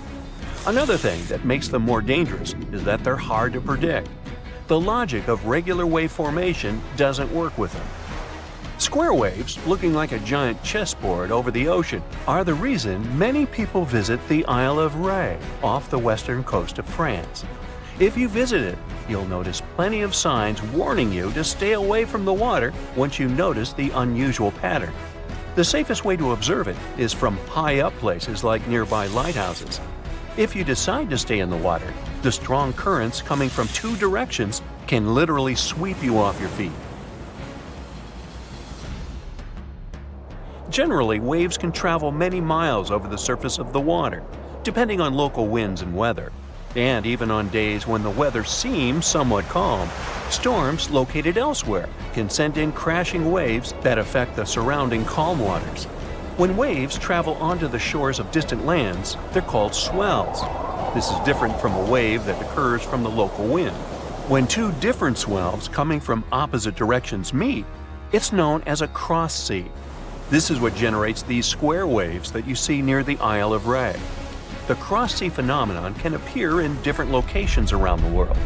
C: Another thing that makes them more dangerous is that they're hard to predict. The logic of regular wave formation doesn't work with them. Square waves, looking like a giant chessboard over the ocean, are the reason many people visit the Isle of Ré off the western coast of France. If you visit it, you'll notice plenty of signs warning you to stay away from the water once you notice the unusual pattern. The safest way to observe it is from high up places like nearby lighthouses. If you decide to stay in the water, the strong currents coming from two directions can literally sweep you off your feet. Generally, waves can travel many miles over the surface of the water, depending on local winds and weather. And even on days when the weather seems somewhat calm, storms located elsewhere can send in crashing waves that affect the surrounding calm waters. When waves travel onto the shores of distant lands, they're called swells. This is different from a wave that occurs from the local wind. When two different swells coming from opposite directions meet, it's known as a cross sea. This is what generates these square waves that you see near the Isle of Ré. The cross-sea phenomenon can appear in different locations around the world.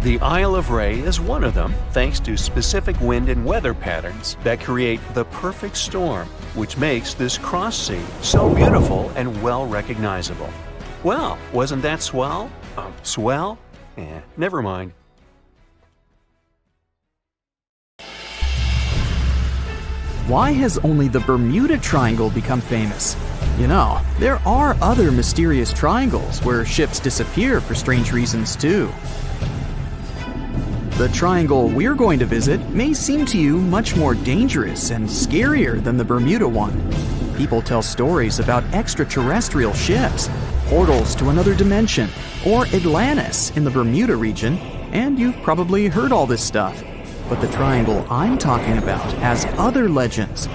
C: The Isle of Ré is one of them, thanks to specific wind and weather patterns that create the perfect storm, which makes this cross-sea so beautiful and well recognizable. Well, wasn't that swell? Swell? Never mind.
A: Why has only the Bermuda Triangle become famous? You know, there are other mysterious triangles where ships disappear for strange reasons too. The triangle we're going to visit may seem to you much more dangerous and scarier than the Bermuda one. People tell stories about extraterrestrial ships, portals to another dimension, or Atlantis in the Bermuda region, and you've probably heard all this stuff. But the triangle I'm talking about has other legends.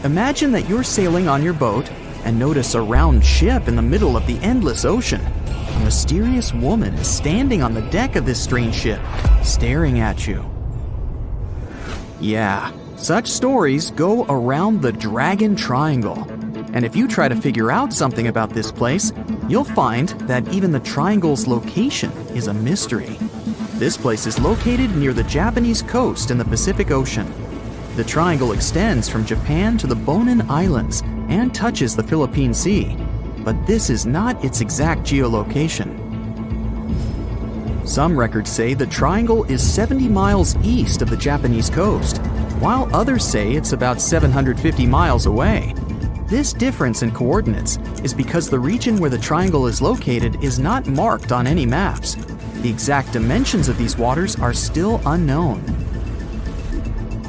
A: Imagine that you're sailing on your boat and notice a round ship in the middle of the endless ocean. A mysterious woman is standing on the deck of this strange ship, staring at you. Yeah, such stories go around the Dragon Triangle. And if you try to figure out something about this place, you'll find that even the triangle's location is a mystery. This place is located near the Japanese coast in the Pacific Ocean. The triangle extends from Japan to the Bonin Islands and touches the Philippine Sea, but this is not its exact geolocation. Some records say the triangle is 70 miles east of the Japanese coast, while others say it's about 750 miles away. This difference in coordinates is because the region where the triangle is located is not marked on any maps. The exact dimensions of these waters are still unknown.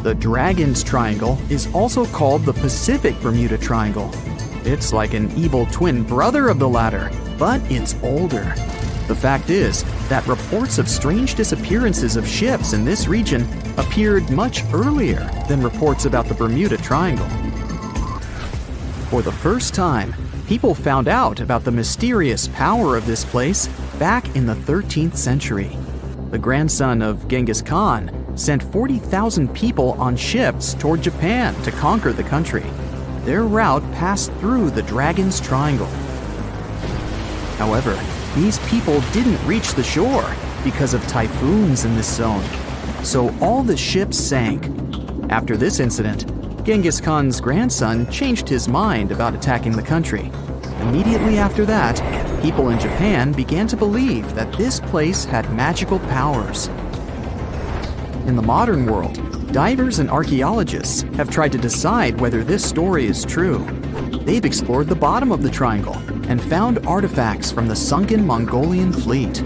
A: The Dragon's Triangle is also called the Pacific Bermuda Triangle. It's like an evil twin brother of the latter, but it's older. The fact is that reports of strange disappearances of ships in this region appeared much earlier than reports about the Bermuda Triangle. For the first time, people found out about the mysterious power of this place back in the 13th century. The grandson of Genghis Khan sent 40,000 people on ships toward Japan to conquer the country. Their route passed through the Dragon's Triangle. However, these people didn't reach the shore because of typhoons in this zone, so all the ships sank. After this incident, Genghis Khan's grandson changed his mind about attacking the country. Immediately after that, people in Japan began to believe that this place had magical powers. In the modern world, divers and archaeologists have tried to decide whether this story is true. They've explored the bottom of the triangle and found artifacts from the sunken Mongolian fleet.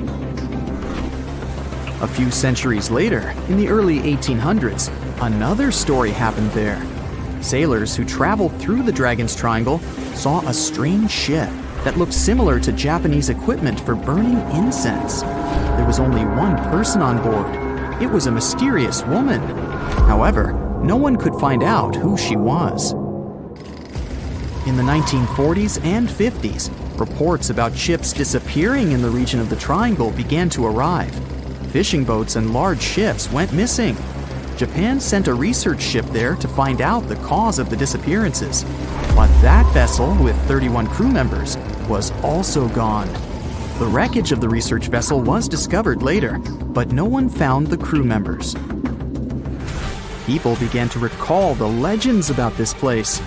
A: A few centuries later, in the early 1800s, another story happened there. Sailors who traveled through the Dragon's Triangle saw a strange ship that looked similar to Japanese equipment for burning incense. There was only one person on board. It was a mysterious woman. However, no one could find out who she was. In the 1940s and 50s, reports about ships disappearing in the region of the Triangle began to arrive. Fishing boats and large ships went missing. Japan sent a research ship there to find out the cause of the disappearances. But that vessel, with 31 crew members, was also gone. The wreckage of the research vessel was discovered later, but no one found the crew members. People began to recall the legends about this place.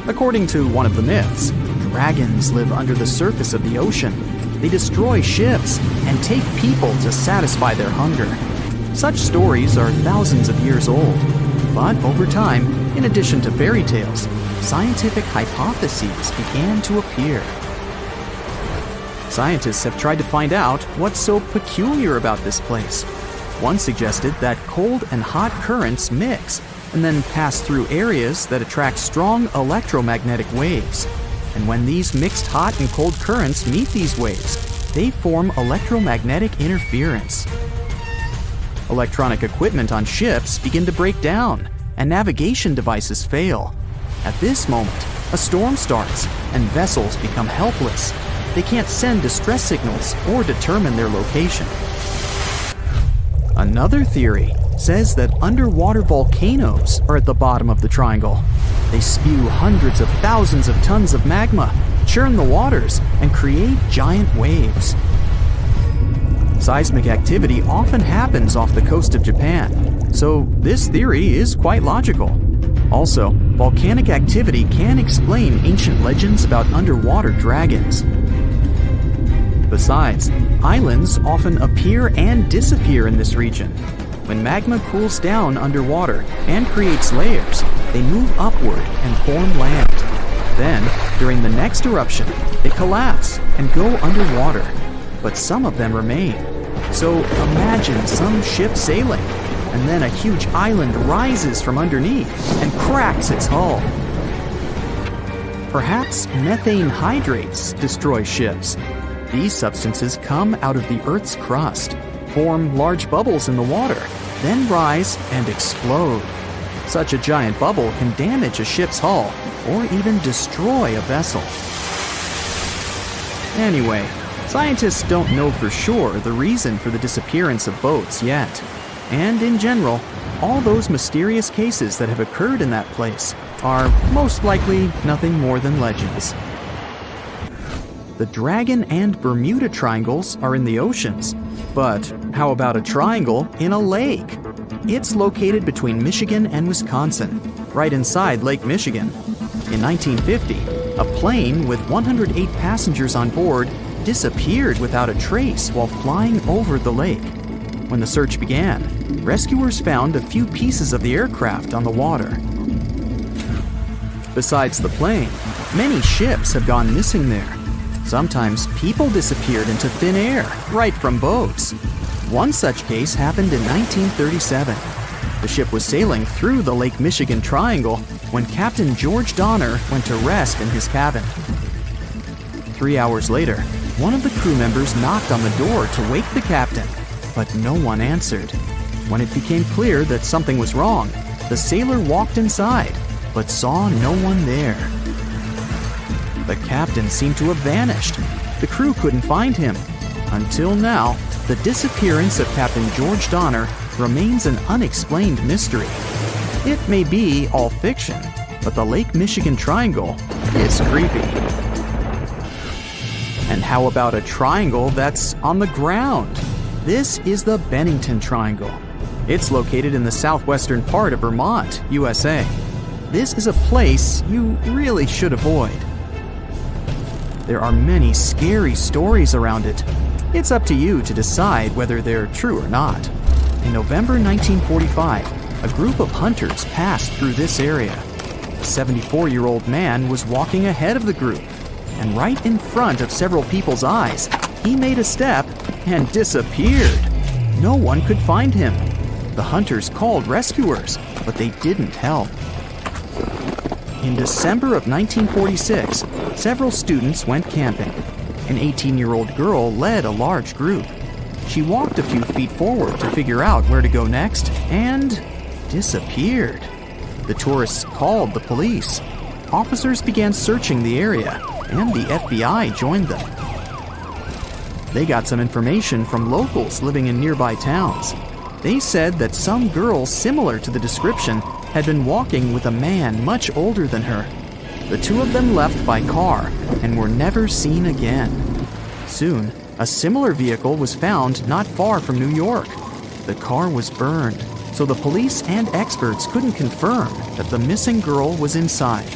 A: According to one of the myths, dragons live under the surface of the ocean. They destroy ships and take people to satisfy their hunger. Such stories are thousands of years old. But over time, in addition to fairy tales, scientific hypotheses began to appear. Scientists have tried to find out what's so peculiar about this place. One suggested that cold and hot currents mix and then pass through areas that attract strong electromagnetic waves. And when these mixed hot and cold currents meet these waves, they form electromagnetic interference. Electronic equipment on ships begin to break down, and navigation devices fail. At this moment, a storm starts, and vessels become helpless. They can't send distress signals or determine their location. Another theory says that underwater volcanoes are at the bottom of the triangle. They spew hundreds of thousands of tons of magma, churn the waters, and create giant waves. Seismic activity often happens off the coast of Japan, so this theory is quite logical. Also, volcanic activity can explain ancient legends about underwater dragons. Besides, islands often appear and disappear in this region. When magma cools down underwater and creates layers, they move upward and form land. Then, during the next eruption, they collapse and go underwater. But some of them remain. So imagine some ship sailing, and then a huge island rises from underneath and cracks its hull. Perhaps methane hydrates destroy ships. These substances come out of the Earth's crust, form large bubbles in the water, then rise and explode. Such a giant bubble can damage a ship's hull or even destroy a vessel. Anyway, scientists don't know for sure the reason for the disappearance of boats yet. And in general, all those mysterious cases that have occurred in that place are most likely nothing more than legends. The Dragon and Bermuda Triangles are in the oceans, but how about a triangle in a lake? It's located between Michigan and Wisconsin, right inside Lake Michigan. In 1950, a plane with 108 passengers on board disappeared without a trace while flying over the lake. When the search began, rescuers found a few pieces of the aircraft on the water. Besides the plane, many ships have gone missing there. Sometimes people disappeared into thin air, right from boats. One such case happened in 1937. The ship was sailing through the Lake Michigan Triangle when Captain George Donner went to rest in his cabin. 3 hours later, one of the crew members knocked on the door to wake the captain, but no one answered. When it became clear that something was wrong, the sailor walked inside, but saw no one there. The captain seemed to have vanished. The crew couldn't find him. Until now, the disappearance of Captain George Donner remains an unexplained mystery. It may be all fiction, but the Lake Michigan Triangle is creepy. And how about a triangle that's on the ground? This is the Bennington Triangle. It's located in the southwestern part of Vermont, USA. This is a place you really should avoid. There are many scary stories around it. It's up to you to decide whether they're true or not. In November 1945, a group of hunters passed through this area. A 74-year-old man was walking ahead of the group, and right in front of several people's eyes, he made a step and disappeared. No one could find him. The hunters called rescuers, but they didn't help. In December of 1946, several students went camping. An 18-year-old girl led a large group. She walked a few feet forward to figure out where to go next and disappeared. The tourists called the police. Officers began searching the area, and the FBI joined them. They got some information from locals living in nearby towns. They said that some girl similar to the description had been walking with a man much older than her. The two of them left by car and were never seen again. Soon, a similar vehicle was found not far from New York. The car was burned, so the police and experts couldn't confirm that the missing girl was inside.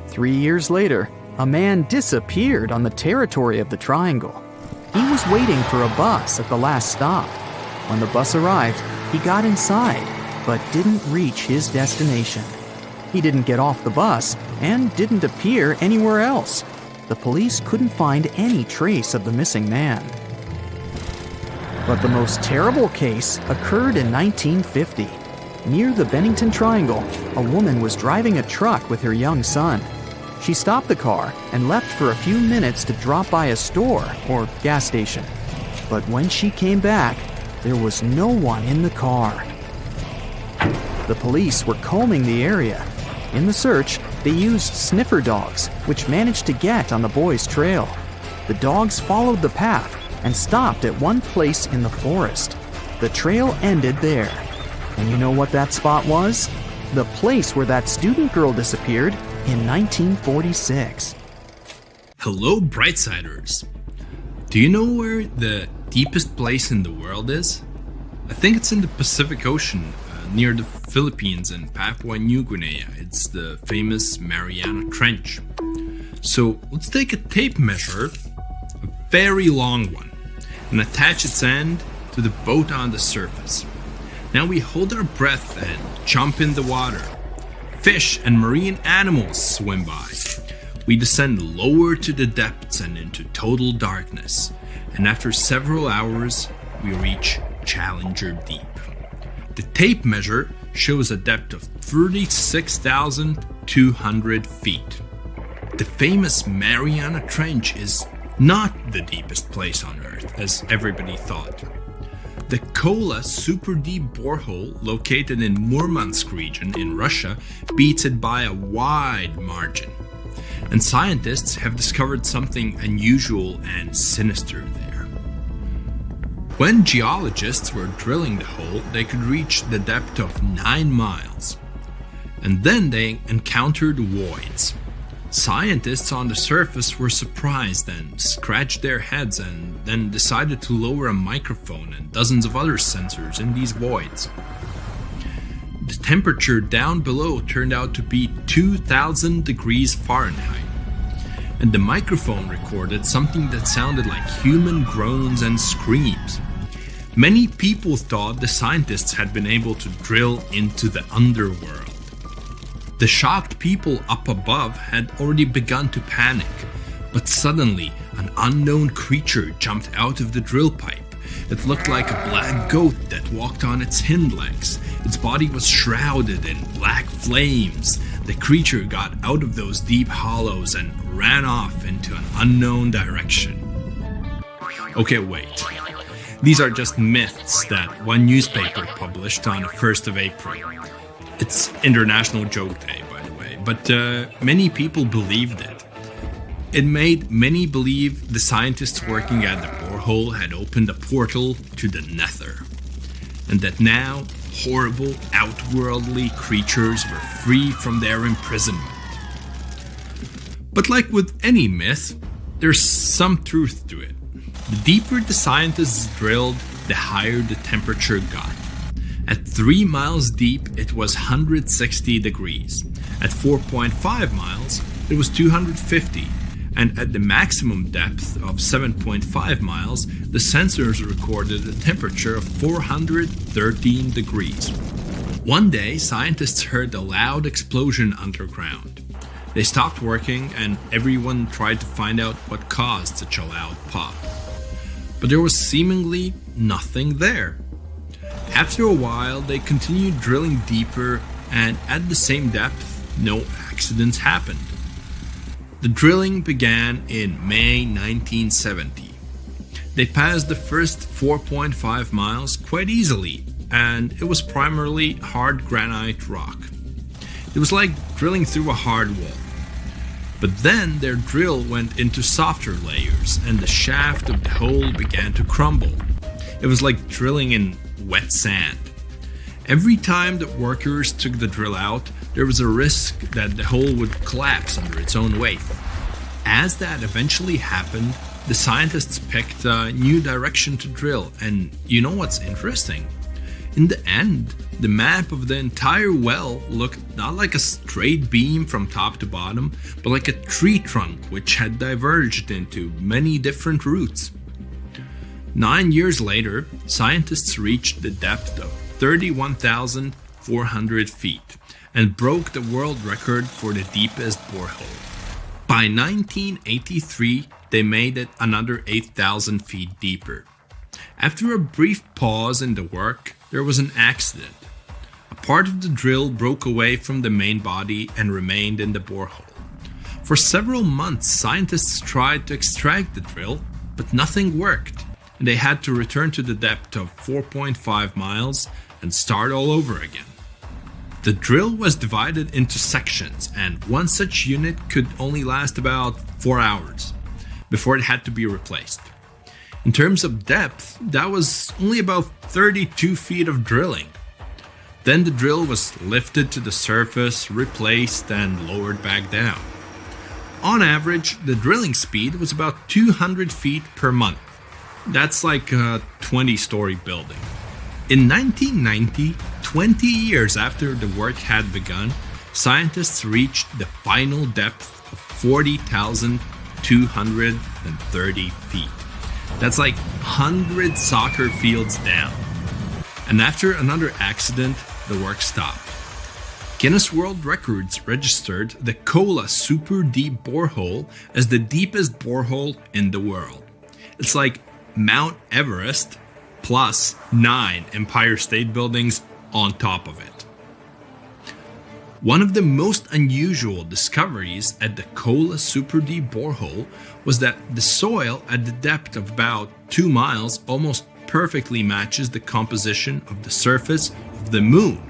A: 3 years later, a man disappeared on the territory of the Triangle. He was waiting for a bus at the last stop. When the bus arrived, he got inside, but didn't reach his destination. He didn't get off the bus and didn't appear anywhere else. the police couldn't find any trace of the missing man. But the most terrible case occurred in 1950. Near the Bennington Triangle, a woman was driving a truck with her young son. She stopped the car and left for a few minutes to drop by a store or gas station. But when she came back, there was no one in the car. The police were combing the area. In the search, they used sniffer dogs, which managed to get on the boy's trail. The dogs followed the path and stopped at one place in the forest. The trail ended there. And you know what that spot was? The place where that student girl disappeared in 1946.
F: Hello, Brightsiders! Do you know where the deepest place in the world is? I think it's in the Pacific Ocean, near the Philippines and Papua New Guinea. It's the famous Mariana Trench. So let's take a tape measure, a very long one, and attach its end to the boat on the surface. Now we hold our breath and jump in the water. Fish and marine animals swim by. We descend lower to the depths and into total darkness. And after several hours, we reach Challenger Deep. The tape measure shows a depth of 36,200 feet. The famous Mariana Trench is not the deepest place on Earth, as everybody thought. The Kola super deep borehole located in Murmansk region in Russia beats it by a wide margin. And scientists have discovered something unusual and sinister there. When geologists were drilling the hole, they could reach the depth of 9 miles. And then they encountered voids. Scientists on the surface were surprised and scratched their heads and then decided to lower a microphone and dozens of other sensors in these voids. The temperature down below turned out to be 2,000 degrees Fahrenheit, and the microphone recorded something that sounded like human groans and screams. Many people thought the scientists had been able to drill into the underworld. The shocked people up above had already begun to panic, but suddenly an unknown creature jumped out of the drill pipe. It looked like a black goat that walked on its hind legs. Its body was shrouded in black flames. The creature got out of those deep hollows and ran off into an unknown direction. Okay, wait. These are just myths that one newspaper published on the 1st of April. It's International Joke Day, by the way, but many people believed it. It made many believe the scientists working at the borehole had opened a portal to the nether, and that now horrible, outworldly creatures were free from their imprisonment. But like with any myth, there's some truth to it. The deeper the scientists drilled, the higher the temperature got. At 3 miles deep, it was 160 degrees. At 4.5 miles, it was 250. And at the maximum depth of 7.5 miles, the sensors recorded a temperature of 413 degrees. One day, scientists heard a loud explosion underground. They stopped working and everyone tried to find out what caused such a loud pop. But there was seemingly nothing there. After a while, they continued drilling deeper, and at the same depth, no accidents happened. The drilling began in May 1970. They passed the first 4.5 miles quite easily, and it was primarily hard granite rock. It was like drilling through a hard wall. But then their drill went into softer layers, and the shaft of the hole began to crumble. It was like drilling in wet sand. Every time that workers took the drill out, there was a risk that the hole would collapse under its own weight. As that eventually happened, the scientists picked a new direction to drill, and you know what's interesting? In the end, the map of the entire well looked not like a straight beam from top to bottom, but like a tree trunk which had diverged into many different routes. 9 years later, scientists reached the depth of 31,400 feet and broke the world record for the deepest borehole. By 1983, they made it another 8,000 feet deeper. After a brief pause in the work, there was an accident. A part of the drill broke away from the main body and remained in the borehole. For several months, scientists tried to extract the drill, but nothing worked, and they had to return to the depth of 4.5 miles and start all over again. The drill was divided into sections, and one such unit could only last about 4 hours before it had to be replaced. In terms of depth, that was only about 32 feet of drilling. Then the drill was lifted to the surface, replaced, and lowered back down. On average, the drilling speed was about 200 feet per month. That's like a 20-story building. In 1990, 20 years after the work had begun, scientists reached the final depth of 40,230 feet. That's like 100 soccer fields down. And after another accident, the work stopped. Guinness World Records registered the Kola Super Deep Borehole as the deepest borehole in the world. It's like Mount Everest plus 9 Empire State Buildings on top of it. One of the most unusual discoveries at the Kola Super Deep Borehole was that the soil at the depth of about 2 miles almost perfectly matches the composition of the surface of the moon.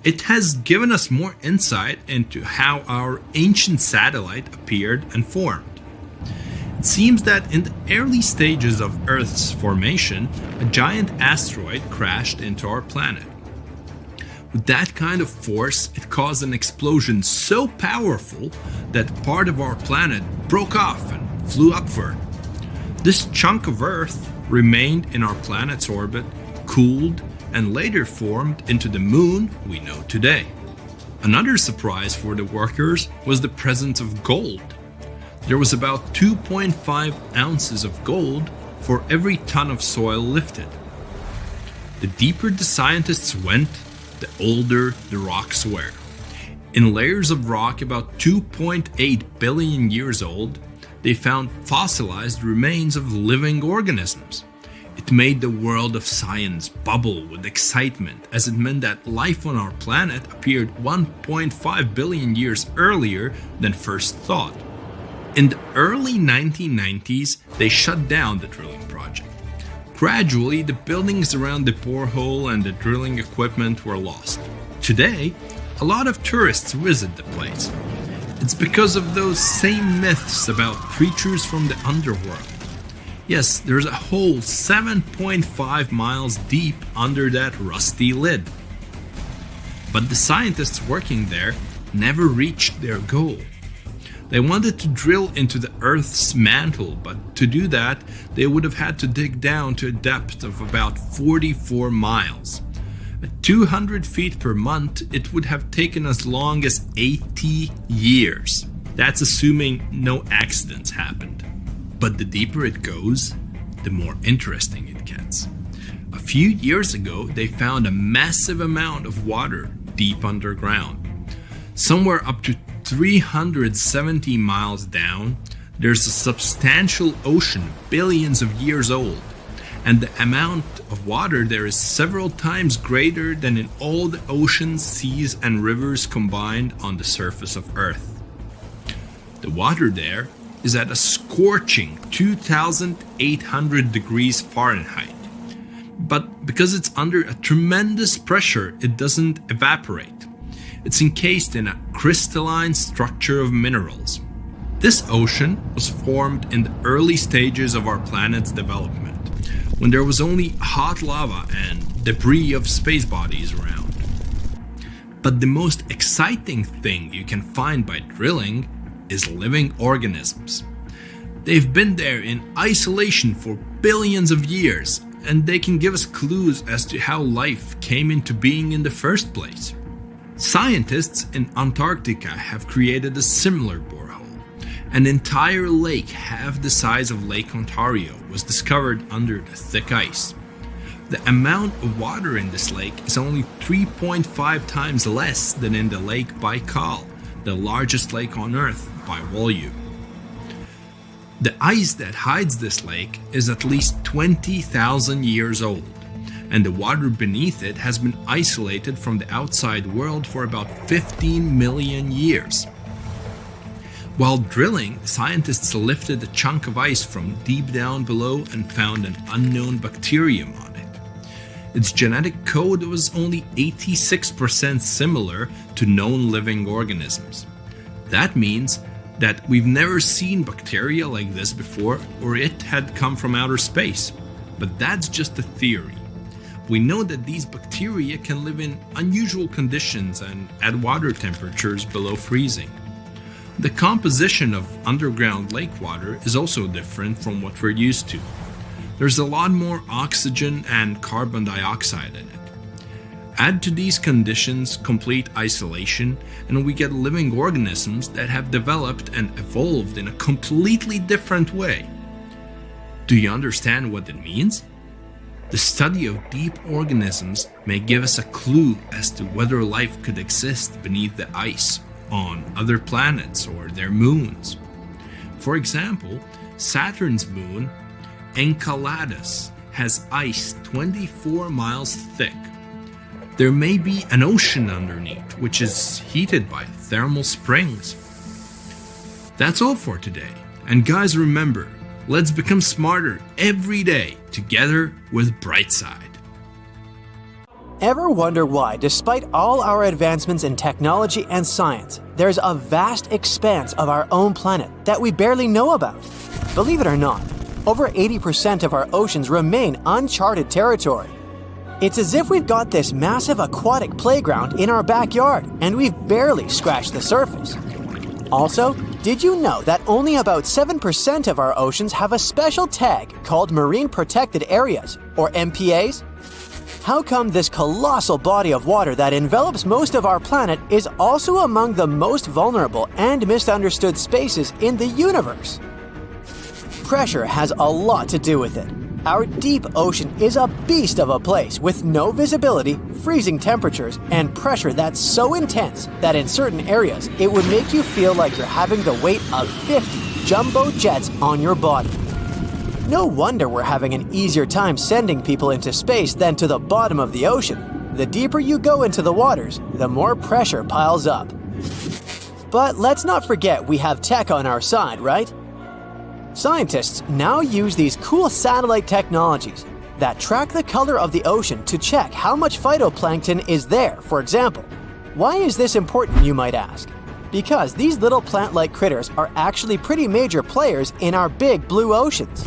F: It has given us more insight into how our ancient satellite appeared and formed. It seems that in the early stages of Earth's formation, a giant asteroid crashed into our planet. With that kind of force, it caused an explosion so powerful that part of our planet broke off and flew upward. This chunk of Earth remained in our planet's orbit, cooled, and later formed into the moon we know today. Another surprise for the workers was the presence of gold. There was about 2.5 ounces of gold for every ton of soil lifted. The deeper the scientists went, the older the rocks were. In layers of rock about 2.8 billion years old, they found fossilized remains of living organisms. It made the world of science bubble with excitement, as it meant that life on our planet appeared 1.5 billion years earlier than first thought. In the early 1990s, they shut down the drilling project. Gradually, the buildings around the borehole and the drilling equipment were lost. Today, a lot of tourists visit the place. It's because of those same myths about creatures from the underworld. Yes, there's a hole 7.5 miles deep under that rusty lid. But the scientists working there never reached their goal. They wanted to drill into the Earth's mantle, but to do that, they would have had to dig down to a depth of about 44 miles. At 200 feet per month, it would have taken as long as 80 years. That's assuming no accidents happened. But the deeper it goes, the more interesting it gets. A few years ago, they found a massive amount of water deep underground. Somewhere up to 370 miles down, there's a substantial ocean billions of years old, and the amount of water there is several times greater than in all the oceans, seas, and rivers combined on the surface of Earth. The water there is at a scorching 2,800 degrees Fahrenheit, but because it's under a tremendous pressure, it doesn't evaporate. It's encased in a crystalline structure of minerals. This ocean was formed in the early stages of our planet's development, when there was only hot lava and debris of space bodies around. But the most exciting thing you can find by drilling is living organisms. They've been there in isolation for billions of years, and they can give us clues as to how life came into being in the first place. Scientists in Antarctica have created a similar borehole. An entire lake half the size of Lake Ontario was discovered under the thick ice. The amount of water in this lake is only 3.5 times less than in the Lake Baikal, the largest lake on Earth by volume. The ice that hides this lake is at least 20,000 years old, and the water beneath it has been isolated from the outside world for about 15 million years. While drilling, scientists lifted a chunk of ice from deep down below and found an unknown bacterium on it. Its genetic code was only 86% similar to known living organisms. That means that we've never seen bacteria like this before, or it had come from outer space. But that's just a theory. We know that these bacteria can live in unusual conditions and at water temperatures below freezing. The composition of underground lake water is also different from what we're used to. There's a lot more oxygen and carbon dioxide in it. Add to these conditions complete isolation, and we get living organisms that have developed and evolved in a completely different way. Do you understand what it means? The study of deep organisms may give us a clue as to whether life could exist beneath the ice on other planets or their moons. For example, Saturn's moon, Enceladus, has ice 24 miles thick. There may be an ocean underneath, which is heated by thermal springs. That's all for today. And guys, remember, let's become smarter every day together with Brightside.
B: Ever wonder why, despite all our advancements in technology and science, there's a vast expanse of our own planet that we barely know about? Believe it or not, over 80% of our oceans remain uncharted territory. It's as if we've got this massive aquatic playground in our backyard, and we've barely scratched the surface. Also, did you know that only about 7% of our oceans have a special tag called Marine Protected Areas, or MPAs? How come this colossal body of water that envelops most of our planet is also among the most vulnerable and misunderstood spaces in the universe? Pressure has a lot to do with it. Our deep ocean is a beast of a place with no visibility, freezing temperatures, and pressure that's so intense that in certain areas it would make you feel like you're having the weight of 50 jumbo jets on your body. No wonder we're having an easier time sending people into space than to the bottom of the ocean. The deeper you go into the waters, the more pressure piles up. But let's not forget we have tech on our side, right? Scientists now use these cool satellite technologies that track the color of the ocean to check how much phytoplankton is there, for example. Why is this important, you might ask? Because these little plant-like critters are actually pretty major players in our big blue oceans.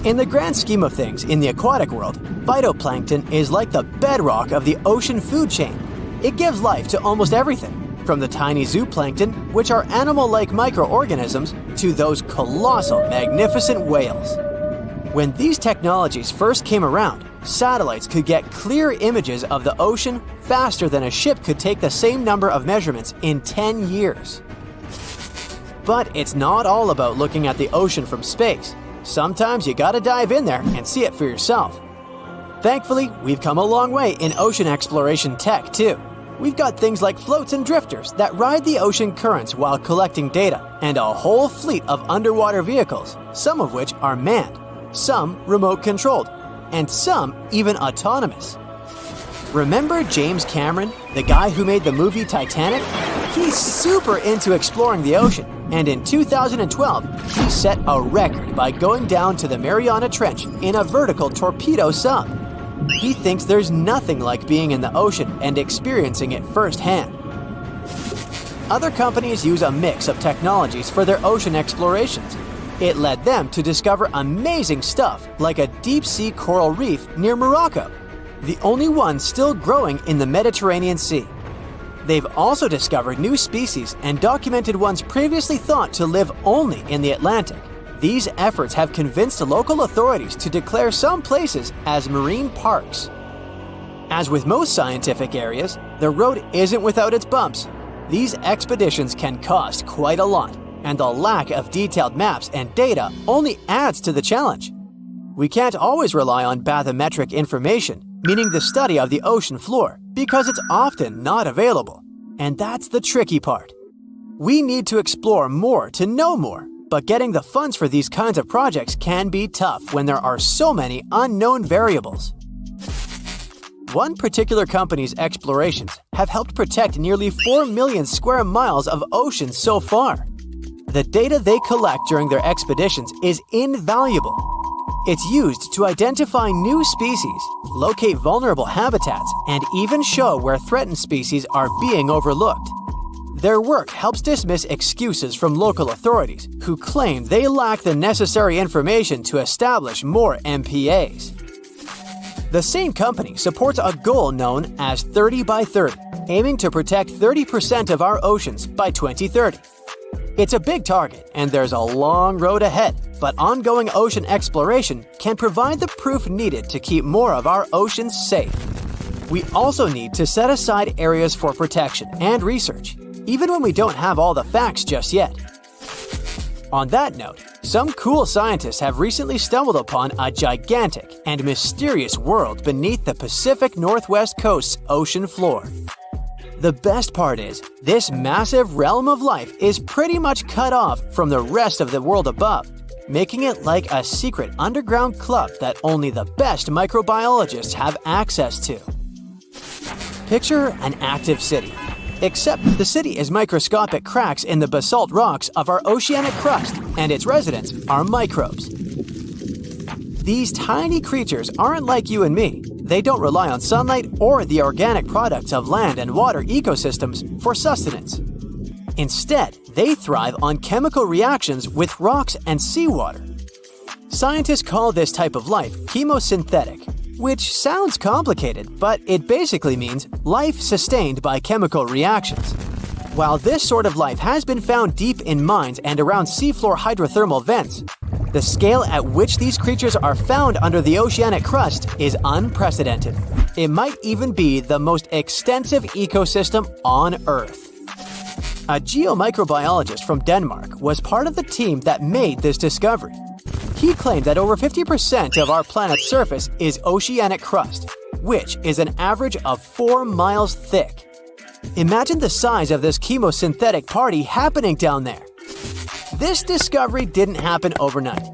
B: In the grand scheme of things in the aquatic world, phytoplankton is like the bedrock of the ocean food chain. It gives life to almost everything, from the tiny zooplankton, which are animal-like microorganisms, to those colossal, magnificent whales. When these technologies first came around, satellites could get clear images of the ocean faster than a ship could take the same number of measurements in 10 years. But it's not all about looking at the ocean from space. Sometimes you gotta dive in there and see it for yourself. Thankfully, we've come a long way in ocean exploration tech too. We've got things like floats and drifters that ride the ocean currents while collecting data, and a whole fleet of underwater vehicles, some of which are manned, some remote-controlled, and some even autonomous. Remember James Cameron, the guy who made the movie Titanic? He's super into exploring the ocean, and in 2012, he set a record by going down to the Mariana Trench in a vertical torpedo sub. He thinks there's nothing like being in the ocean and experiencing it firsthand. Other companies use a mix of technologies for their ocean explorations. It led them to discover amazing stuff like a deep-sea coral reef near Morocco, the only one still growing in the Mediterranean Sea. They've also discovered new species and documented ones previously thought to live only in the Atlantic. These efforts have convinced local authorities to declare some places as marine parks. As with most scientific areas, the road isn't without its bumps. These expeditions can cost quite a lot, and the lack of detailed maps and data only adds to the challenge. We can't always rely on bathymetric information, meaning the study of the ocean floor, because it's often not available. And that's the tricky part. We need to explore more to know more, but getting the funds for these kinds of projects can be tough when there are so many unknown variables. One particular company's explorations have helped protect nearly 4 million square miles of ocean so far. The data they collect during their expeditions is invaluable. It's used to identify new species, locate vulnerable habitats, and even show where threatened species are being overlooked. Their work helps dismiss excuses from local authorities who claim they lack the necessary information to establish more MPAs. The same company supports a goal known as 30 by 30, aiming to protect 30% of our oceans by 2030. It's a big target, and there's a long road ahead, but ongoing ocean exploration can provide the proof needed to keep more of our oceans safe. We also need to set aside areas for protection and research, even when we don't have all the facts just yet. On that note, some cool scientists have recently stumbled upon a gigantic and mysterious world beneath the Pacific Northwest coast's ocean floor. The best part is, this massive realm of life is pretty much cut off from the rest of the world above, making it like a secret underground club that only the best microbiologists have access to. Picture an active city. Except the city is microscopic cracks in the basalt rocks of our oceanic crust, and its residents are microbes. These tiny creatures aren't like you and me. They don't rely on sunlight or the organic products of land and water ecosystems for sustenance. Instead, they thrive on chemical reactions with rocks and seawater. Scientists call this type of life chemosynthetic, which sounds complicated, but it basically means life sustained by chemical reactions. While this sort of life has been found deep in mines and around seafloor hydrothermal vents, the scale at which these creatures are found under the oceanic crust is unprecedented. It might even be the most extensive ecosystem on Earth. A geomicrobiologist from Denmark was part of the team that made this discovery. He claimed that over 50% of our planet's surface is oceanic crust, which is an average of 4 miles thick. Imagine the size of this chemosynthetic party happening down there. This discovery didn't happen overnight.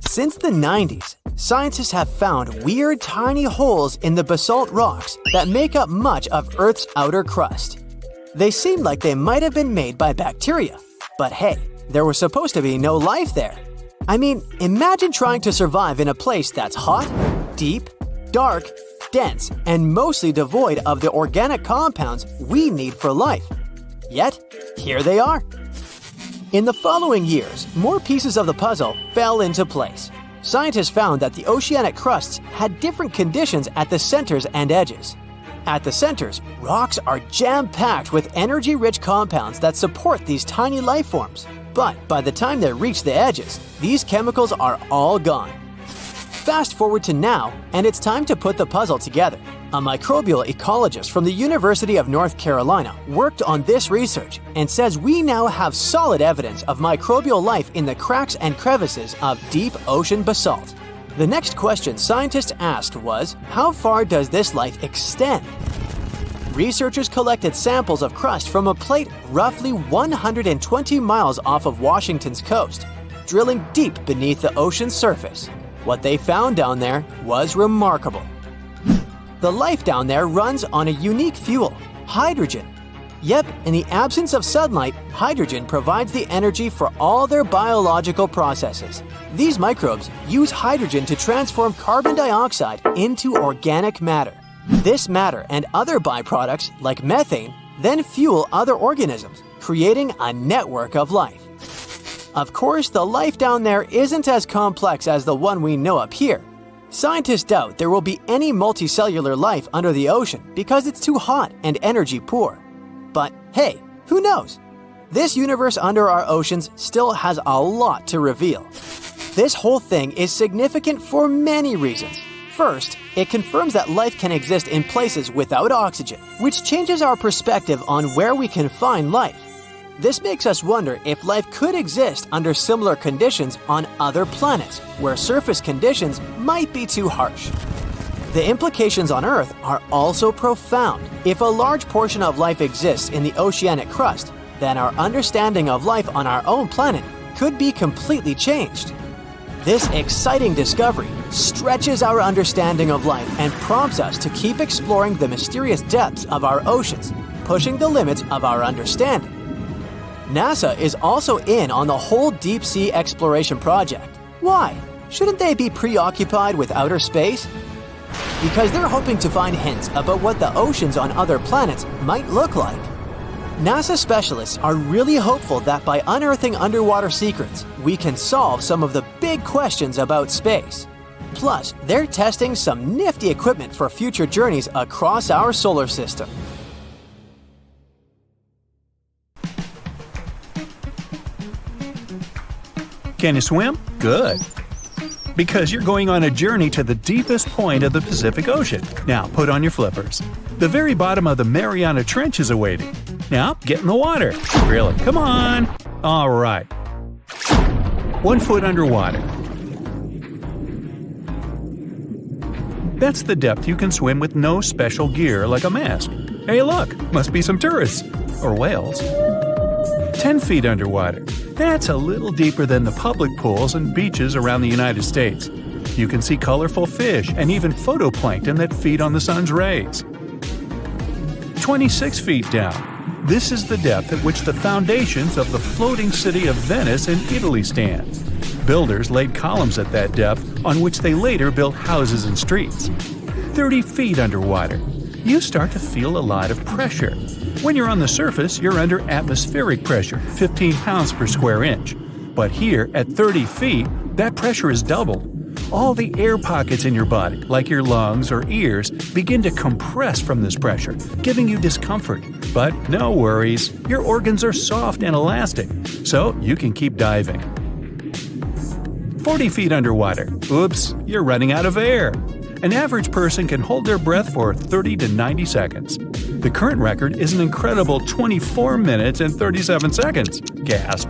B: Since the 90s, scientists have found weird tiny holes in the basalt rocks that make up much of Earth's outer crust. They seem like they might have been made by bacteria, but hey, there was supposed to be no life there. I mean, imagine trying to survive in a place that's hot, deep, dark, dense, and mostly devoid of the organic compounds we need for life. Yet, here they are. In the following years, more pieces of the puzzle fell into place. Scientists found that the oceanic crusts had different conditions at the centers and edges. At the centers, rocks are jam-packed with energy-rich compounds that support these tiny life forms. But by the time they reach the edges, these chemicals are all gone. Fast forward to now, and it's time to put the puzzle together. A microbial ecologist from the University of North Carolina worked on this research and says we now have solid evidence of microbial life in the cracks and crevices of deep ocean basalt. The next question scientists asked was, how far does this life extend? Researchers collected samples of crust from a plate roughly 120 miles off of Washington's coast, drilling deep beneath the ocean's surface. What they found down there was remarkable. The life down there runs on a unique fuel, hydrogen. Yep, in the absence of sunlight, hydrogen provides the energy for all their biological processes. These microbes use hydrogen to transform carbon dioxide into organic matter. This matter and other byproducts, like methane, then fuel other organisms, creating a network of life. Of course, the life down there isn't as complex as the one we know up here. Scientists doubt there will be any multicellular life under the ocean because it's too hot and energy poor. But hey, who knows? This universe under our oceans still has a lot to reveal. This whole thing is significant for many reasons. First, it confirms that life can exist in places without oxygen, which changes our perspective on where we can find life. This makes us wonder if life could exist under similar conditions on other planets, where surface conditions might be too harsh. The implications on Earth are also profound. If a large portion of life exists in the oceanic crust, then our understanding of life on our own planet could be completely changed. This exciting discovery stretches our understanding of life and prompts us to keep exploring the mysterious depths of our oceans, pushing the limits of our understanding. NASA is also in on the whole deep sea exploration project. Why? Shouldn't they be preoccupied with outer space? Because they're hoping to find hints about what the oceans on other planets might look like. NASA specialists are really hopeful that by unearthing underwater secrets, we can solve some of the big questions about space. Plus, they're testing some nifty equipment for future journeys across our solar system.
C: Can you swim? Good. Because you're going on a journey to the deepest point of the Pacific Ocean. Now, put on your flippers. The very bottom of the Mariana Trench is awaiting. Now, get in the water. Really, come on. All right. 1 foot underwater. That's the depth you can swim with no special gear like a mask. Hey, look, must be some tourists. Or whales. 10 feet underwater. That's a little deeper than the public pools and beaches around the United States. You can see colorful fish and even phytoplankton that feed on the sun's rays. 26 feet down. This is the depth at which the foundations of the floating city of Venice in Italy stand. Builders laid columns at that depth on which they later built houses and streets. 30 feet underwater. You start to feel a lot of pressure. When you're on the surface, you're under atmospheric pressure, 15 pounds per square inch. But here, at 30 feet, that pressure is doubled. All the air pockets in your body, like your lungs or ears, begin to compress from this pressure, giving you discomfort. But no worries, your organs are soft and elastic, so you can keep diving. 40 feet underwater. Oops, you're running out of air. An average person can hold their breath for 30 to 90 seconds. The current record is an incredible 24 minutes and 37 seconds. Gasp.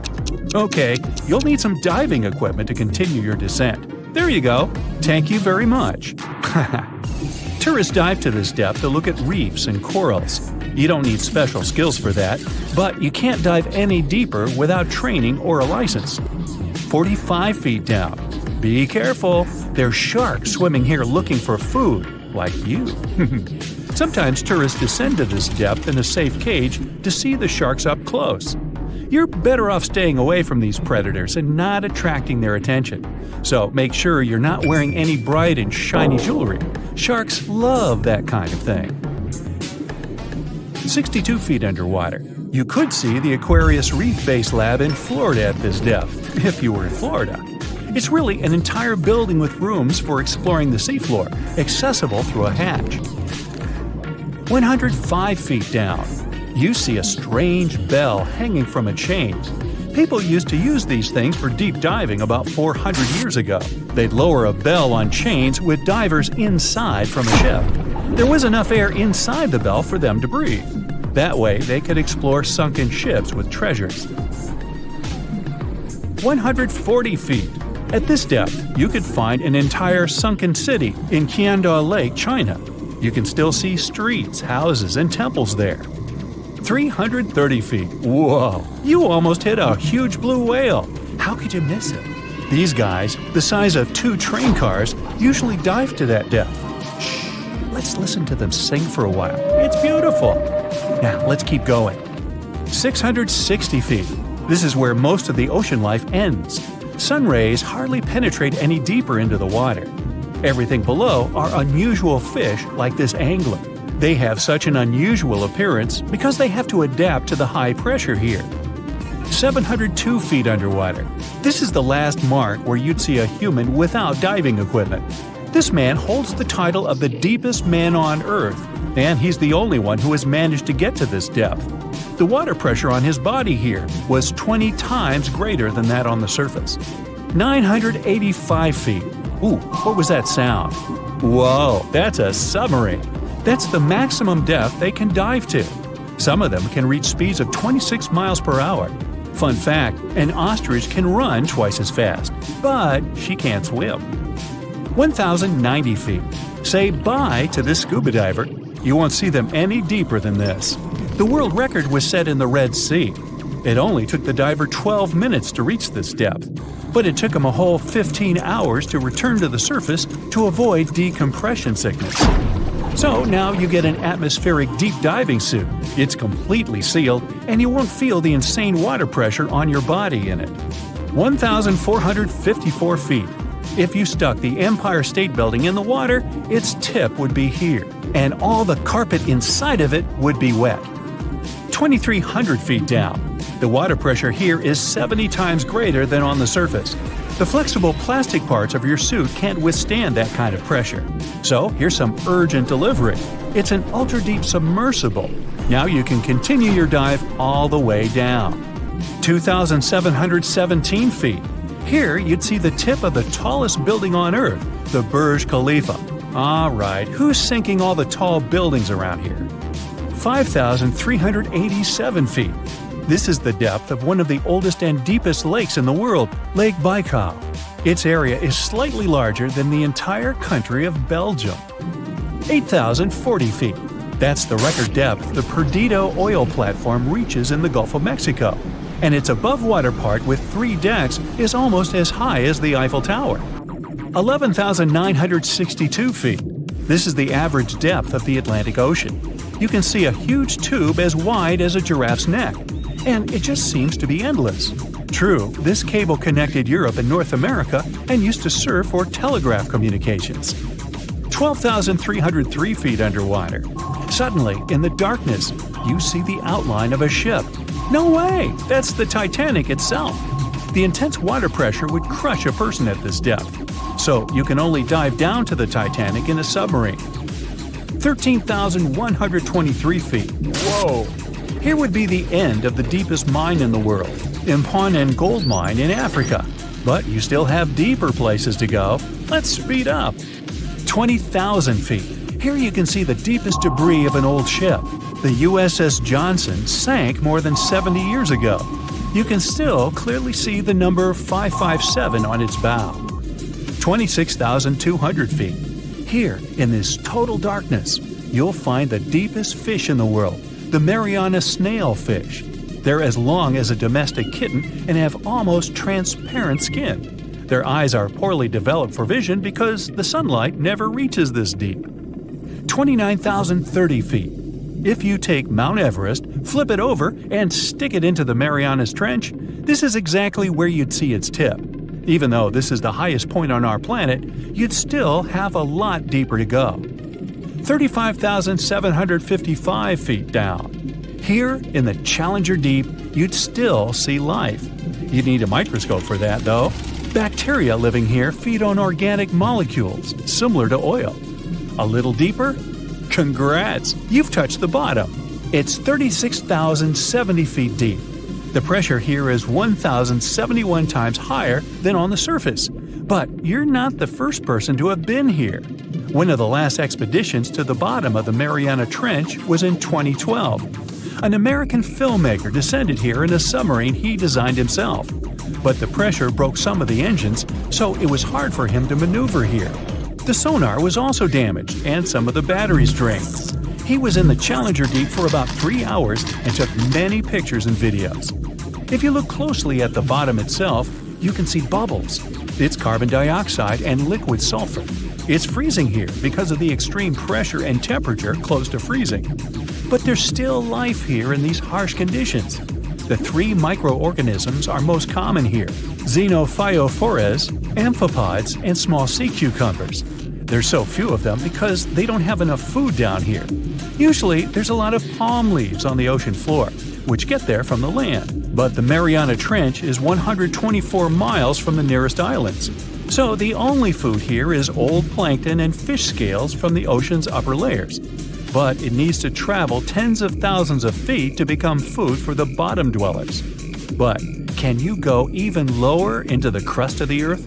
C: Okay, you'll need some diving equipment to continue your descent. There you go. Thank you very much. Tourists dive to this depth to look at reefs and corals. You don't need special skills for that, but you can't dive any deeper without training or a license. 45 feet down. Be careful. There's sharks swimming here looking for food, like you. Sometimes tourists descend to this depth in a safe cage to see the sharks up close. You're better off staying away from these predators and not attracting their attention. So make sure you're not wearing any bright and shiny jewelry. Sharks love that kind of thing. 62 feet underwater. You could see the Aquarius Reef Base Lab in Florida at this depth, if you were in Florida. It's really an entire building with rooms for exploring the seafloor, accessible through a hatch. 105 feet down. You see a strange bell hanging from a chain. People used to use these things for deep diving about 400 years ago. They'd lower a bell on chains with divers inside from a ship. There was enough air inside the bell for them to breathe. That way, they could explore sunken ships with treasures. 140 feet. At this depth, you could find an entire sunken city in Qiandao Lake, China. You can still see streets, houses, and temples there. 330 feet. Whoa! You almost hit a huge blue whale. How could you miss it? These guys, the size of 2 train cars, usually dive to that depth. Shh! Let's listen to them sing for a while. It's beautiful. Now, let's keep going. 660 feet. This is where most of the ocean life ends. Sun rays hardly penetrate any deeper into the water. Everything below are unusual fish like this angler. They have such an unusual appearance because they have to adapt to the high pressure here. 702 feet underwater. This is the last mark where you'd see a human without diving equipment. This man holds the title of the deepest man on Earth, and he's the only one who has managed to get to this depth. The water pressure on his body here was 20 times greater than that on the surface. 985 feet. Ooh, what was that sound? Whoa, that's a submarine. That's the maximum depth they can dive to. Some of them can reach speeds of 26 miles per hour. Fun fact, an ostrich can run twice as fast, but she can't swim. 1,090 feet. Say bye to this scuba diver. You won't see them any deeper than this. The world record was set in the Red Sea. It only took the diver 12 minutes to reach this depth, but it took him a whole 15 hours to return to the surface to avoid decompression sickness. So now you get an atmospheric deep diving suit. It's completely sealed, and you won't feel the insane water pressure on your body in it. 1,454 feet. If you stuck the Empire State Building in the water, its tip would be here, and all the carpet inside of it would be wet. 2,300 feet down. The water pressure here is 70 times greater than on the surface. The flexible plastic parts of your suit can't withstand that kind of pressure. So here's some urgent delivery. It's an ultra-deep submersible. Now you can continue your dive all the way down. 2,717 feet. Here you'd see the tip of the tallest building on Earth, the Burj Khalifa. Alright, who's sinking all the tall buildings around here? 5,387 feet. This is the depth of one of the oldest and deepest lakes in the world, Lake Baikal. Its area is slightly larger than the entire country of Belgium. 8,040 feet. That's the record depth the Perdido oil platform reaches in the Gulf of Mexico, and its above-water part with 3 decks is almost as high as the Eiffel Tower. 11,962 feet. This is the average depth of the Atlantic Ocean. You can see a huge tube as wide as a giraffe's neck, and it just seems to be endless. True, this cable connected Europe and North America and used to serve for telegraph communications. 12,303 feet underwater. Suddenly, in the darkness, you see the outline of a ship. No way! That's the Titanic itself. The intense water pressure would crush a person at this depth, so you can only dive down to the Titanic in a submarine. 13,123 feet. Whoa! Here would be the end of the deepest mine in the world, Imponen Gold Mine in Africa. But you still have deeper places to go. Let's speed up. 20,000 feet. Here you can see the deepest debris of an old ship. The USS Johnson sank more than 70 years ago. You can still clearly see the number 557 on its bow. 26,200 feet. Here, in this total darkness, you'll find the deepest fish in the world, the Mariana snailfish. They're as long as a domestic kitten and have almost transparent skin. Their eyes are poorly developed for vision because the sunlight never reaches this deep. 29,030 feet. If you take Mount Everest, flip it over, and stick it into the Mariana Trench, this is exactly where you'd see its tip. Even though this is the highest point on our planet, you'd still have a lot deeper to go. 35,755 feet down. Here, in the Challenger Deep, you'd still see life. You'd need a microscope for that, though. Bacteria living here feed on organic molecules, similar to oil. A little deeper? Congrats! You've touched the bottom. It's 36,070 feet deep. The pressure here is 1,071 times higher than on the surface. But you're not the first person to have been here. One of the last expeditions to the bottom of the Mariana Trench was in 2012. An American filmmaker descended here in a submarine he designed himself. But the pressure broke some of the engines, so it was hard for him to maneuver here. The sonar was also damaged, and some of the batteries drained. He was in the Challenger Deep for about 3 hours and took many pictures and videos. If you look closely at the bottom itself, you can see bubbles. It's carbon dioxide and liquid sulfur. It's freezing here because of the extreme pressure and temperature close to freezing. But there's still life here in these harsh conditions. The 3 microorganisms are most common here: xenophytophores, amphipods, and small sea cucumbers. There's so few of them because they don't have enough food down here. Usually, there's a lot of palm leaves on the ocean floor, which get there from the land. But the Mariana Trench is 124 miles from the nearest islands. So the only food here is old plankton and fish scales from the ocean's upper layers. But it needs to travel tens of thousands of feet to become food for the bottom dwellers. But can you go even lower into the crust of the Earth?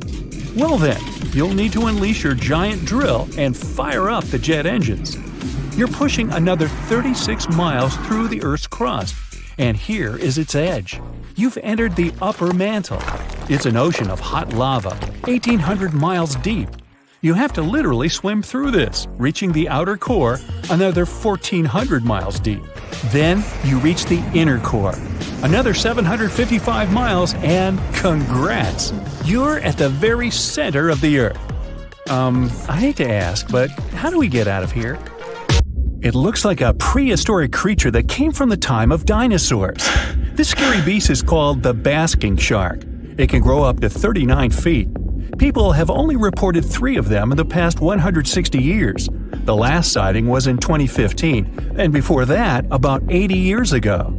C: Well then, you'll need to unleash your giant drill and fire up the jet engines. You're pushing another 36 miles through the Earth's crust, and here is its edge. You've entered the upper mantle. It's an ocean of hot lava, 1,800 miles deep. You have to literally swim through this, reaching the outer core, another 1,400 miles deep. Then you reach the inner core. Another 755 miles, and congrats! You're at the very center of the Earth. I hate to ask, but how do we get out of here? It looks like a prehistoric creature that came from the time of dinosaurs. This scary beast is called the basking shark. It can grow up to 39 feet. People have only reported 3 of them in the past 160 years. The last sighting was in 2015, and before that, about 80 years ago.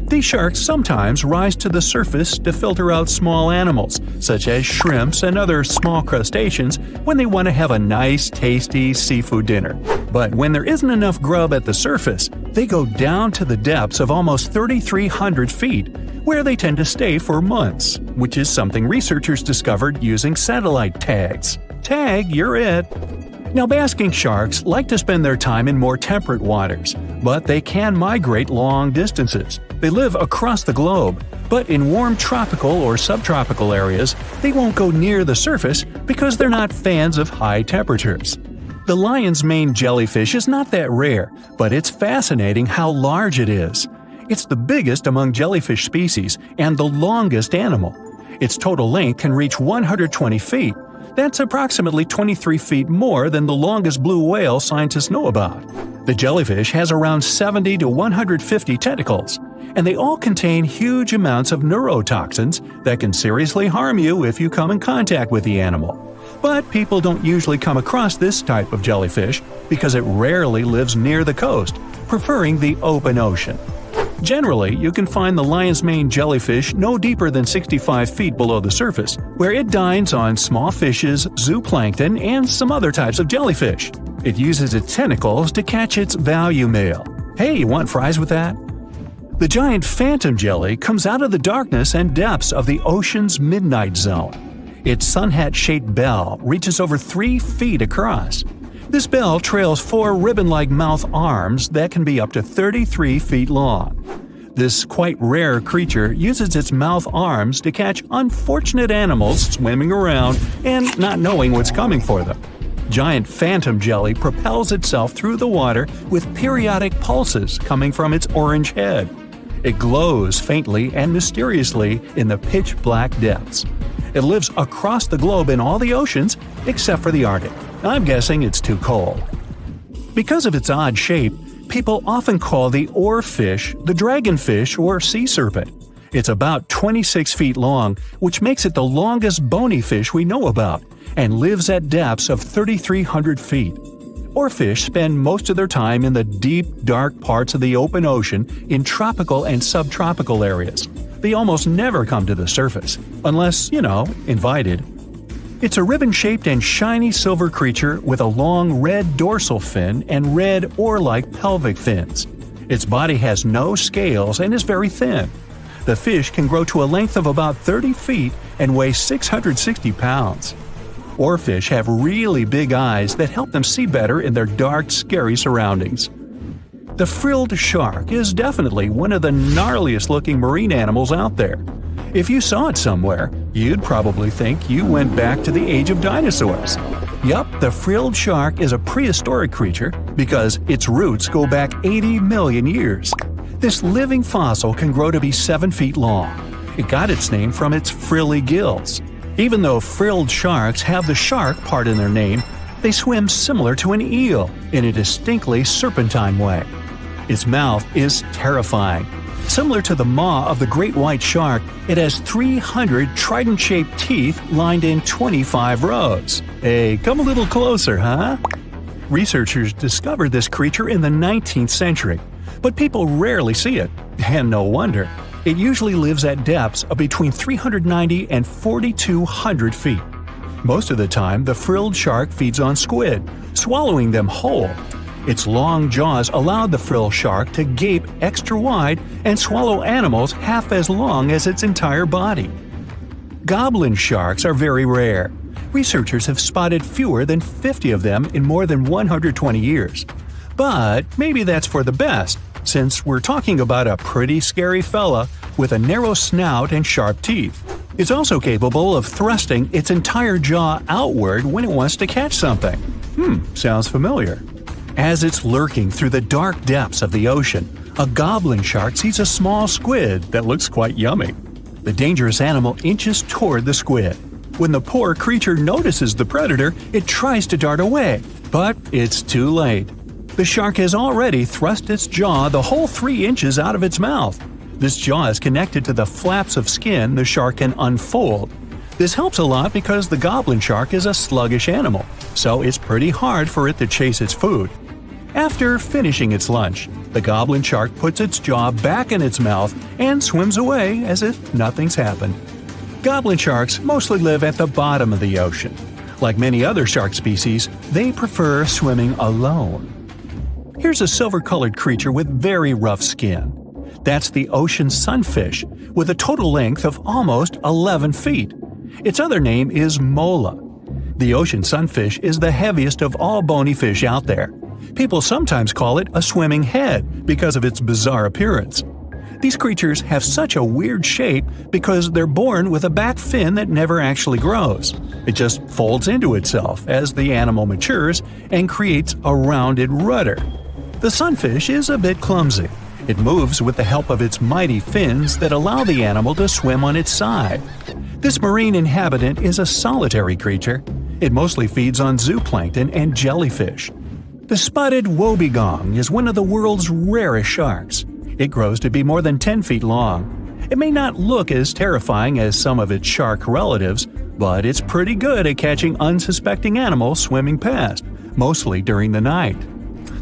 C: These sharks sometimes rise to the surface to filter out small animals, such as shrimps and other small crustaceans, when they want to have a nice, tasty seafood dinner. But when there isn't enough grub at the surface, they go down to the depths of almost 3,300 feet, where they tend to stay for months, which is something researchers discovered using satellite tags. Tag, you're it! Now, basking sharks like to spend their time in more temperate waters, but they can migrate long distances. They live across the globe, but in warm tropical or subtropical areas, they won't go near the surface because they're not fans of high temperatures. The lion's mane jellyfish is not that rare, but it's fascinating how large it is. It's the biggest among jellyfish species and the longest animal. Its total length can reach 120 feet. That's approximately 23 feet more than the longest blue whale scientists know about. The jellyfish has around 70 to 150 tentacles, and they all contain huge amounts of neurotoxins that can seriously harm you if you come in contact with the animal. But people don't usually come across this type of jellyfish because it rarely lives near the coast, preferring the open ocean. Generally, you can find the lion's mane jellyfish no deeper than 65 feet below the surface, where it dines on small fishes, zooplankton, and some other types of jellyfish. It uses its tentacles to catch its value meal. Hey, you want fries with that? The giant phantom jelly comes out of the darkness and depths of the ocean's midnight zone. Its sun hat-shaped bell reaches over 3 feet across. This bell trails 4 ribbon-like mouth arms that can be up to 33 feet long. This quite rare creature uses its mouth arms to catch unfortunate animals swimming around and not knowing what's coming for them. Giant phantom jelly propels itself through the water with periodic pulses coming from its orange head. It glows faintly and mysteriously in the pitch-black depths. It lives across the globe in all the oceans except for the Arctic. I'm guessing it's too cold. Because of its odd shape, people often call the oarfish the dragonfish or sea serpent. It's about 26 feet long, which makes it the longest bony fish we know about, and lives at depths of 3,300 feet. Oarfish spend most of their time in the deep, dark parts of the open ocean in tropical and subtropical areas. They almost never come to the surface, unless, invited. It's a ribbon-shaped and shiny silver creature with a long red dorsal fin and red oar-like pelvic fins. Its body has no scales and is very thin. The fish can grow to a length of about 30 feet and weigh 660 pounds. Oarfish have really big eyes that help them see better in their dark, scary surroundings. The frilled shark is definitely one of the gnarliest-looking marine animals out there. If you saw it somewhere, you'd probably think you went back to the age of dinosaurs. Yup, the frilled shark is a prehistoric creature because its roots go back 80 million years. This living fossil can grow to be 7 feet long. It got its name from its frilly gills. Even though frilled sharks have the shark part in their name, they swim similar to an eel in a distinctly serpentine way. Its mouth is terrifying. Similar to the maw of the great white shark, it has 300 trident-shaped teeth lined in 25 rows. Hey, come a little closer, huh? Researchers discovered this creature in the 19th century, but people rarely see it, and no wonder. It usually lives at depths of between 390 and 4,200 feet. Most of the time, the frilled shark feeds on squid, swallowing them whole. Its long jaws allowed the frilled shark to gape extra wide and swallow animals half as long as its entire body. Goblin sharks are very rare. Researchers have spotted fewer than 50 of them in more than 120 years. But maybe that's for the best, since we're talking about a pretty scary fella with a narrow snout and sharp teeth. It's also capable of thrusting its entire jaw outward when it wants to catch something. Sounds familiar. As it's lurking through the dark depths of the ocean, A goblin shark sees a small squid that looks quite yummy. The dangerous animal inches toward the squid. When the poor creature notices the predator, it tries to dart away, but it's too late. The shark has already thrust its jaw the whole 3 inches out of its mouth. This jaw is connected to the flaps of skin the shark can unfold. This helps a lot because the goblin shark is a sluggish animal, so it's pretty hard for it to chase its food. After finishing its lunch, the goblin shark puts its jaw back in its mouth and swims away as if nothing's happened. Goblin sharks mostly live at the bottom of the ocean. Like many other shark species, they prefer swimming alone. Here's a silver-colored creature with very rough skin. That's the ocean sunfish, with a total length of almost 11 feet. Its other name is mola. The ocean sunfish is the heaviest of all bony fish out there. People sometimes call it a swimming head because of its bizarre appearance. These creatures have such a weird shape because they're born with a back fin that never actually grows. It just folds into itself as the animal matures and creates a rounded rudder. The sunfish is a bit clumsy. It moves with the help of its mighty fins that allow the animal to swim on its side. This marine inhabitant is a solitary creature. It mostly feeds on zooplankton and jellyfish. The spotted wobbegong is one of the world's rarest sharks. It grows to be more than 10 feet long. It may not look as terrifying as some of its shark relatives, but it's pretty good at catching unsuspecting animals swimming past, mostly during the night.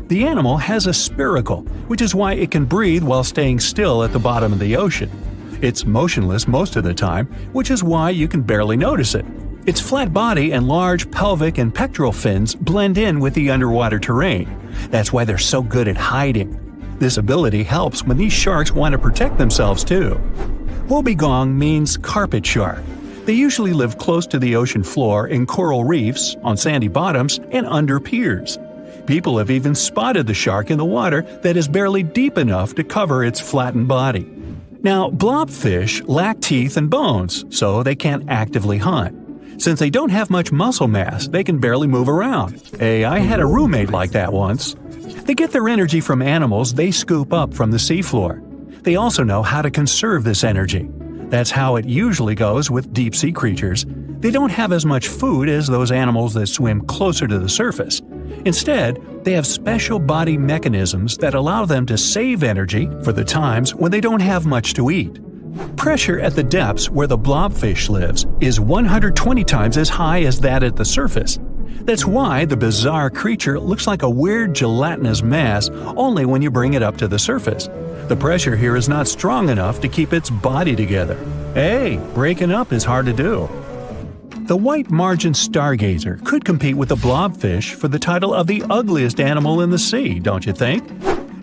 C: The animal has a spiracle, which is why it can breathe while staying still at the bottom of the ocean. It's motionless most of the time, which is why you can barely notice it. Its flat body and large pelvic and pectoral fins blend in with the underwater terrain. That's why they're so good at hiding. This ability helps when these sharks want to protect themselves too. Wobbegong means carpet shark. They usually live close to the ocean floor in coral reefs, on sandy bottoms, and under piers. People have even spotted the shark in the water that is barely deep enough to cover its flattened body. Now, blobfish lack teeth and bones, so they can't actively hunt. Since they don't have much muscle mass, they can barely move around. Hey, I had a roommate like that once. They get their energy from animals they scoop up from the seafloor. They also know how to conserve this energy. That's how it usually goes with deep-sea creatures. They don't have as much food as those animals that swim closer to the surface. Instead, they have special body mechanisms that allow them to save energy for the times when they don't have much to eat. Pressure at the depths where the blobfish lives is 120 times as high as that at the surface. That's why the bizarre creature looks like a weird gelatinous mass only when you bring it up to the surface. The pressure here is not strong enough to keep its body together. Hey, breaking up is hard to do. The white margin stargazer could compete with the blobfish for the title of the ugliest animal in the sea, don't you think?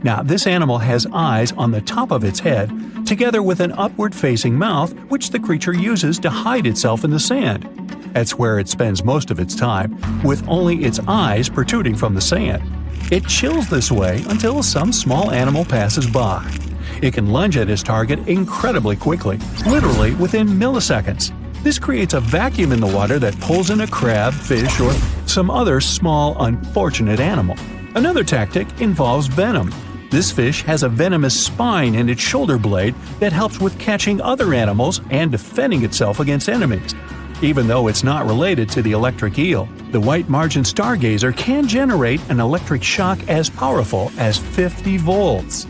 C: Now, this animal has eyes on the top of its head, together with an upward-facing mouth which the creature uses to hide itself in the sand. That's where it spends most of its time, with only its eyes protruding from the sand. It chills this way until some small animal passes by. It can lunge at its target incredibly quickly, literally within milliseconds. This creates a vacuum in the water that pulls in a crab, fish, or some other small, unfortunate animal. Another tactic involves venom. This fish has a venomous spine in its shoulder blade that helps with catching other animals and defending itself against enemies. Even though it's not related to the electric eel, the white margin stargazer can generate an electric shock as powerful as 50 volts.